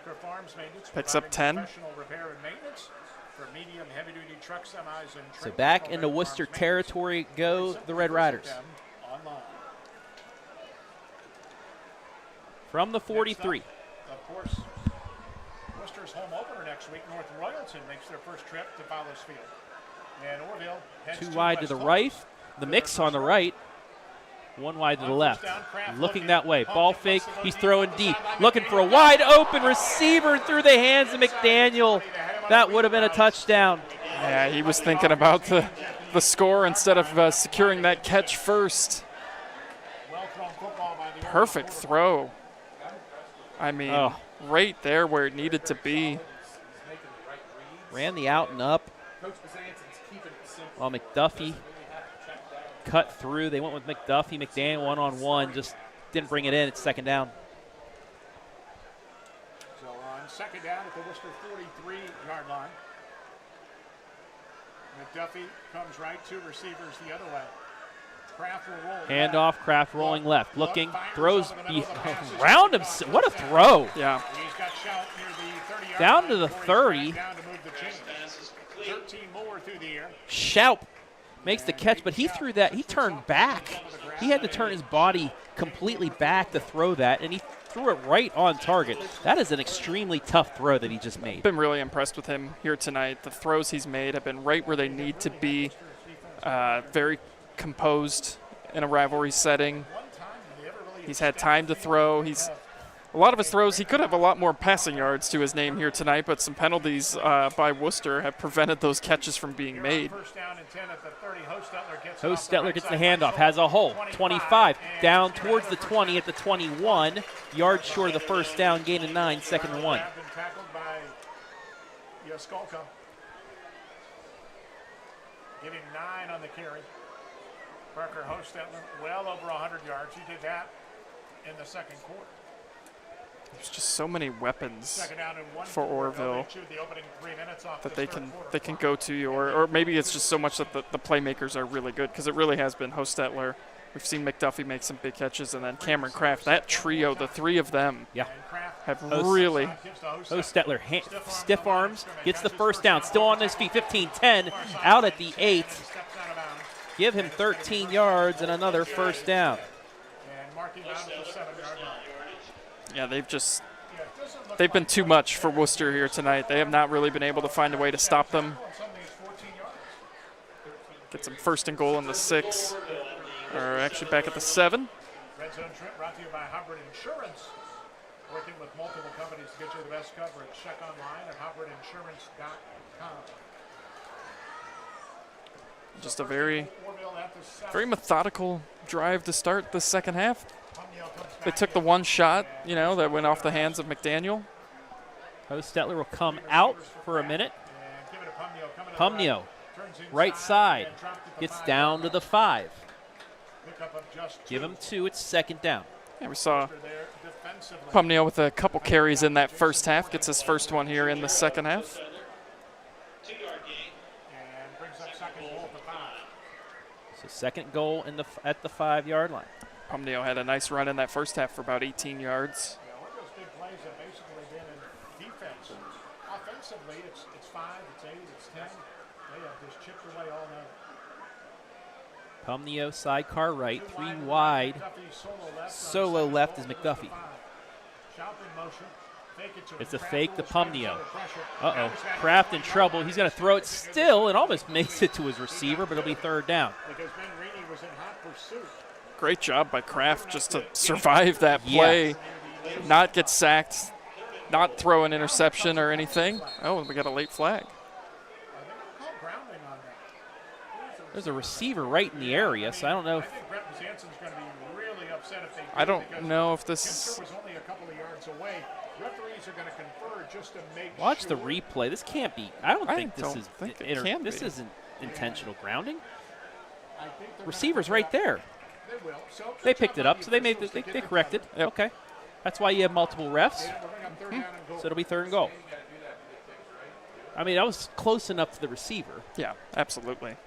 Walker Farms Maintenance, Picks up 10. professional repair and maintenance for medium, heavy-duty truck, semis, and So trailers. back Call into Red Wooster Farms territory go Maintenance. the Red Riders. Visit them online. From the 43. Next up, of course, Worcester's home opener next week. North Royalton makes their first trip to Fowler's Field. And Orrville heads Two wide to West the Holmes. right. The mix on the right. One wide to the left. Looking that way. Ball fake. He's throwing deep. Looking for a wide open receiver through the hands of McDaniel. That would have been a touchdown. Yeah, he was thinking about the score instead of securing that catch first. Perfect throw. I mean, right there where it needed to be. Ran the out and up. While McDuffie cut through. They went with McDuffie. McDaniel one-on-one. Just didn't bring it in. It's second down. So on second down at the Worcester 43-yard line. McDuffie comes right, two receivers the other way. Kraft will roll. Handoff, Kraft rolling left. Looking, throws around him. What a throw. Yeah. He's got Shout near the 30-yard Down line to the before he's 30. back down to move the chains. 13 more through the air. Shout makes the catch, but he threw that. He turned back. He had to turn his body completely back to throw that, and he threw it right on target. That is an extremely tough throw that he just made. Been really impressed with him here tonight. The throws he's made have been right where they need to be. Very composed in a rivalry setting. He's had time to throw. A lot of his throws, he could have a lot more passing yards to his name here tonight, but some penalties by Wooster have prevented those catches from being made. Hostetler gets the handoff, has a hole, 25, down towards the 20 at the 21, yards short of the first down, gain of 9, second and 1. Tackled by Yaskolka. Giving 9 on the carry. Parker Hostetler, well over 100 yards. He did that in the second quarter. There's just so many weapons Second down and 1 for Orrville the opening 3 minutes off that the they can go to, or maybe it's just so much that the playmakers are really good, because it really has been Hostetler. We've seen McDuffie make some big catches, and then Cameron Kraft. That trio, the three of them, have really. Hostetler, stiff arms, gets the first down, still on his feet, 15-10, out at the 8. Give him 13 yards and another first down. And marking out at the 7-yard line. Yeah, they've been too much for Wooster here tonight. They have not really been able to find a way to stop them. Get some first and goal in the 6, or actually back at the 7. Red Zone trip brought to you by Hubbard Insurance. Working with multiple companies to get you the best coverage. Check online at hubbardinsurance.com. Just a very methodical drive to start the second half. They took the one shot, that went off the hands of McDaniel. Hostetler will come out for a minute. Pumnio, right side, gets down to the 5. Give him 2, it's second down. Yeah, we saw Pumnio with a couple carries in that first half, gets his first one here in the second half. So second goal at the 5-yard line. Pumnio had a nice run in that first half for about 18 yards. Yeah, one of those big plays have basically been in defense. Offensively, it's 5, it's 8, it's 10. They have just chipped away all night. Pumnio, sidecar right, 3 wide. Solo left is McDuffie. It's a fake to Pumnio. Uh-oh, Kraft in trouble. He's going to throw it still and almost makes it to his receiver, but it'll be third down. Because Ben Reaney was in hot pursuit. Great job by Kraft just to survive that play, not get sacked, not throw an interception or anything. Oh, we got a late flag. There's a receiver right in the area, so I don't know. I don't know if this. Watch the replay. This can't be. I don't think this is. This isn't intentional grounding. Receiver's right there. They picked it up, so they corrected. Yep. Okay, that's why you have multiple refs. So it'll be third and goal. I mean, that was close enough to the receiver. Yeah, absolutely.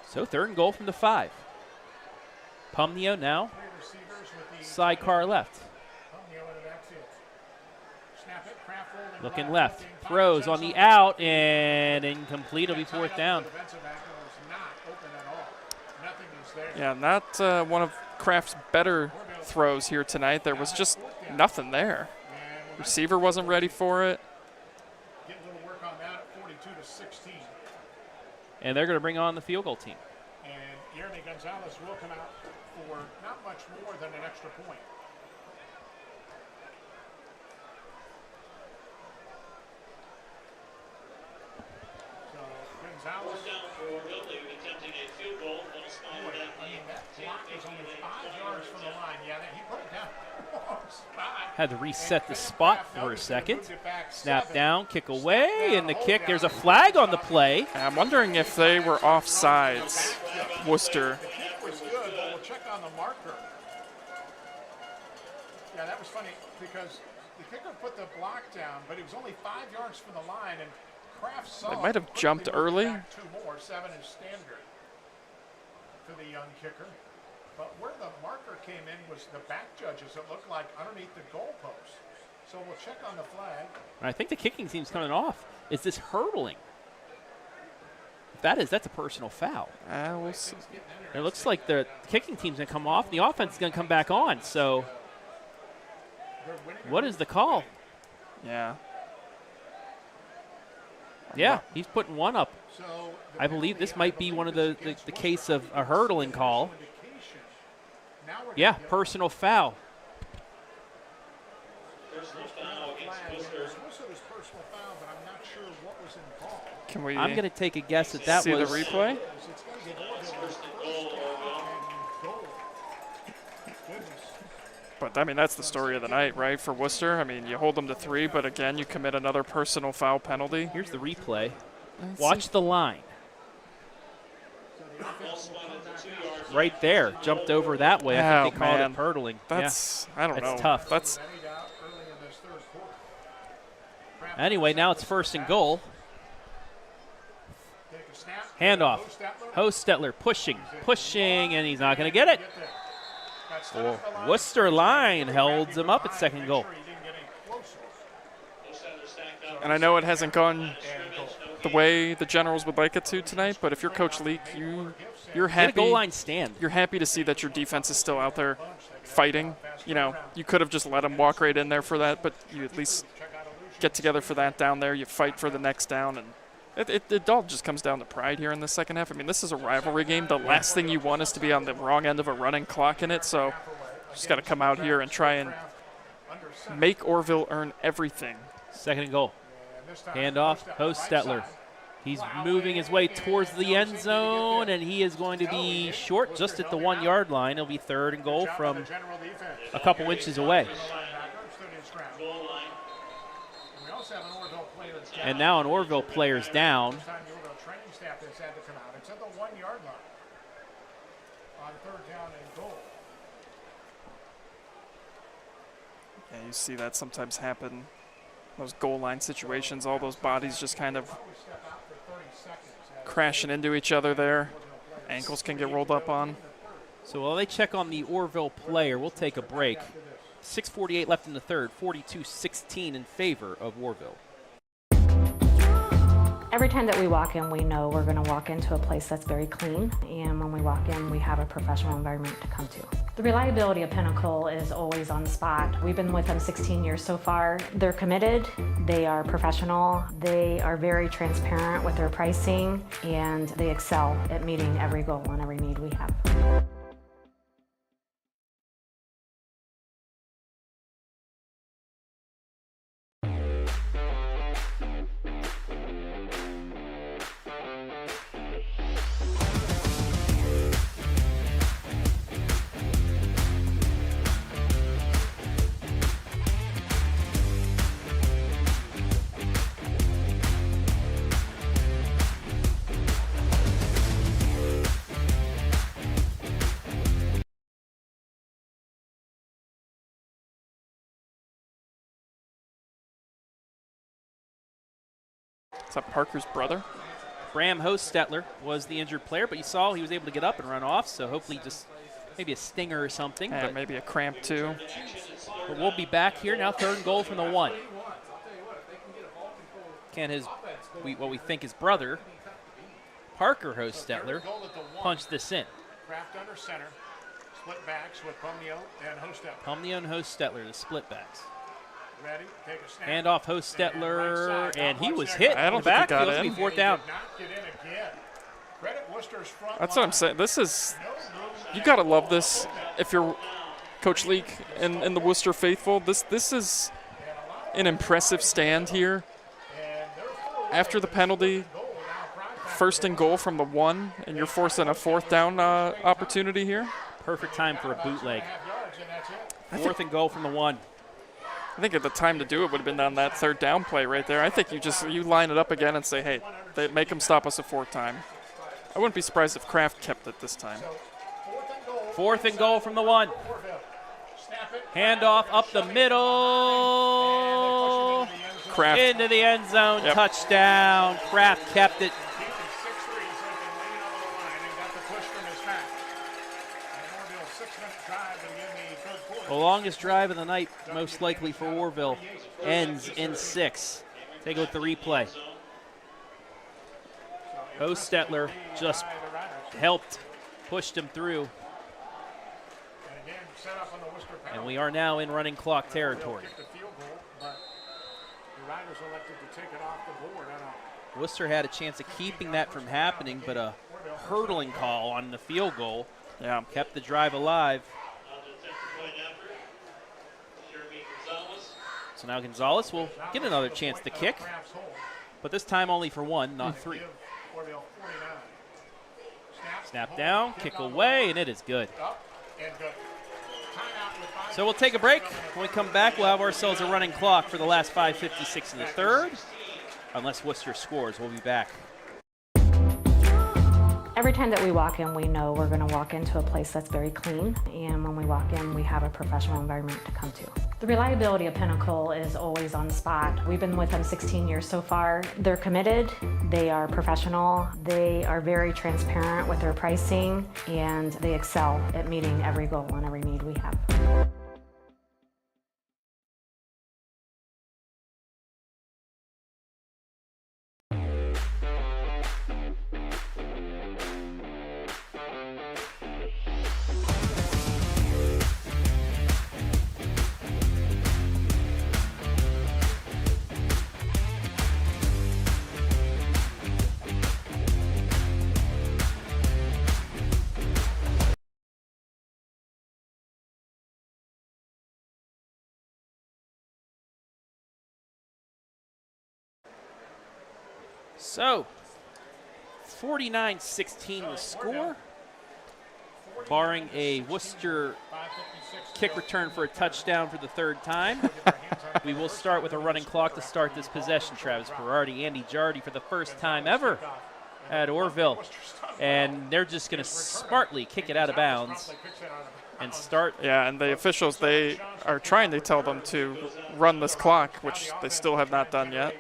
So third and goal from the 5. Pumnio now, sidecar left. Looking left, throws on the out, and incomplete. It'll be fourth down. Yeah, not one of Kraft's better throws here tonight. There was just nothing there. Receiver wasn't ready for it. And they're going to bring on the field goal team. And Jeremy Gonzalez will come out for not much more than an extra point. So Gonzalez down for Orrville, attempting a field goal. That block is only 5 yards from the line. Yeah, he put it down. Had to reset the spot for a second. Snap down, kick away, and the kick. There's a flag on the play. I'm wondering if they were offsides, Wooster. The kick was good, but we'll check on the marker. Yeah, that was funny because the kicker put the block down, but it was only 5 yards from the line, and Kraft saw. They might have jumped early. 2 more, 7 is standard for the young kicker. But where the marker came in was the back judges. It looked like underneath the goalpost. So we'll check on the flag. I think the kicking team's coming off. Is this hurdling? If that is, that's a personal foul. We'll see. It looks like the kicking team's going to come off. The offense is going to come back on. So what is the call? Yeah. Yeah, he's putting one up. I believe this might be one of the case of a hurdling call. Yeah, personal foul. Can we? I'm going to take a guess that that see was. the replay? But I mean, that's the story of the night, right? For Wooster, I mean, you hold them to 3, but again, you commit another personal foul penalty. Here's the replay. Watch the line. Right there, jumped over that way. I think they called it hurdling. That's, I don't know. That's tough. That's. Anyway, now it's first and goal. Handoff. Hostetler pushing, and he's not going to get it. Wooster line holds him up at second goal. And I know it hasn't gone the way the Generals would like it to tonight, but if you're Coach Leak, you're happy. Get a goal line stand. You're happy to see that your defense is still out there fighting. You know, you could have just let them walk right in there for that, but you at least get together for that down there. You fight for the next down, and it all just comes down to pride here in the second half. I mean, this is a rivalry game. The last thing you want is to be on the wrong end of a running clock in it, so just got to come out here and try and make Orrville earn everything. Second and goal. Handoff, Hostetler. He's moving his way towards the end zone, and he is going to be short just at the 1 yard line. It'll be third and goal from a couple inches away. And now an Orrville player's down. It's at the 1 yard line on third down and goal. Yeah, you see that sometimes happen. Those goal line situations, all those bodies just kind of crashing into each other there. Ankles can get rolled up on. So while they check on the Orrville player, we'll take a break. 6:48 left in the third, 42-16 in favor of Orrville. Every time that we walk in, we know we're going to walk into a place that's very clean, and when we walk in, we have a professional environment to come to. The reliability of Pinnacle is always on the spot. We've been with them 16 years so far. They're committed, they are professional, they are very transparent with their pricing, and they excel at meeting every goal and every need we have. Is that Parker's brother? Bram Hostetler was the injured player, but you saw he was able to get up and run off, so hopefully just maybe a stinger or something. Yeah, maybe a cramp too. But we'll be back here now, third and goal from the 1. can what we think his brother, Parker Hostetler, punch this in. Kraft under center. Split backs with Pomnio and Hostetler. Pomnio and Hostetler, the split backs. Ready, take a snap. Hand off Hostetler, and he was hit. I don't think he got in. in. Fourth down. That's what I'm saying. This is, you got to love this if you're Coach Leake and the Wooster faithful. This is an impressive stand here. After the penalty, 1st and goal from the 1, and you're forcing a 4th down opportunity here. Perfect time for a bootleg. 4th and goal from the 1. I think at the time to do it would have been on that 3rd down play right there. I think you line it up again and say, hey, they make them stop us a 4th time. I wouldn't be surprised if Kraft kept it this time. 4th and goal from the 1. Handoff up the middle. Kraft. Into the end zone. Yep. Touchdown. Kraft kept it. The longest drive of the night, most likely for Orrville, ends in 6. Take a look at the replay. Hostetler just helped, pushed him through. And we are now in running clock territory. Wooster had a chance of keeping that from happening, but a hurdling call on the field goal kept the drive alive. So now Gonzalez will get another chance to kick, but this time only for 1, not 3. Snap down, kick away, and it is good. So we'll take a break. When we come back, we'll have ourselves a running clock for the last 5:56 in the 3rd. Unless Wooster scores, we'll be back. Every time that we walk in, we know we're going to walk into a place that's very clean, and when we walk in, we have a professional environment to come to. The reliability of Pinnacle is always on the spot. We've been with them 16 years so far. They're committed, they are professional, they are very transparent with their pricing, and they excel at meeting every goal and every need we have. So, 49-16 the score. Barring a Wooster kick return for a touchdown for the 3rd time. We will start with a running clock to start this possession. Travis Berardi, Andy Jardy for the first time ever at Orrville. And they're just going to smartly kick it out of bounds and start. Yeah, and the officials, they are trying to tell them to run this clock, which they still have not done yet.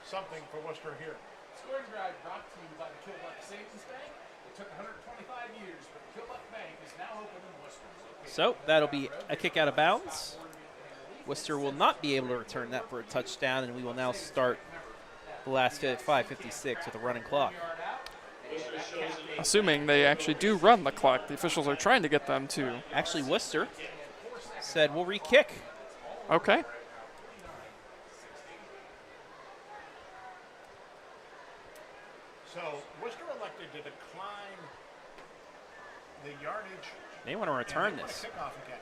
Something for Wooster here. Scoring drive brought to you by the Killbuck Savings Bank. It took 125 years, but the Killbuck Bank is now open in Wooster. So that'll be a kick out of bounds. Wooster will not be able to return that for a touchdown, and we will now start the last 5:56 with a running clock. Assuming they actually do run the clock, the officials are trying to get them to. Actually, Wooster said we'll re-kick. Okay. So Wooster elected to decline the yardage. They want to return this.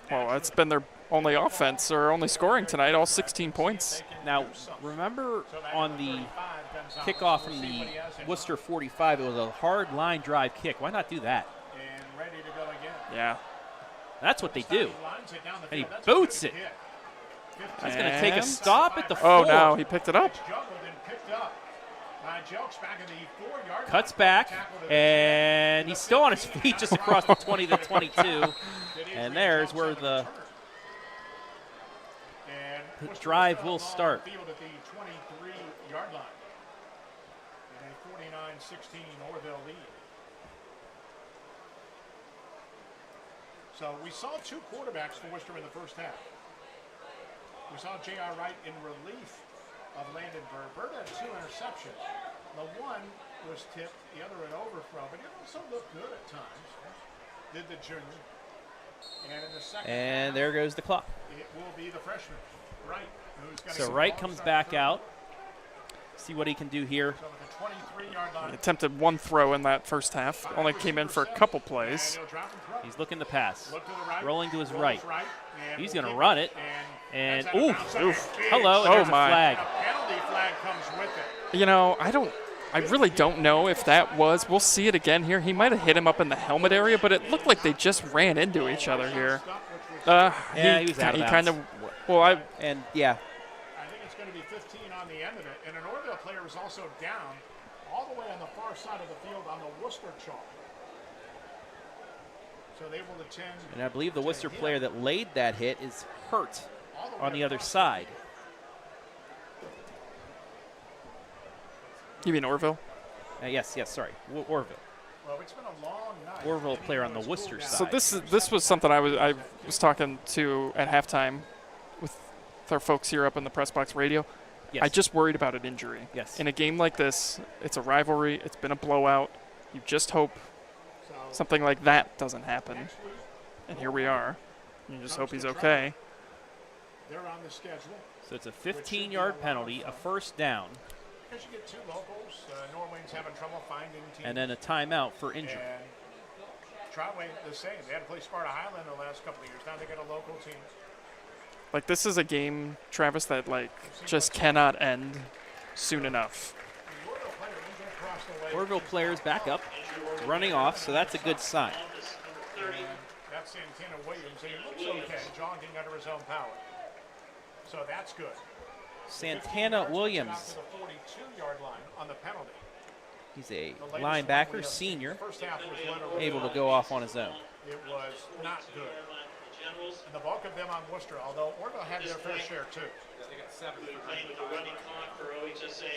Well, it's been their only offense or only scoring tonight, all 16 points. Now, remember on the kickoff from the Wooster 45, it was a hard line drive kick. Why not do that? And ready to go again. Yeah. That's what they do. And he boots it. He's going to take a stop at the 4. Oh, no, he picked it up. Cuts back, and he's still on his feet just across the 20 to 22. And there's where the drive will start. Field at the 23-yard line. And a 49-16 Orrville lead. So we saw 2 quarterbacks for Wooster in the first half. We saw J.R. Wright in relief of Landon Bird. Bird had 2 interceptions. The one was tipped, the other an overthrow, but he also looked good at times. Did the junior. And in the second half, there goes the clock. it will be the freshman, Wright, who's going So Wright comes back out. See what he can do here. So with the 23-yard line, He attempted one throw in that first half. Only came in for a couple plays. and he'll drop and throw. He's looking to pass. Look to the right. Rolling to his Rolls right. and He's will going to kick run it. And And, that's out of oof, bounds. oof. Big Hello, and Oh, there's a my. flag. A penalty flag comes with it. You know, I really don't know if that was. We'll see it again here. He might have hit him up in the helmet area, but it looked like they just ran into each other here. Yeah, he was out of bounds. kind of. Well, And, yeah, I think it's going to be 15 on the end of it. And an Orrville player was also down all the way on the far side of the field on the Wooster chalk. So they will attend. and I believe the Wooster him player that laid that hit is hurt all the way on the other across side. you mean Orrville? Yes, sorry. Orrville. Well, it's been a long night. Orrville player on the Worcester side. So this was something I was talking to at halftime with our folks here up in the press box radio. Yes. I just worried about an injury. Yes. In a game like this, it's a rivalry. It's been a blowout. You just hope something like that doesn't happen. And here we are. You just hope he's okay. They're on the schedule. So it's a 15-yard penalty, a first down, Because you get 2 locals. Norway's having trouble finding teams. and then a timeout for injury. And Trotway the same. They had to play Sparta Highland the last couple of years. Now they get a local team. Like, this is a game, Travis, that, like, just cannot end soon enough. The Orrville player injured across the way. Orrville player's back up, running off, so that's a good sign. And that's Santana Williams. And he looks okay, jogging under his own power. So that's good. Santana 15 yards Williams, out to the 42-yard line on the penalty. he's a The latest one linebacker, we have seen. senior, First half was Leonard able to Williams. go off on his own. It was not good. And the bulk of them on Worcester, although Orrville had their fair share too. They got 7 for Playing with the running clock for OHSA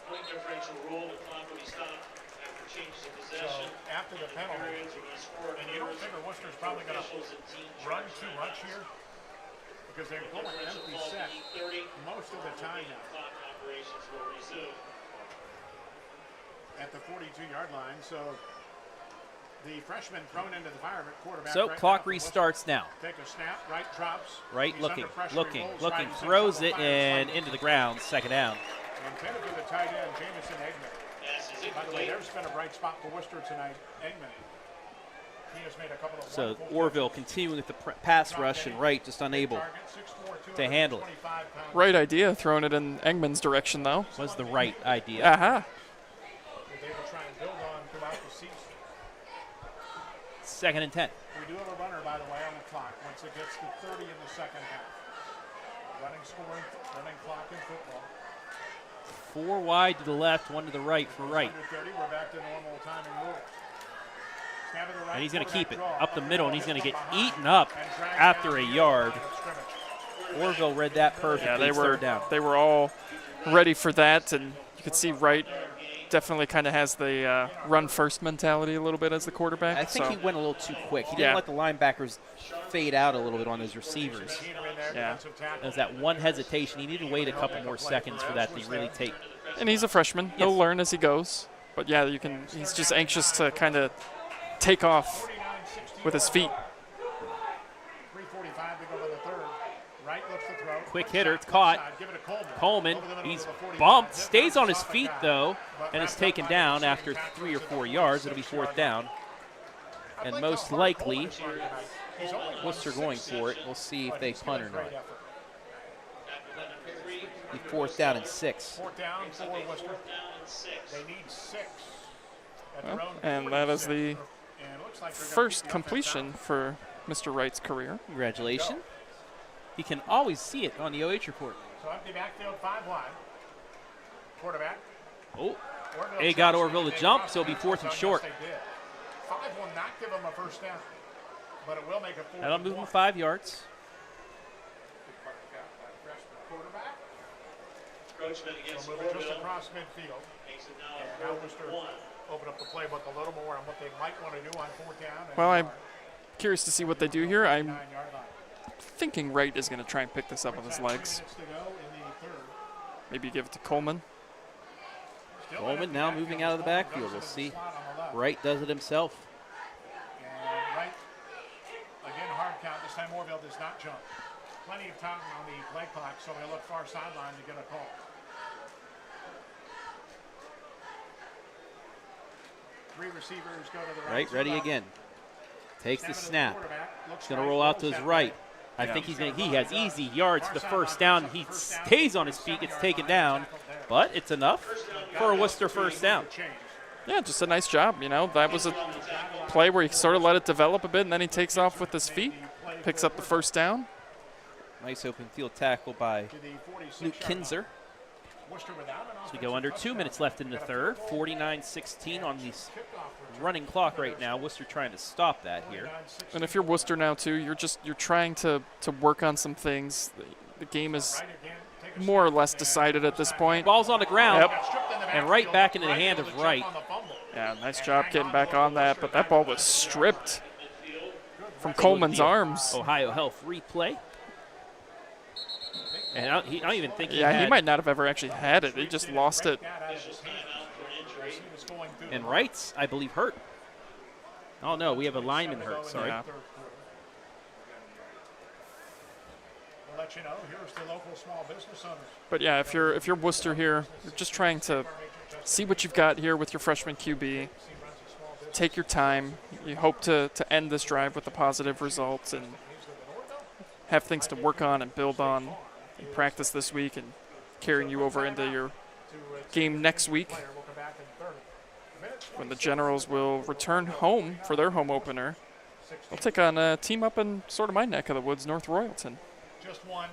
point differential rule, the clock will be stopped after changes of So possession. after the penalty, Periods are going to score and you don't figure Worcester's probably going to officials and team run charge too much here because they're going empty set most of the time now. clock operations will resume. At the 42-yard line, so the freshman thrown into the fire at quarterback. So right clock now for Worcester. restarts now. Take a snap, right drops. Right, He's looking, under pressure, looking, rolls looking, right, he's in throws trouble, it fires, and fumbles. into the ground, second down. Intended to the tight end, Jamison Eggman. Pass is By the way, incomplete. there's been a bright spot for Worcester tonight. Eggman. He has made a couple of So wonderful Orrville catches. continuing with the pass rush, and Wright just unable Target, 6'4", to handle it. 225 pounds. Right idea, throwing it in Engman's direction, though. Was the right idea. Aha. That they will try and build on throughout the season. 2nd and 10. We do have a runner, by the way, on the clock once it gets to 30 in the second half. Running scoring, running clock in football. 4 wide to the left, 1 to the right for Wright. Under 30, we're back to normal timing rules. Snap to the right, And he's going to keep it quarterback up the draw. middle, and he's going to get Behind. eaten up And dragged after down a near the yard. line of scrimmage. Orrville read that perfectly. Yeah, It's third down. they were all ready for that, and you could see Wright definitely kind of has the run-first mentality a little bit as the quarterback. I think so. he went a little too quick. He didn't Yeah. let the linebackers fade out a little bit on those receivers. Peter in there, Yeah. defensive tackle. There's that one hesitation. He needed to wait a couple more seconds for that to really take. And he's a freshman. He'll Yes. learn as he goes. But yeah, he's just anxious to kind of take off 49-60 with his feet. 3:45 to go in the third. Right looks to throw. Quick hitter, it's caught. Side, give it to Coleman. Coleman, Over the middle he's of the 45. bumped, Hit stays on his off the feet guy, though, but and is wrapped up taken by the down receiving after tackles 3 or at 4 the yards. It'll be 6-yard 4th line. down. I And like most how hard likely, Coleman's running tonight. He's only won Worcester 6 going sacks, for it. We'll see if but they he's got punt a or great not. effort. Be 4th down and 6. 4th down for Worcester. They need 6. At their Well, own and that is 46. the And it looks like they're gonna first keep the offense completion out. for Mr. Wright's career. Congratulations. You can always see it on the OH report. So empty backfield, 5 wide. Quarterback. Oh, Orrville they got tells Orrville me to they jump, crossed so it'll be the 4th and zone. short. Yes, they did. 5 will not give them a first down, but it will make a 4th That'll and move them 1. 5 yards. Quarterback. Encroachment against So moving just Orrville. across midfield. Makes it And now now a 4th Worcester and 1. open up the playbook a little more on what they might want to do on 4th down. and Well, I'm yard. curious to see what they do here. I'm 9-yard line. thinking Wright is going to try and pick this up with his 3 legs. minutes to go in the third. Maybe give it to Coleman. Coleman now moving out of the backfield. We'll see. Wright does it himself. And Wright, again, hard count. This time Orrville does not jump. Plenty of time on the play clock, so he'll look far sideline to get a call. Three receivers go to the right. Wright ready again. Takes the snap. He's going to roll out to his right. I think he has easy yards for the first down. He stays on his feet, gets taken down, but it's enough for a Wooster first down. Yeah, just a nice job. You know, that was a play where he sort of let it develop a bit, and then he takes off with his feet, picks up the first down. Nice open field tackle by Luke Kinzer. So we go under 2 minutes left in the third. 49-16 on the running clock right now. Wooster trying to stop that here. And if you're Wooster now too, you're trying to work on some things. The game is more or less decided at this point. Ball's on the ground, and right back into the hand of Wright. Yeah, nice job getting back on that, but that ball was stripped from Coleman's arms. OhioHealth replay. And I don't even think he might not have ever actually had it. He just lost it. And Wright's, I believe, hurt. Oh, no, we have a lineman hurt, sorry. Yeah. We'll let you know, here's the local small business owners. But yeah, if you're Wooster here, you're just trying to see what you've got here with your freshman QB. Take your time. You hope to end this drive with a positive result and have things to work on and build on in practice this week and carrying you over into your game next week when the Generals will return home for their home opener. They'll take on a team up in sort of my neck of the woods, North Royalton. Just one.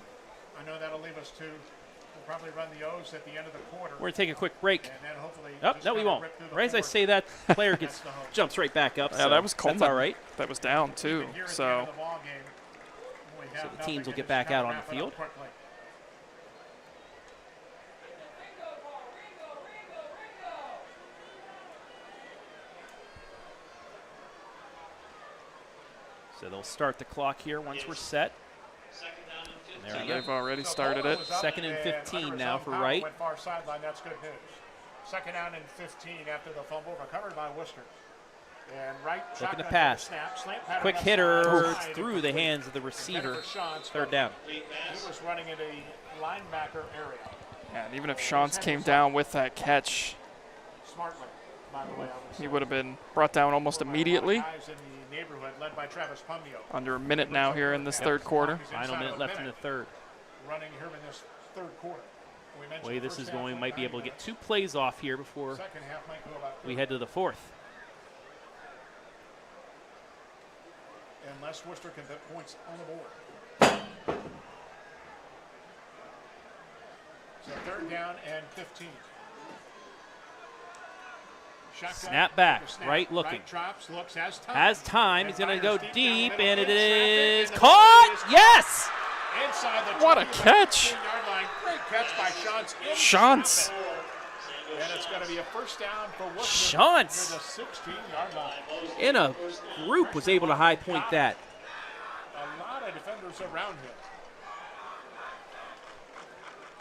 I know that'll leave us two. We'll probably run the O's at the end of the quarter. We're going to take a quick break. And then hopefully no, we won't. Right as I say that, player jumps right back up. Yeah, so that was Coleman. That's all right. That was down, too. So the teams will get back out on the field. So they'll start the clock here once we're set. There we go. They've already started it. 2nd and 15 now for Wright. That's good news. 2nd down and 15 after the fumble recovered by Wooster. And Wright looking to pass. Quick hitter through the hands of the receiver. 3rd down. He was running in a linebacker area. Yeah, and even if Shantz came down with that catch, Smartly, by the way, he would have been brought down almost immediately. Led by Travis Pumio. Under a minute now here in this third quarter. Final minute left in the third. Running here in this third quarter. The way this is going, we might be able to get 2 plays off here before we head to the 4th. Unless Wooster can put points on the board. So 3rd down and 15. Snap back, Wright looking. Has time. He's going to go deep, and it is caught. Yes! What a catch! Great catch by Shantz. And it's going to be a first down for Wooster. Shantz near the 16-yard line. in a group was able to high point that. A lot of defenders around him.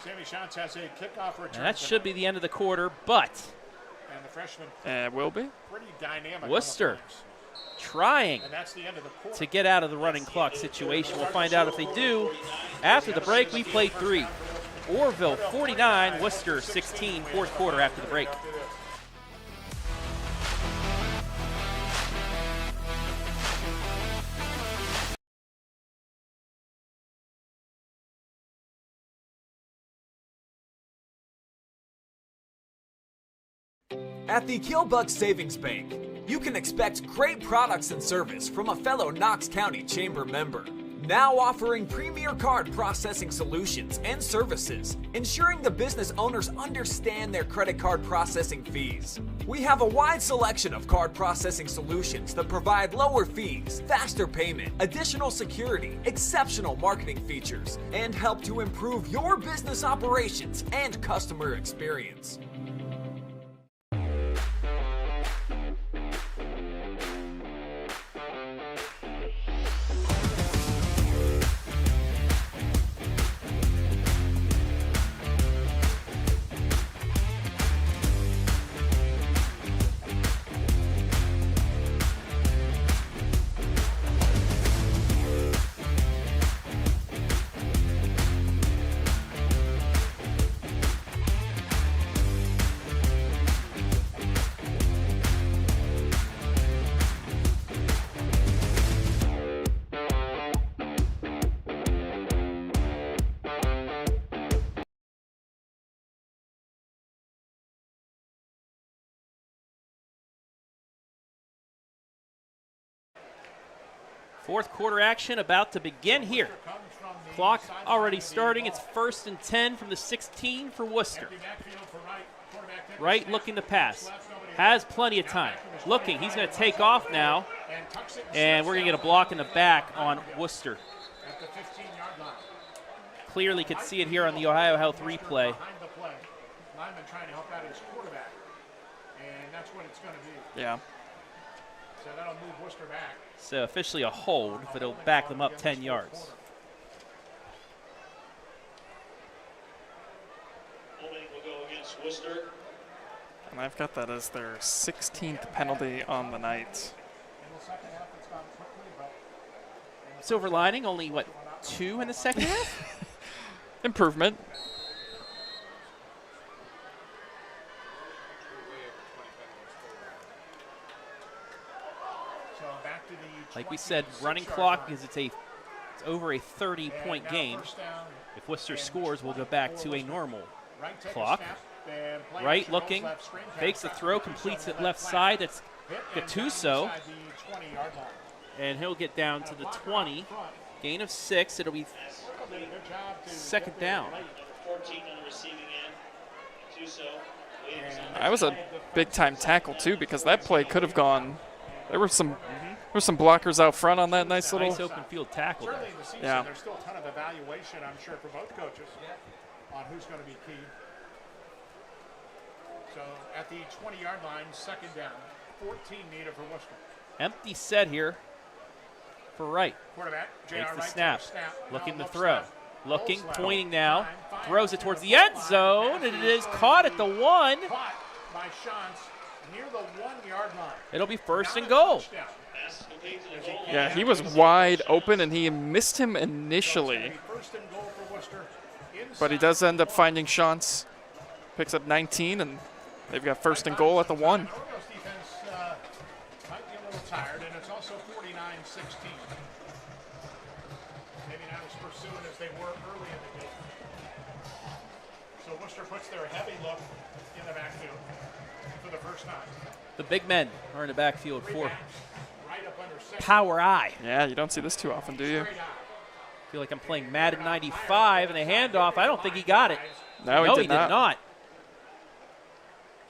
Sammy Shantz has a kickoff return. And that should be the end of the quarter, but and the freshman it will be. Pretty dynamic. Worcester trying and that's the end of the quarter. to get out of the running clock situation. We'll find out if they do. After the break, we play 3. Orrville 49, Wooster 16, 4th quarter after the break. At the Killbuck Savings Bank, you can expect great products and service from a fellow Knox County Chamber member. Now offering premier card processing solutions and services, ensuring the business owners understand their credit card processing fees. We have a wide selection of card processing solutions that provide lower fees, faster payment, additional security, exceptional marketing features, and help to improve your business operations and customer experience. Fourth quarter action about to begin here. Clock already starting. It's 1st and 10 from the 16 for Wooster. Wright looking to pass. Has plenty of time. Looking. He's going to take off now. And we're going to get a block in the back on Wooster. Clearly could see it here on the OhioHealth replay. Lineman trying to help out his quarterback. And that's what it's going to be. Yeah. So that'll move Wooster back. So officially a hold, but it'll back them up 10 yards. Holding will go against Wooster. And I've got that as their 16th penalty on the night. Silver lining, only, what, 2 in the second half? Improvement. Like we said, running clock because it's over a 30-point game. If Wooster scores, we'll go back to a normal clock. Wright looking, fakes the throw, completes it left side. That's Gattuso. And he'll get down to the 20. Gain of 6. It'll be second down. 14 on the receiving end. That was a big-time tackle, too, because that play could have gone. There were some blockers out front on that nice little open field tackle. Early in the season, yeah. There's still a ton of evaluation, I'm sure, for both coaches on who's going to be key. So at the 20-yard line, second down, 14 needed for Wooster. Empty set here for Wright. Quarterback, Takes the Wright snap. takes a snap. Looking Now to throw. left side. Looking, Full pointing snap. now. Throws it towards the end zone, and it is caught at the 1. Caught by Shantz near the 1-yard line. It'll be first Not and a goal. touchdown. Yeah, he was wide open, and he missed him initially. First and goal for Wooster. But he does end up finding Shantz. Picks up 19, and they've got first and goal at the 1. Orville's defense might be a little tired, and it's also 49-16. Maybe not as pursuing as they were early in the game. So Wooster puts their heavy look in the backfield for the first time. The big men are in the backfield for Right up under center. Power Eye. Yeah, you don't see this too often, do you? I feel like I'm playing Madden 95, and a handoff. I don't think he got it. No, he did not.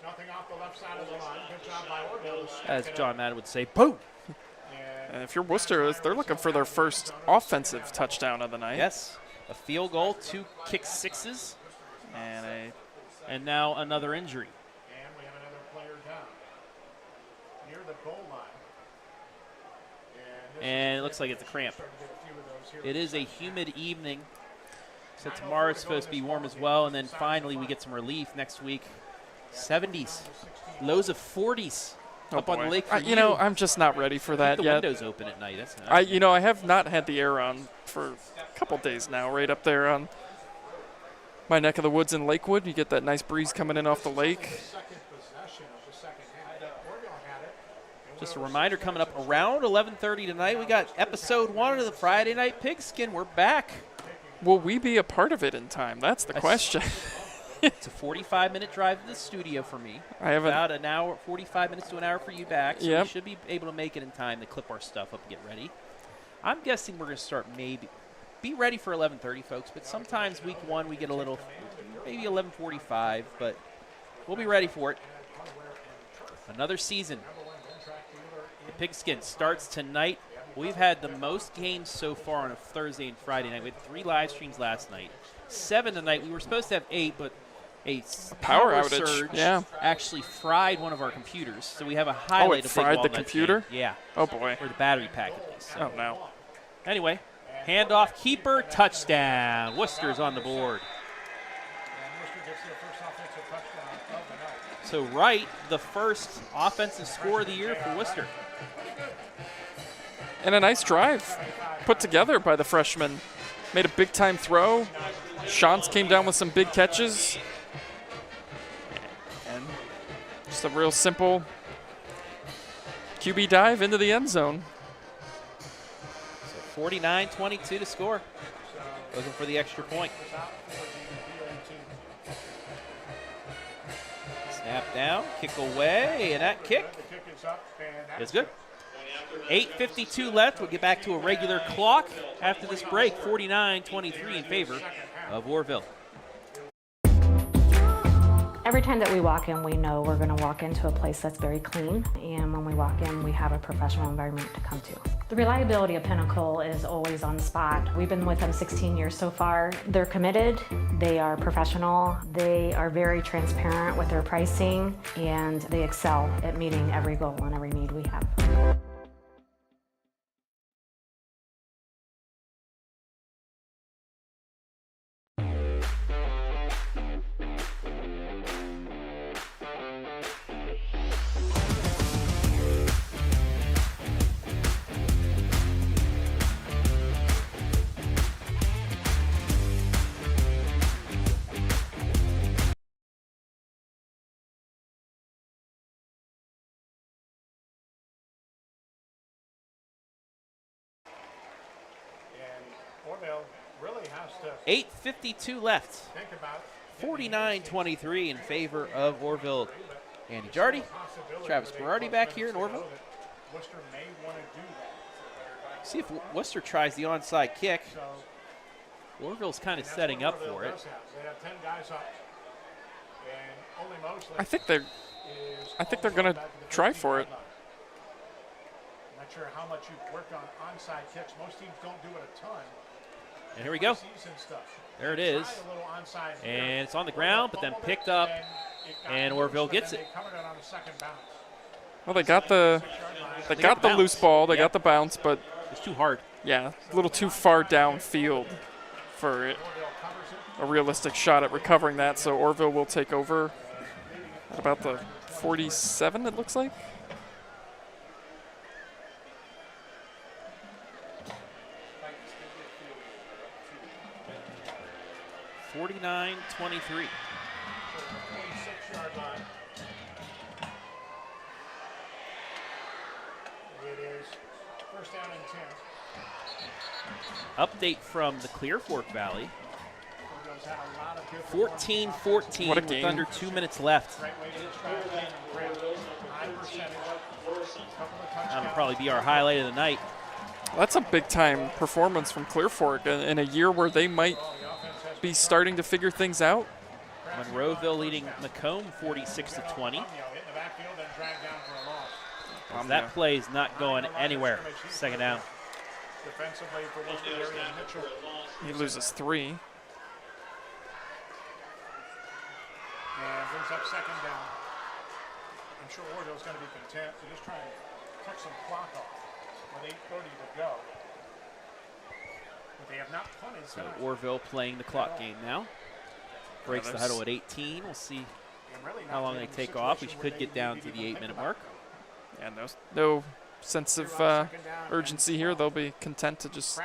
Nothing off the left side of the line. Good job by Orville. As John Madden would say, boom. And if you're Worcester, they're looking for their first offensive touchdown of the night. Yes, a field goal, 2 kick sixes, and now another injury. And we have another player down near the goal line. And it looks like it's a cramp. It is a humid evening. So tomorrow it's supposed to be warm as well, and then finally we get some relief next week. 70s, lows of 40s up on the lake for you know, I'm just not ready for that the yet. windows open at night. That's not I have not had the air on for a couple days now, right up there on my neck of the woods in Lakewood. You get that nice breeze coming in off the lake. Just a reminder, coming up around 11:30 tonight, we got episode 1 of the Friday Night Pigskin. We're back. Will we be a part of it in time? That's the question. It's a 45-minute drive to the studio for me. I haven't. About an hour, 45 minutes to an hour for you back. So Yep. we should be able to make it in time to clip our stuff up and get ready. I'm guessing we're going to start be ready for 11:30, folks. But sometimes week 1 we get a little, maybe 11:45. But we'll be ready for it. Another season. The Pigskin starts tonight. We've had the most games so far on a Thursday and Friday night. We had 3 live streams last night. 7 tonight. We were supposed to have 8, but a Power surge outage, actually fried one of our computers. So we have a highlight of fried Big the Walnut computer? game. Yeah. Oh, boy. Where the battery pack is. So. Oh, no. Anyway, handoff, keeper, touchdown. Worcester's on the board. So Wright, the first offensive score of the year for Wooster. And a nice drive put together by the freshman. Made a big-time throw. Shantz came down with some big catches. And just a real simple QB dive into the end zone. So 49-22 to score. Looking for the extra point. Snap down, kick away, and that kick is good. 8:52 left. We'll get back to a regular clock after this break. 49-23 in favor of Orrville. Every time that we walk in, we know we're going to walk into a place that's very clean, and when we walk in, we have a professional environment to come to. The reliability of Pinnacle is always on the spot. We've been with them 16 years so far. They're committed, they are professional, they are very transparent with their pricing, and they excel at meeting every goal and every need we have. Orrville really has to 8:52 left. think about 49-23 in favor of Orrville. Andy Jardy, Travis Berardi back here in Orrville. Wooster may want to do that. See if Wooster tries the onside kick. Orrville's kind of setting up for it. They have 10 guys up. And only Mosley I think they're going to try for it. Not sure how much you've worked on onside kicks. Most teams don't do it a ton. And here we go. There it is. And it's on the ground, but then picked up, and Orrville gets it. Well, they got the loose ball, they got the bounce, but it's too hard. Yeah, a little too far downfield for a realistic shot at recovering that. So Orrville will take over at about the 47, it looks like. $49-23. 46-yard line. It is first down and 10. Update from the Clear Fork Valley. 14-14 What a with game. under 2 minutes left. That'll probably be our highlight of the night. That's a big-time performance from Clear Fork in a year where they might be starting to figure things out. Monroeville leading Macomb 46-20. That play is not going anywhere. Second down. Defensively for Wooster Mitchell. He loses 3. And brings up second down. I'm sure Orrville's going to be content to just try and cut some clock off with 8:30 to go. But they have not punted. So Orrville playing the clock game now. Breaks the huddle at 18. We'll see how long they take off. We could get down to the 8-minute mark. Yeah, no sense of urgency here. They'll be content to just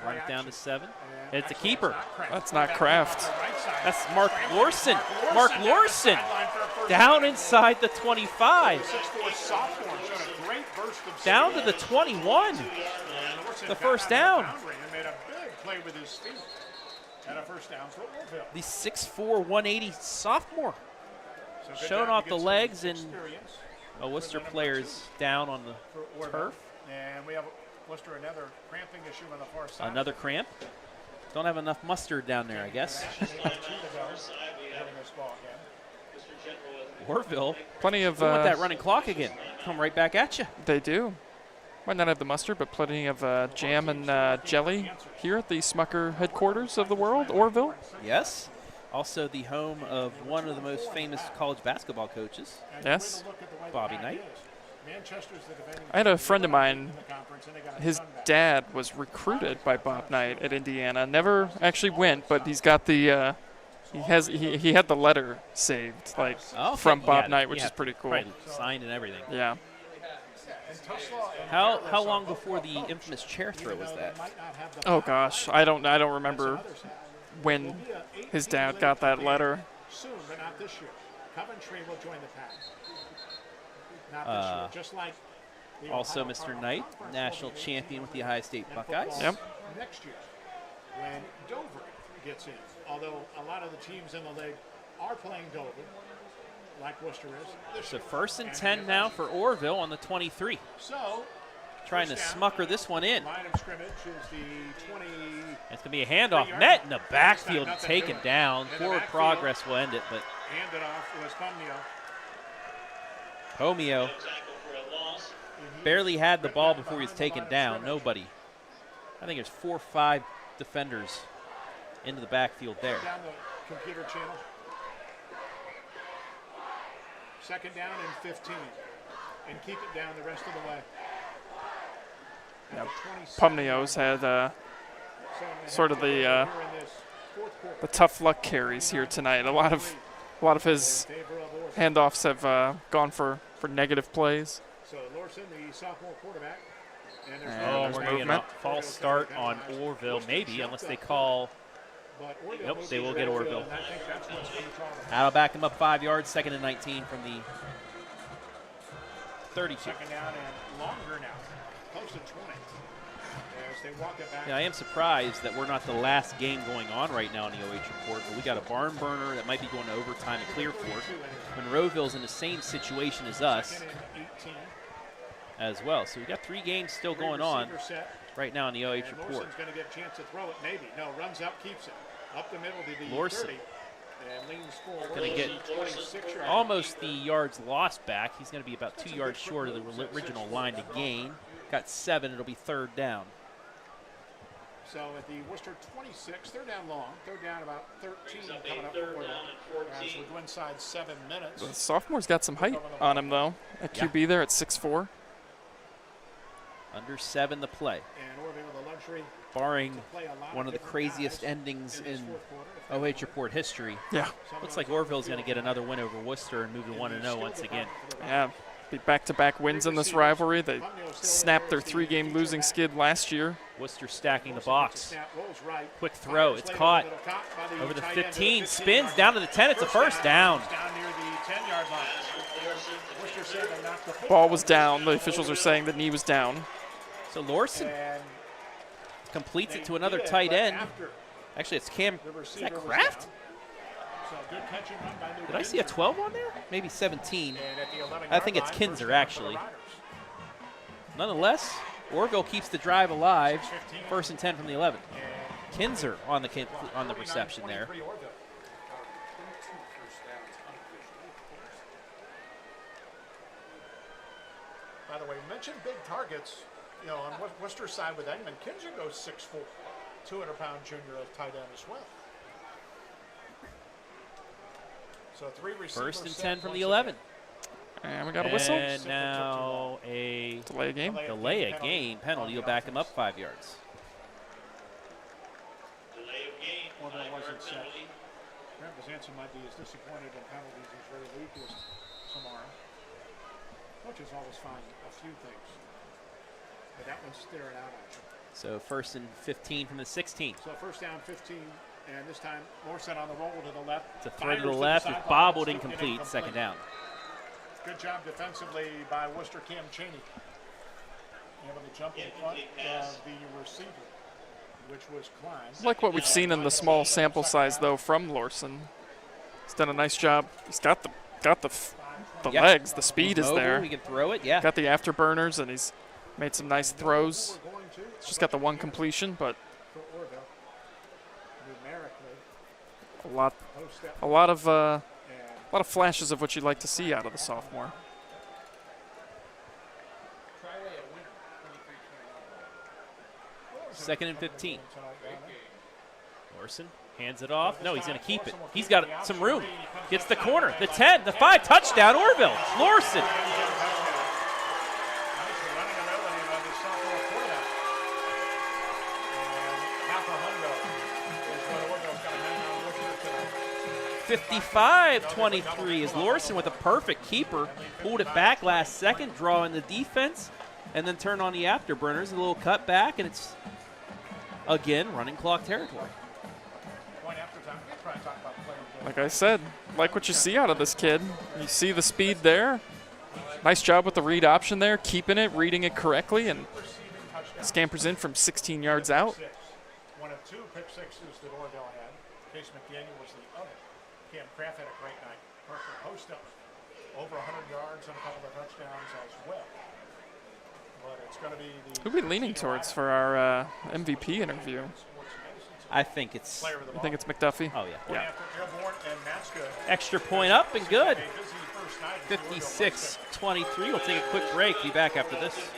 run it down to 7. And it's a keeper. That's not Kraft. That's Mark Lorson. Mark Lorson down inside the 25. Down to the 21. The first down. The 6'4", 180 sophomore. Showing off the legs, and a Wooster player's down on the turf. And we have Wooster another cramping issue on the far side. Another cramp. Don't have enough mustard down there, I guess. Orrville. Plenty of. Want that running clock again? Come right back at you. They do. Might not have the mustard, but plenty of jam and jelly here at the Smucker headquarters of the world, Orrville. Yes. Also the home of one of the most famous college basketball coaches. Yes. Bobby Knight. I had a friend of mine, his dad was recruited by Bob Knight at Indiana. Never actually went, but he's got the he had the letter saved, like from Bob Knight, which is pretty cool. Right, signed and everything. Yeah. How long before the infamous chair throw was that? Oh gosh, I don't remember when his dad got that letter. Soon, but not this year. Coventry will join the pack. Not this year. Just like also Mr. Knight, national champion with the Ohio State Buckeyes. Yep. Next year, when Dover gets in, although a lot of the teams in the league are playing Dover, like Worcester is. So first and 10 now for Orrville on the 23. So trying to smucker this one in. Line of scrimmage is the 20. It's going to be a handoff. Met in the backfield and taken down. Forward progress will end it, but Handed off was Pomeo barely had the ball before he was taken down. Nobody. I think there's 4 or 5 defenders into the backfield there. Down the computer channel. Second down and 15. And keep it down the rest of the way. Yep. Pomneo's had sort of the tough luck carries here tonight. A lot of his handoffs have gone for negative plays. So Lorson, the sophomore quarterback. And we're getting a false start on Orrville, maybe, unless they call. Nope, they will get Orrville. That'll back him up 5 yards, 2nd and 19 from the 32. Second down and longer now, close to 20. As they walk it back. Yeah, I am surprised that we're not the last game going on right now in the OH report, but we got a barn burner that might be going to overtime at Clear Fork. Monroeville's in the same situation as us as well. So we got 3 games still going on right now in the OH report. Lorson's going to get a chance to throw it, maybe. No, runs up, keeps it. Up the middle to the Lorson 30. And leans forward. Going to get almost the yards lost back. He's going to be about 2 yards short of the original line to gain. Got 7. It'll be 3rd down. So at the Wooster 26, 3rd down long. 3rd down about 13 coming up for as we go inside 7 minutes. The sophomore's got some height on him, though. At QB there at 6'4". Under 7 to play. And Orrville the luxury. Barring one of the craziest endings in OH report history. Yeah. Looks like Orrville's going to get another win over Wooster and move to 1-0 once again. Yeah, be back-to-back wins in this rivalry. They snapped their 3-game losing skid last year. Wooster stacking the box. Quick throw. It's caught over the 15. Spins down to the 10. It's a first down. Ball was down. The officials are saying the knee was down. So Lorson completes it to another tight end. Actually, it's Cam. Is that Kraft? Did I see a 12 on there? Maybe 17. I think it's Kinzer, actually. Nonetheless, Orrville keeps the drive alive. 1st and 10 from the 11. Kinzer on the reception there. By the way, we mentioned big targets. You know, on Worcester's side with Engman, Kinzer goes 6'4", 200-pound junior tight end as well. So 3 receivers. 1st and 10 from the 11. And we got a whistle. And now a delay a game. Delay a game penalty. You'll back him up 5 yards. Delay of game. Well, that wasn't set. Grant Bezanson might be as disappointed in penalties as very weak as tomorrow. Which is always fine. A few things. But that one's staring out at you. So 1st and 15 from the 16. So 1st down 15, and this time Lorson on the roll to the left. It's a throw to the left. It's bobbled incomplete. 2nd down. Good job defensively by Wooster Cam Cheney. Able to jump in front of the receiver, which was Klein. Like what we've seen in the small sample size, though, from Lorson. He's done a nice job. He's got the legs. The speed is there. He can throw it. Yeah. Got the afterburners, and he's made some nice throws. He's just got the 1 completion, but a lot of flashes of what you'd like to see out of the sophomore. Second and 15. Lorson hands it off. No, he's going to keep it. He's got some room. Gets the corner, the 10, the 5, touchdown, Orrville. Lorson. $55-23 is Lorson with a perfect keeper. Pulled it back last second, drawing the defense, and then turn on the afterburners. A little cut back, and it's, again, running clock territory. Like I said, like what you see out of this kid. You see the speed there. Nice job with the read option there, keeping it, reading it correctly, and scampers in from 16 yards out. One of 2 pick sixes that Orrville had. Case McDaniel was the other. Cam Kraft had a great night. Parker Hostetler over 100 yards and a couple of touchdowns as well. But it's Who are we leaning towards for our MVP interview? I think it's. You think it's McDuffie? Oh, yeah. Yeah. Extra point up and good. 56-23. We'll take a quick break. Be back after this.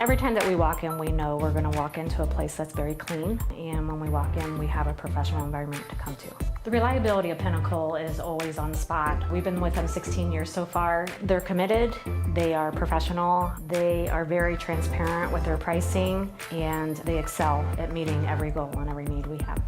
Every time that we walk in, we know we're going to walk into a place that's very clean, and when we walk in, we have a professional environment to come to. The reliability of Pinnacle is always on the spot. We've been with them 16 years so far. They're committed, they are professional, they are very transparent with their pricing, and they excel at meeting every goal and every need we have.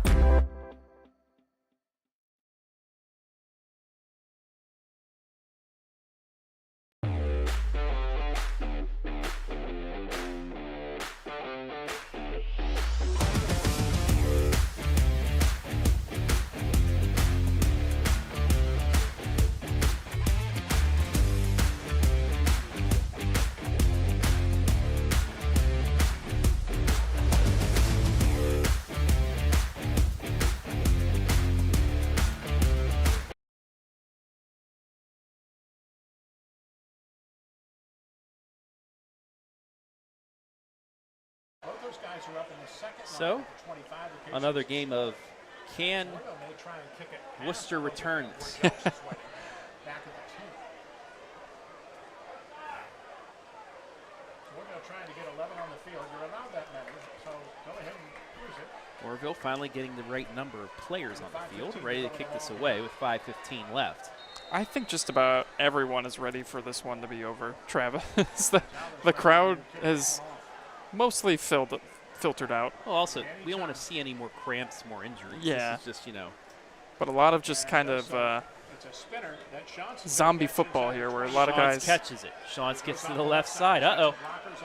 So, another game of can Wooster returns. Orrville finally getting the right number of players on the field, ready to kick this away with 5:15 left. I think just about everyone is ready for this one to be over, Travis. the crowd is mostly filtered out. Well, also, we don't want to see any more cramps, more injuries. Yeah. This is just, you know. But a lot of just kind of zombie football here where a lot of guys. Catches it. Shantz gets to the left side. Uh-oh.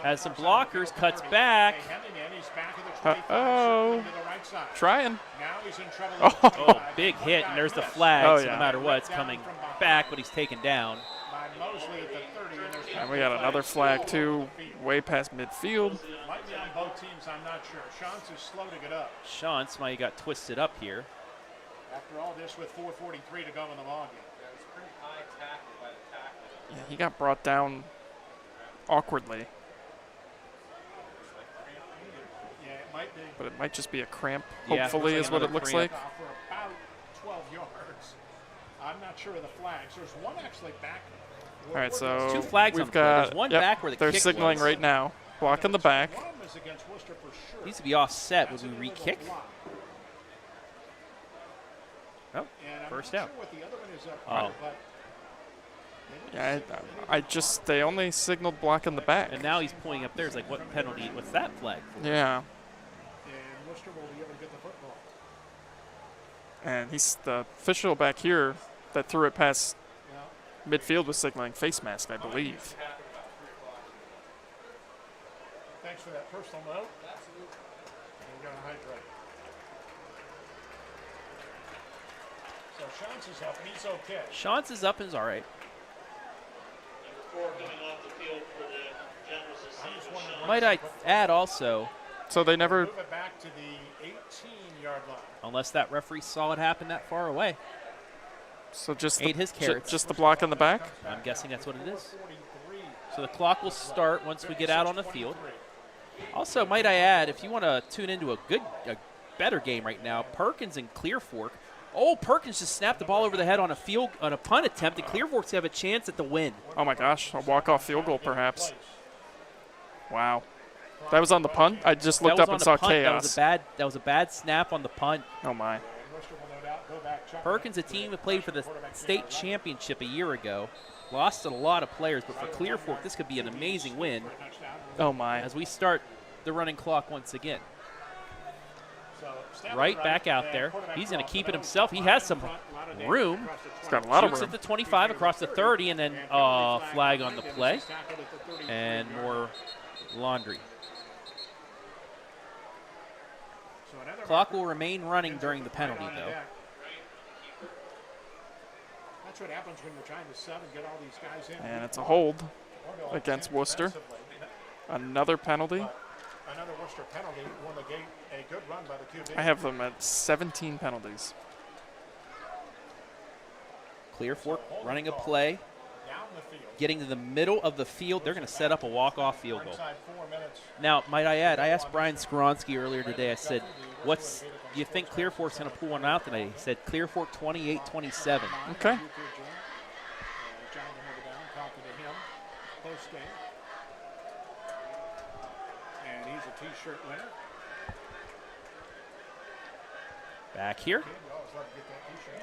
Has some blockers, cuts back. Uh-oh. Trying. Oh, big hit, and there's the flag. Oh, so yeah. no matter what, it's coming back, but he's taken down. And we got another flag, too, way past midfield. Might be on both teams, I'm not sure. Shantz is slow to get up. Shantz might have got twisted up here. After all this with 4:43 to go in the ball game. Yeah, he got brought down awkwardly. Yeah, it might be. But it might just be a cramp, Yeah, hopefully, is what it looks like. For about 12 yards. I'm not sure of the flags. There's one actually back. All right, so Two flags on we've the field. got There's one back where the they're kick signaling was. right now. Block in the back. One of them is against Wooster for sure. Needs to be offset. Would we re-kick? Oh, first out. Oh. Yeah, they only signaled block in the back. And now he's pointing up there. It's like, what penalty? What's that flag for? Yeah. And Wooster will be able to get the football. And he's the official back here that threw it past midfield was signaling face mask, I believe. Thanks for that personal note. Absolutely. We're going to hydrate. So Shantz is up, and he's okay. Shantz is up and is all right. Might I add also, So they never move it back to the 18-yard line. Unless that referee saw it happen that far away. So just ate his carrots. Just the block in the back? I'm guessing that's what it is. So the clock will start once we get out on the field. Also, might I add, if you want to tune into a better game right now, Perkins and Clear Fork. Oh, Perkins just snapped the ball over the head on a punt attempt, and Clear Fork's have a chance at the win. Oh my gosh, a walk-off field goal perhaps. Wow. That was on the punt? I just looked up and saw chaos. That was a bad snap on the punt. Oh my. Perkins, a team that played for the state championship a year ago, lost a lot of players, but for Clear Fork, this could be an amazing win. Oh my. As we start the running clock once again. Right back out there. He's going to keep it himself. He has some room. He's got a lot of room. Shoots at the 25 across the 30, and then flag on the play. And more laundry. Clock will remain running during the penalty, though. That's what happens when you're trying to sub and get all these guys in. And it's a hold against Wooster. Another penalty. Another Wooster penalty will negate a good run by the QB. I have them at 17 penalties. Clear Fork running a play. getting to the middle of the field. They're going to set up a walk-off field goal. Inside 4 minutes. Now, might I add, I asked Brian Skoronsky earlier today, I said, do you think Clear Fork's going to pull one out tonight? He said Clear Fork 28-27. Okay. Talking to him post-game. And he's a T-shirt winner. Back here. We always love to get that T-shirt.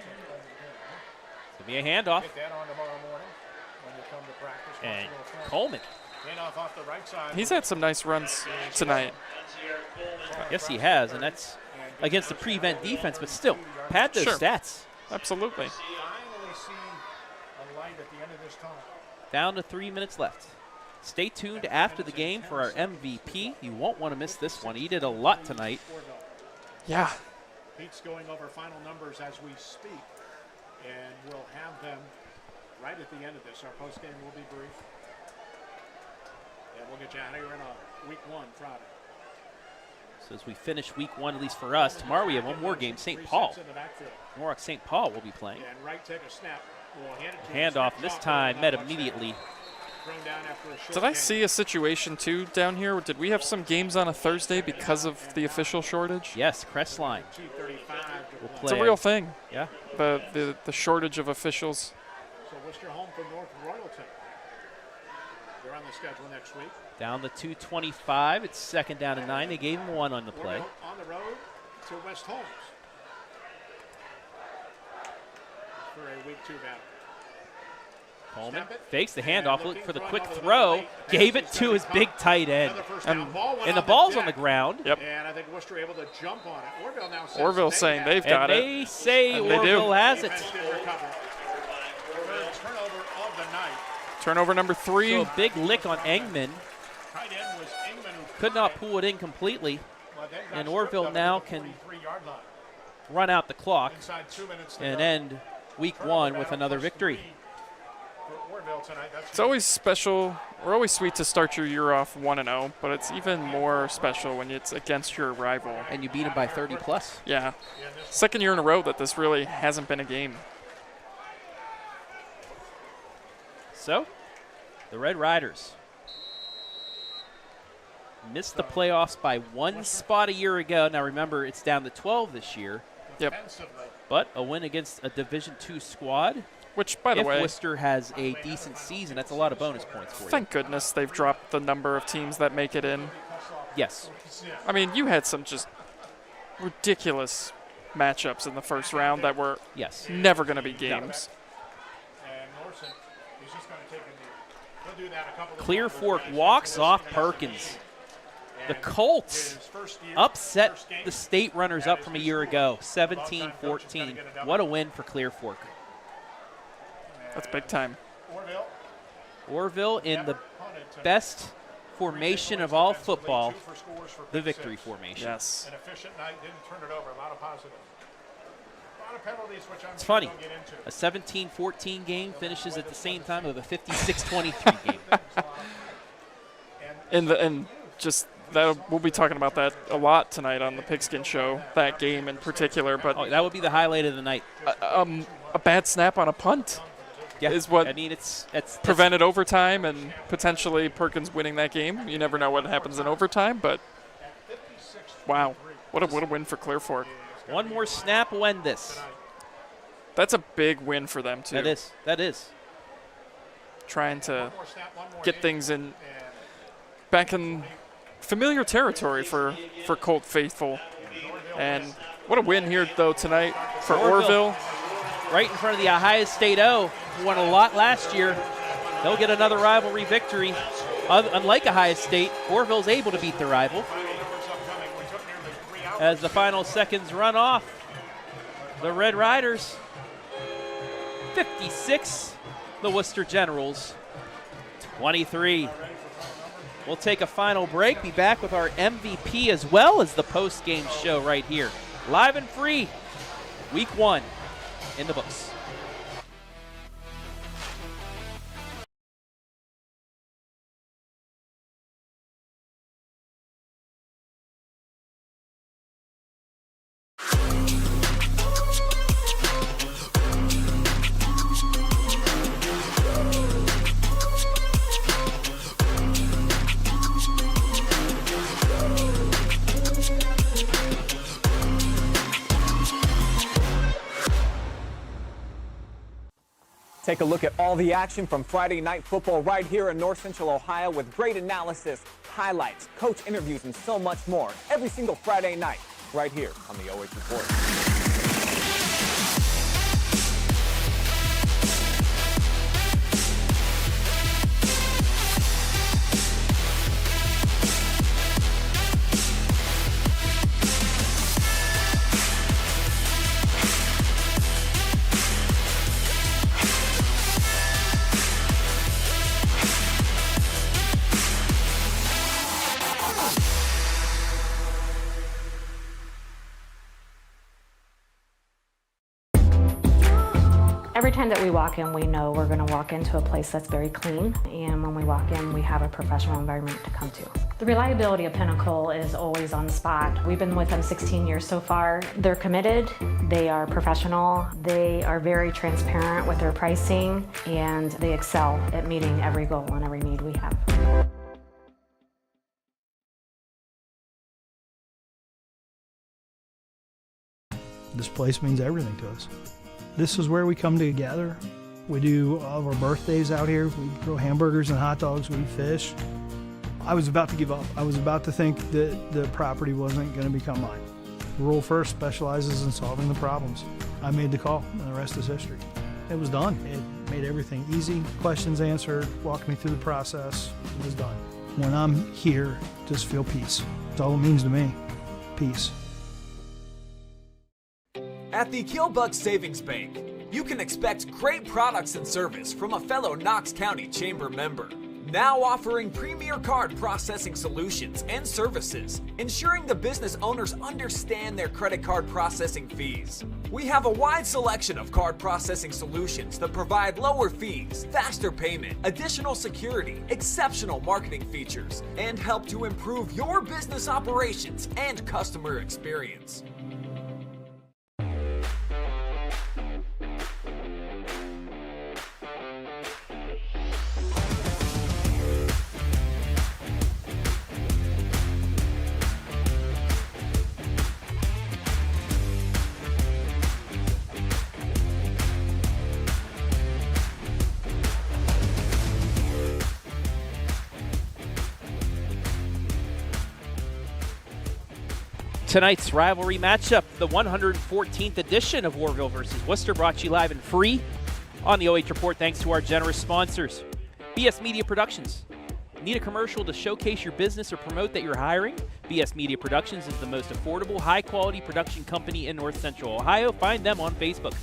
It's going to be a handoff. Get that on tomorrow morning when you come to practice. And Coleman. Off the right side. He's had some nice runs tonight. Yes, he has, and that's against the prevent defense, but still, pad those stats. Absolutely. Finally see a light at the end of this tunnel. Down to 3 minutes left. Stay tuned after the game for our MVP. You won't want to miss this one. He did a lot tonight. Yeah. Pete's going over final numbers as we speak, and we'll have them right at the end of this. Our postgame will be brief. And we'll get you out of here in a week 1 Friday. So as we finish week 1, at least for us, tomorrow we have one more game, St. Paul. Norwalk St. Paul will be playing. And right, take a snap. We'll handoff, this time met immediately. Did I see a situation too down here? Did we have some games on a Thursday because of the official shortage? Yes, Crestline. We'll play. It's a real thing. Yeah. The shortage of officials. So Worcester home for North Royalton. They're on the schedule next week. Down to 2:25. It's second down and 9. They gave him 1 on the play. On the road to West Holmes for a week 2 battle. Coleman fakes the handoff, looking for the quick throw, gave it to his big tight end. And the ball's on the ground. Yep. And I think Worcester able to jump on it. Orrville now says Orrville saying they've got it. They say Orrville has it. Turnover of the night. Turnover number 3. So a big lick on Engman. Tight end was Engman, who could not pull it in completely. And Orrville now can run out the clock and end week 1 with another victory. It's always special, or always sweet to start your year off 1-0, but it's even more special when it's against your rival. And you beat him by 30 plus. Yeah. Second year in a row that this really hasn't been a game. So, the Red Riders missed the playoffs by 1 spot a year ago. Now remember, it's down to 12 this year. Yep. But a win against a Division II squad. Which, by the way, if Worcester has a decent season, that's a lot of bonus points for you. Thank goodness they've dropped the number of teams that make it in. Yes. I mean, you had some just ridiculous matchups in the first round that were never going to be games. Clear Fork walks off Perkins. The Colts upset the state runners-up from a year ago, 17-14. What a win for Clear Fork. That's big time. Orrville in the best formation of all football, the victory formation. Yes. An efficient night, didn't turn it over, a lot of positives. A lot of penalties, which I'm It's funny. Gonna get into. A 17-14 game finishes at the same time of a 56-23 game. And just that, we'll be talking about that a lot tonight on the Pigskin Show, that game in particular. But that would be the highlight of the night. A bad snap on a punt. Yeah, is what I mean, it's prevented overtime and potentially Perkins winning that game. You never know what happens in overtime, but wow, what a win for Clear Fork. One more snap will end this. That's a big win for them too. That is. Trying to get things back in familiar territory for Colt faithful. And what a win here though tonight for Orrville. Right in front of the Ohio State O, who won a lot last year. They'll get another rivalry victory. Unlike Ohio State, Orrville's able to beat the rival. As the final seconds run off, the Red Riders, 56, the Wooster Generals, 23. We'll take a final break, be back with our MVP as well as the post-game show right here. Live and free, week 1. In the books. Take a look at all the action from Friday night football right here in North Central Ohio with great analysis, highlights, coach interviews, and so much more every single Friday night right here on the OH Report. Every time that we walk in, we know we're going to walk into a place that's very clean, and when we walk in, we have a professional environment to come to. The reliability of Pinnacle is always on the spot. We've been with them 16 years so far. They're committed, they are professional, they are very transparent with their pricing, and they excel at meeting every goal and every need we have. This place means everything to us. This is where we come together. We do all of our birthdays out here. We grill hamburgers and hot dogs. We fish. I was about to give up. I was about to think that the property wasn't going to become mine. Rural First specializes in solving the problems. I made the call, and the rest is history. It was done. It made everything easy. Questions answered, walked me through the process. It was done. When I'm here, just feel peace. That's all it means to me. Peace. At the Killbuck Savings Bank, you can expect great products and service from a fellow Knox County Chamber member. Now offering premier card processing solutions and services, ensuring the business owners understand their credit card processing fees. We have a wide selection of card processing solutions that provide lower fees, faster payment, additional security, exceptional marketing features, and help to improve your business operations and customer experience. Tonight's rivalry matchup, the 114th edition of Orrville versus Wooster, brought to you live and free on the OH Report thanks to our generous sponsors. BS Media Productions. Need a commercial to showcase your business or promote that you're hiring? BS Media Productions is the most affordable, high-quality production company in North Central Ohio. Find them on Facebook.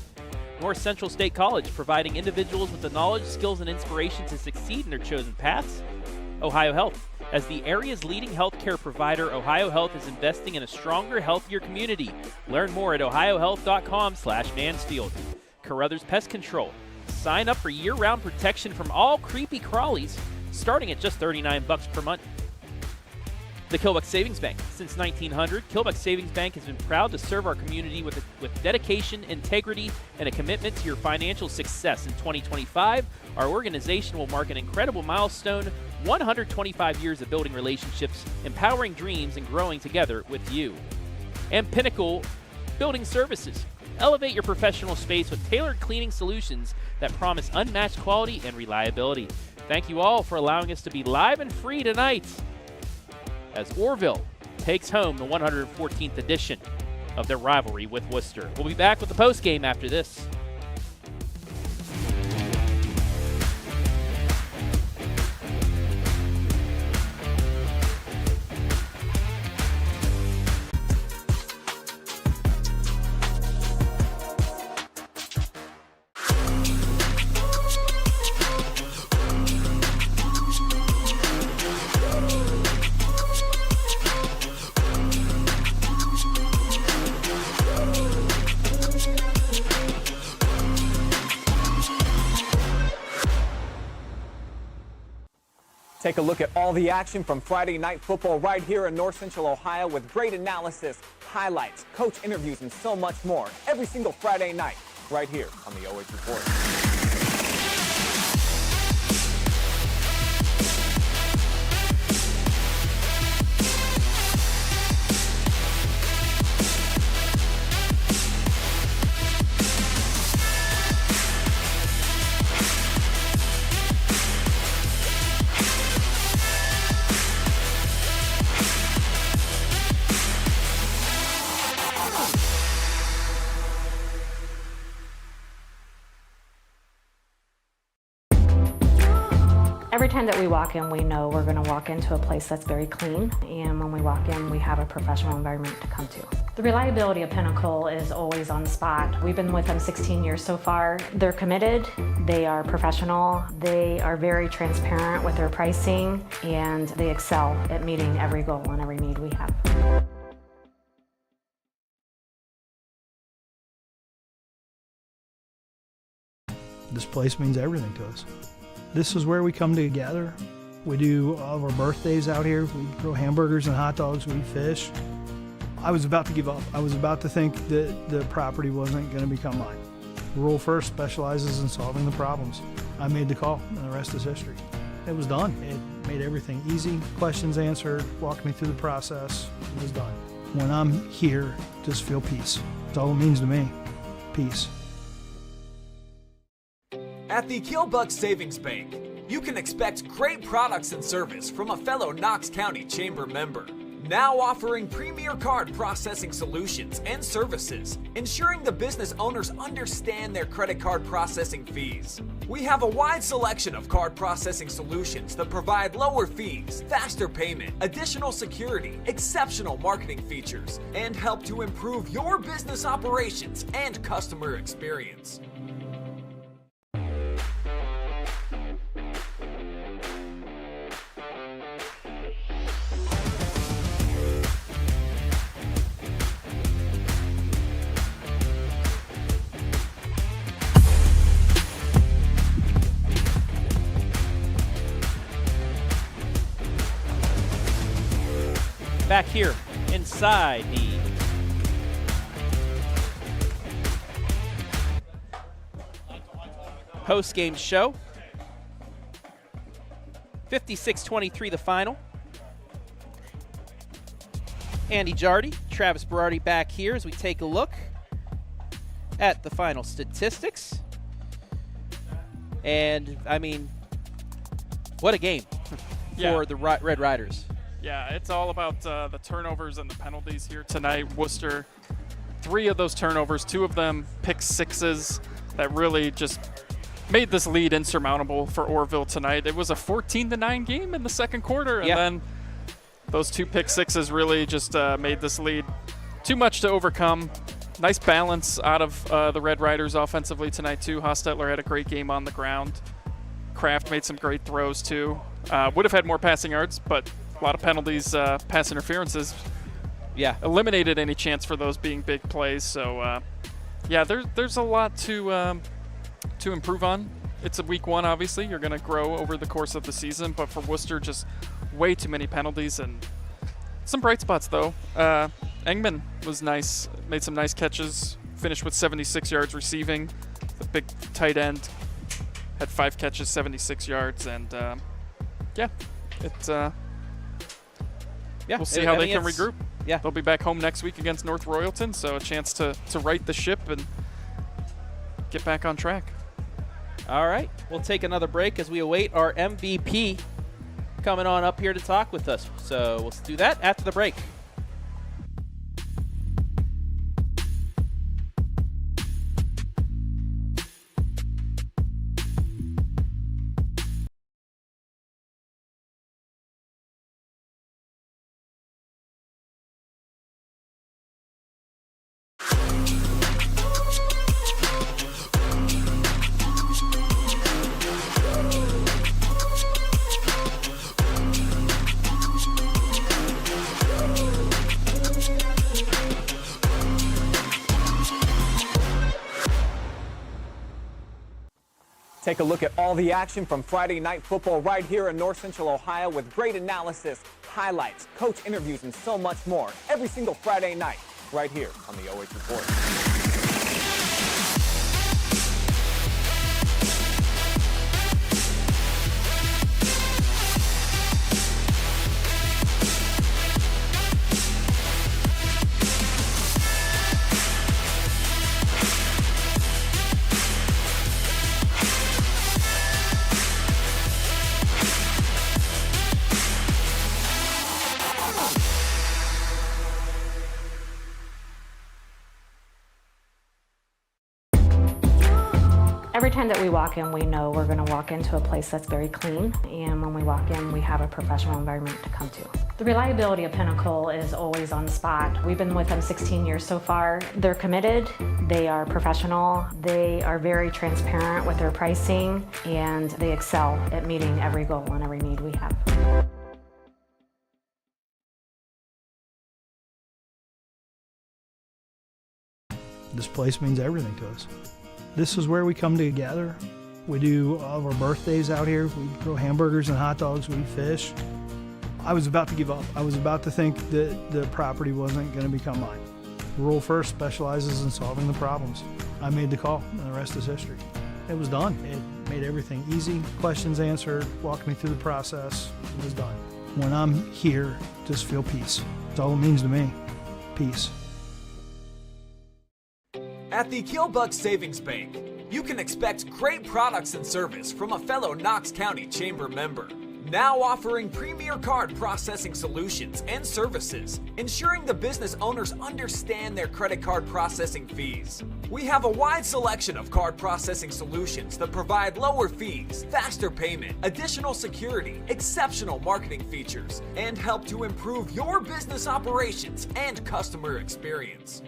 North Central State College, providing individuals with the knowledge, skills, and inspiration to succeed in their chosen paths. OhioHealth. As the area's leading healthcare provider, OhioHealth is investing in a stronger, healthier community. Learn more at ohiohealth.com/Mansfield. Carothers Pest Control. Sign up for year-round protection from all creepy crawlies, starting at just $39 per month. The Killbuck Savings Bank. Since 1900, Killbuck Savings Bank has been proud to serve our community with dedication, integrity, and a commitment to your financial success. In 2025, our organization will mark an incredible milestone, 125 years of building relationships, empowering dreams, and growing together with you. And Pinnacle Building Services. Elevate your professional space with tailored cleaning solutions that promise unmatched quality and reliability. Thank you all for allowing us to be live and free tonight as Orrville takes home the 114th edition of their rivalry with Wooster. We'll be back with the postgame after this. Take a look at all the action from Friday night football right here in North Central Ohio with great analysis, highlights, coach interviews, and so much more every single Friday night right here on the OH Report. time that we walk in, we know we're going to walk into a place that's very clean, and when we walk in, we have a professional environment to come to. The reliability of Pinnacle is always on the spot. We've been with them 16 years so far. They're committed, they are professional, they are very transparent with their pricing, and they excel at meeting every goal and every need we have. This place means everything to us. This is where we come together. We do all of our birthdays out here. We grill hamburgers and hot dogs. We fish. I was about to give up. I was about to think that the property wasn't going to become mine. Rural First specializes in solving the problems. I made the call, and the rest is history. It was done. It made everything easy. Questions answered, walked me through the process. It was done. When I'm here, just feel peace. That's all it means to me. Peace. At the Killbuck Savings Bank, you can expect great products and service from a fellow Knox County Chamber member. Now offering premier card processing solutions and services, ensuring the business owners understand their credit card processing fees. We have a wide selection of card processing solutions that provide lower fees, faster payment, additional security, exceptional marketing features, and help to improve your business operations and customer experience. Back here inside the post-game show. 56-23 the final. Andy Jardy, Travis Berardi back here as we take a look at the final statistics. And, I mean, what a game for the Red Riders. Yeah, it's all about the turnovers and the penalties here tonight. Wooster, 3 of those turnovers, 2 of them pick sixes that really just made this lead insurmountable for Orrville tonight. It was a 14-9 game in the second quarter, and then those 2 pick sixes really just made this lead too much to overcome. Nice balance out of the Red Riders offensively tonight, too. Hostetler had a great game on the ground. Kraft made some great throws, too. Would have had more passing yards, but a lot of penalties, pass interferences. Yeah. Eliminated any chance for those being big plays. So, there's a lot to improve on. It's a week 1, obviously. You're going to grow over the course of the season. But for Wooster, just way too many penalties and some bright spots, though. Engman was nice. Made some nice catches. Finished with 76 yards receiving. The big tight end had 5 catches, 76 yards. And, it's... we'll see how they can regroup. Yeah. They'll be back home next week against North Royalton, so a chance to right the ship and get back on track. All right. We'll take another break as we await our MVP coming on up here to talk with us. So we'll do that after the break. Take a look at all the action from Friday Night Football right here in North Central Ohio with great analysis, highlights, coach interviews, and so much more every single Friday night right here on the OH Report. time that we walk in, we know we're going to walk into a place that's very clean, and when we walk in, we have a professional environment to come to. The reliability of Pinnacle is always on the spot. We've been with them 16 years so far. They're committed, they are professional, they are very transparent with their pricing, and they excel at meeting every goal and every need we have. This place means everything to us. This is where we come together. We do all of our birthdays out here. We grill hamburgers and hot dogs. We fish. I was about to give up. I was about to think that the property wasn't going to become mine. Rural First specializes in solving the problems. I made the call, and the rest is history. It was done. It made everything easy. Questions answered, walked me through the process. It was done. When I'm here, just feel peace. That's all it means to me. Peace. At the Killbuck Savings Bank, you can expect great products and service from a fellow Knox County Chamber member. Now offering premier card processing solutions and services, ensuring the business owners understand their credit card processing fees. We have a wide selection of card processing solutions that provide lower fees, faster payment, additional security, exceptional marketing features, and help to improve your business operations and customer experience.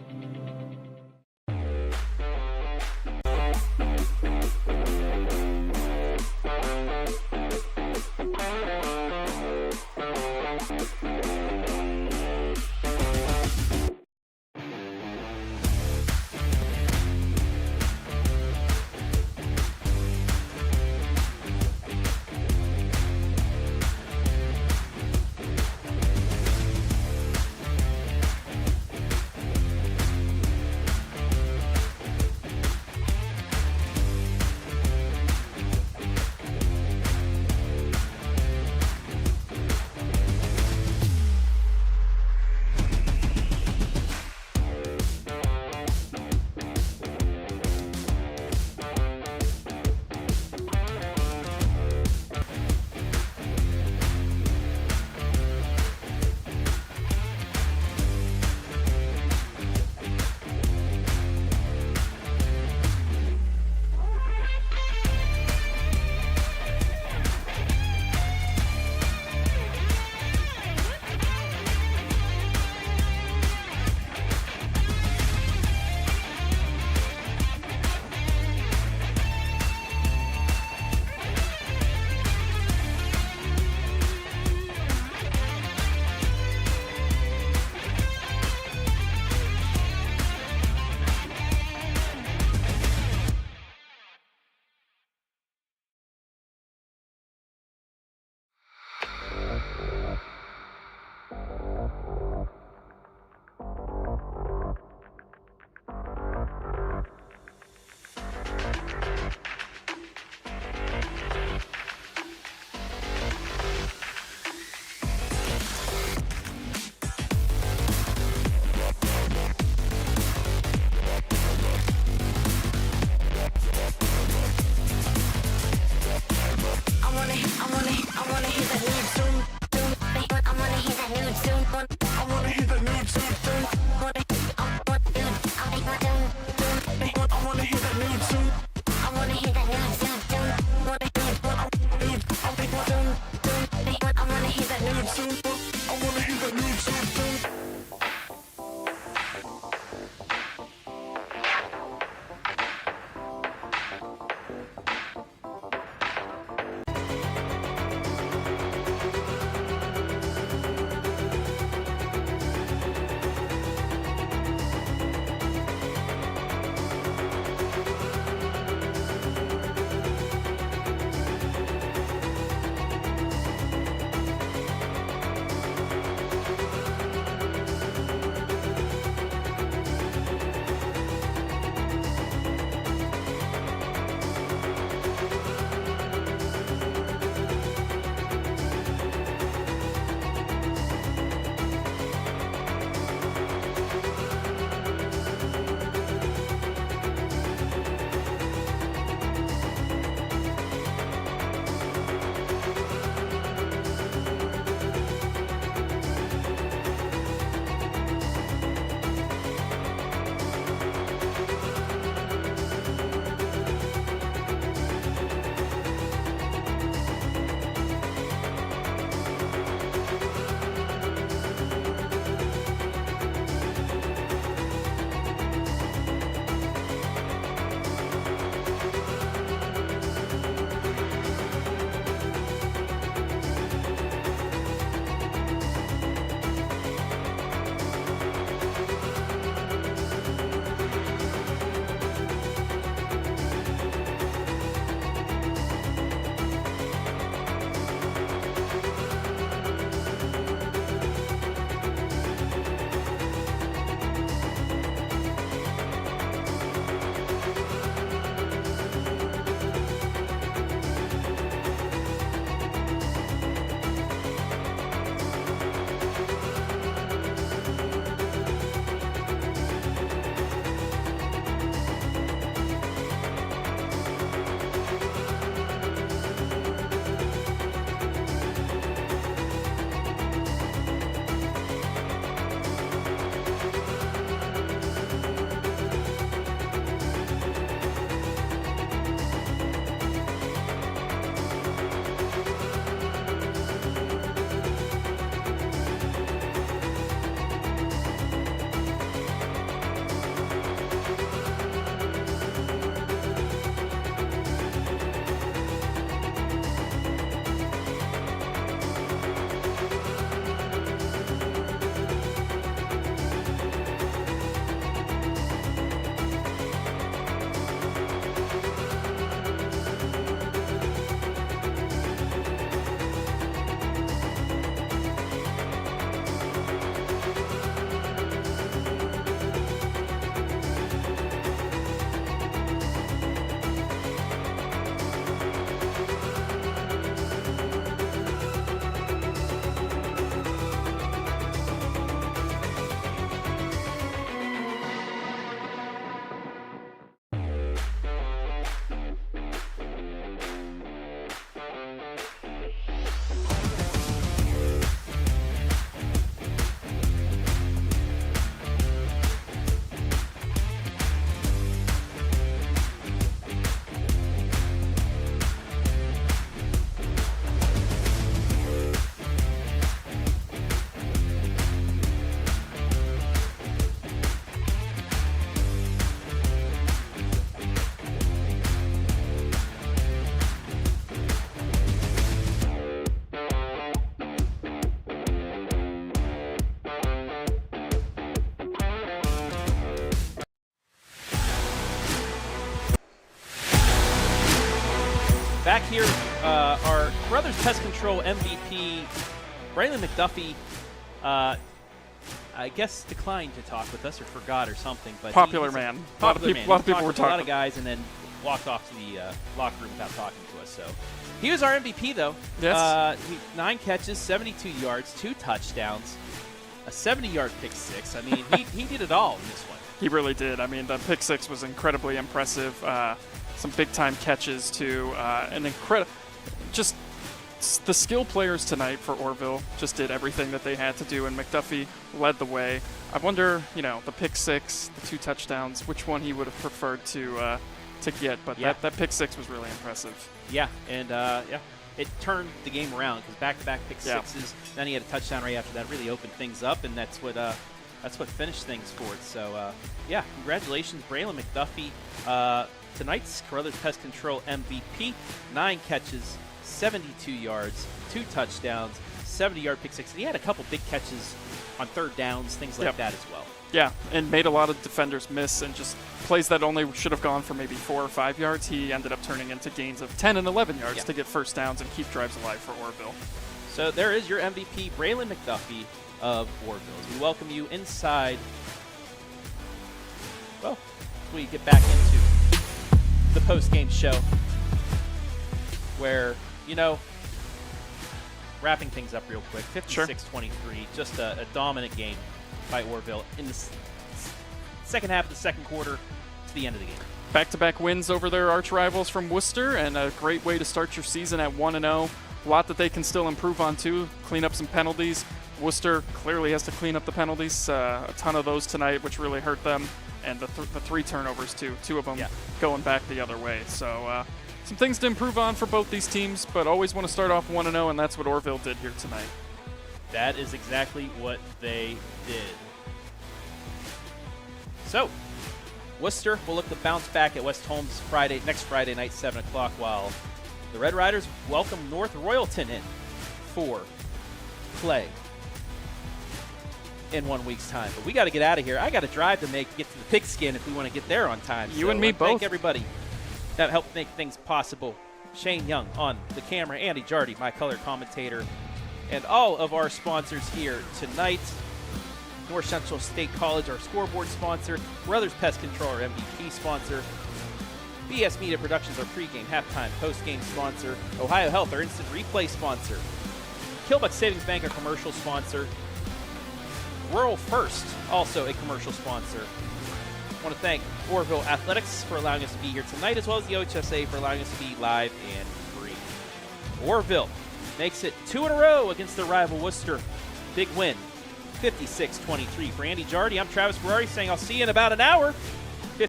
back here, our Carothers Pest Control MVP, Braylon McDuffie, I guess declined to talk with us or forgot or something. But popular man. A lot of people were talking. A lot of guys and then walked off to the locker room without talking to us. So he was our MVP, though. Yes. 9 catches, 72 yards, 2 touchdowns, a 70-yard pick six. I mean, he did it all in this one. He really did. I mean, the pick six was incredibly impressive. Some big-time catches, too. Just the skill players tonight for Orrville just did everything that they had to do, and McDuffie led the way. I wonder, the pick six, the 2 touchdowns, which one he would have preferred to get, but that pick six was really impressive. Yeah, and it turned the game around because back-to-back pick sixes. Then he had a touchdown right after that. Really opened things up, and that's what finished things for it. So, congratulations, Braylon McDuffie, tonight's Carothers Pest Control MVP. 9 catches, 72 yards, 2 touchdowns, 70-yard pick six. And he had a couple big catches on third downs, things like that as well. Yeah, and made a lot of defenders miss, and just plays that only should have gone for maybe 4 or 5 yards. He ended up turning into gains of 10 and 11 yards to get first downs and keep drives alive for Orrville. So there is your MVP, Braylon McDuffie of Orrville. We welcome you inside. Well, we get back into the post-game show where, wrapping things up real quick, 56-23, just a dominant game by Orrville in the second half of the second quarter to the end of the game. Back-to-back wins over their arch rivals from Wooster, and a great way to start your season at 1-0. A lot that they can still improve on, too. Clean up some penalties. Worcester clearly has to clean up the penalties. A ton of those tonight, which really hurt them. And the 3 turnovers, too. 2 of them going back the other way. So some things to improve on for both these teams, but always want to start off 1-0, and that's what Orrville did here tonight. That is exactly what they did. So, Wooster will look to bounce back at West Holmes next Friday night, 7 o'clock, while the Red Riders welcome North Royalton in for play in 1 week's time. But we got to get out of here. I got to drive to get to the pigskin if we want to get there on time. You and me both. Thank everybody that helped make things possible. Shane Young on the camera, Andy Jardy, my color commentator, and all of our sponsors here tonight. North Central State College, our scoreboard sponsor. Carothers Pest Control, our MVP sponsor. BS Media Productions, our pregame, halftime, postgame sponsor. OhioHealth, our instant replay sponsor. Killbuck Savings Bank, our commercial sponsor. Rural First, also a commercial sponsor. I want to thank Orrville Athletics for allowing us to be here tonight, as well as the OHSA for allowing us to be live and free. Orrville makes it 2 in a row against their rival Wooster. Big win, 56-23. For Andy Jardy, I'm Travis Ferrari saying I'll see you in about an hour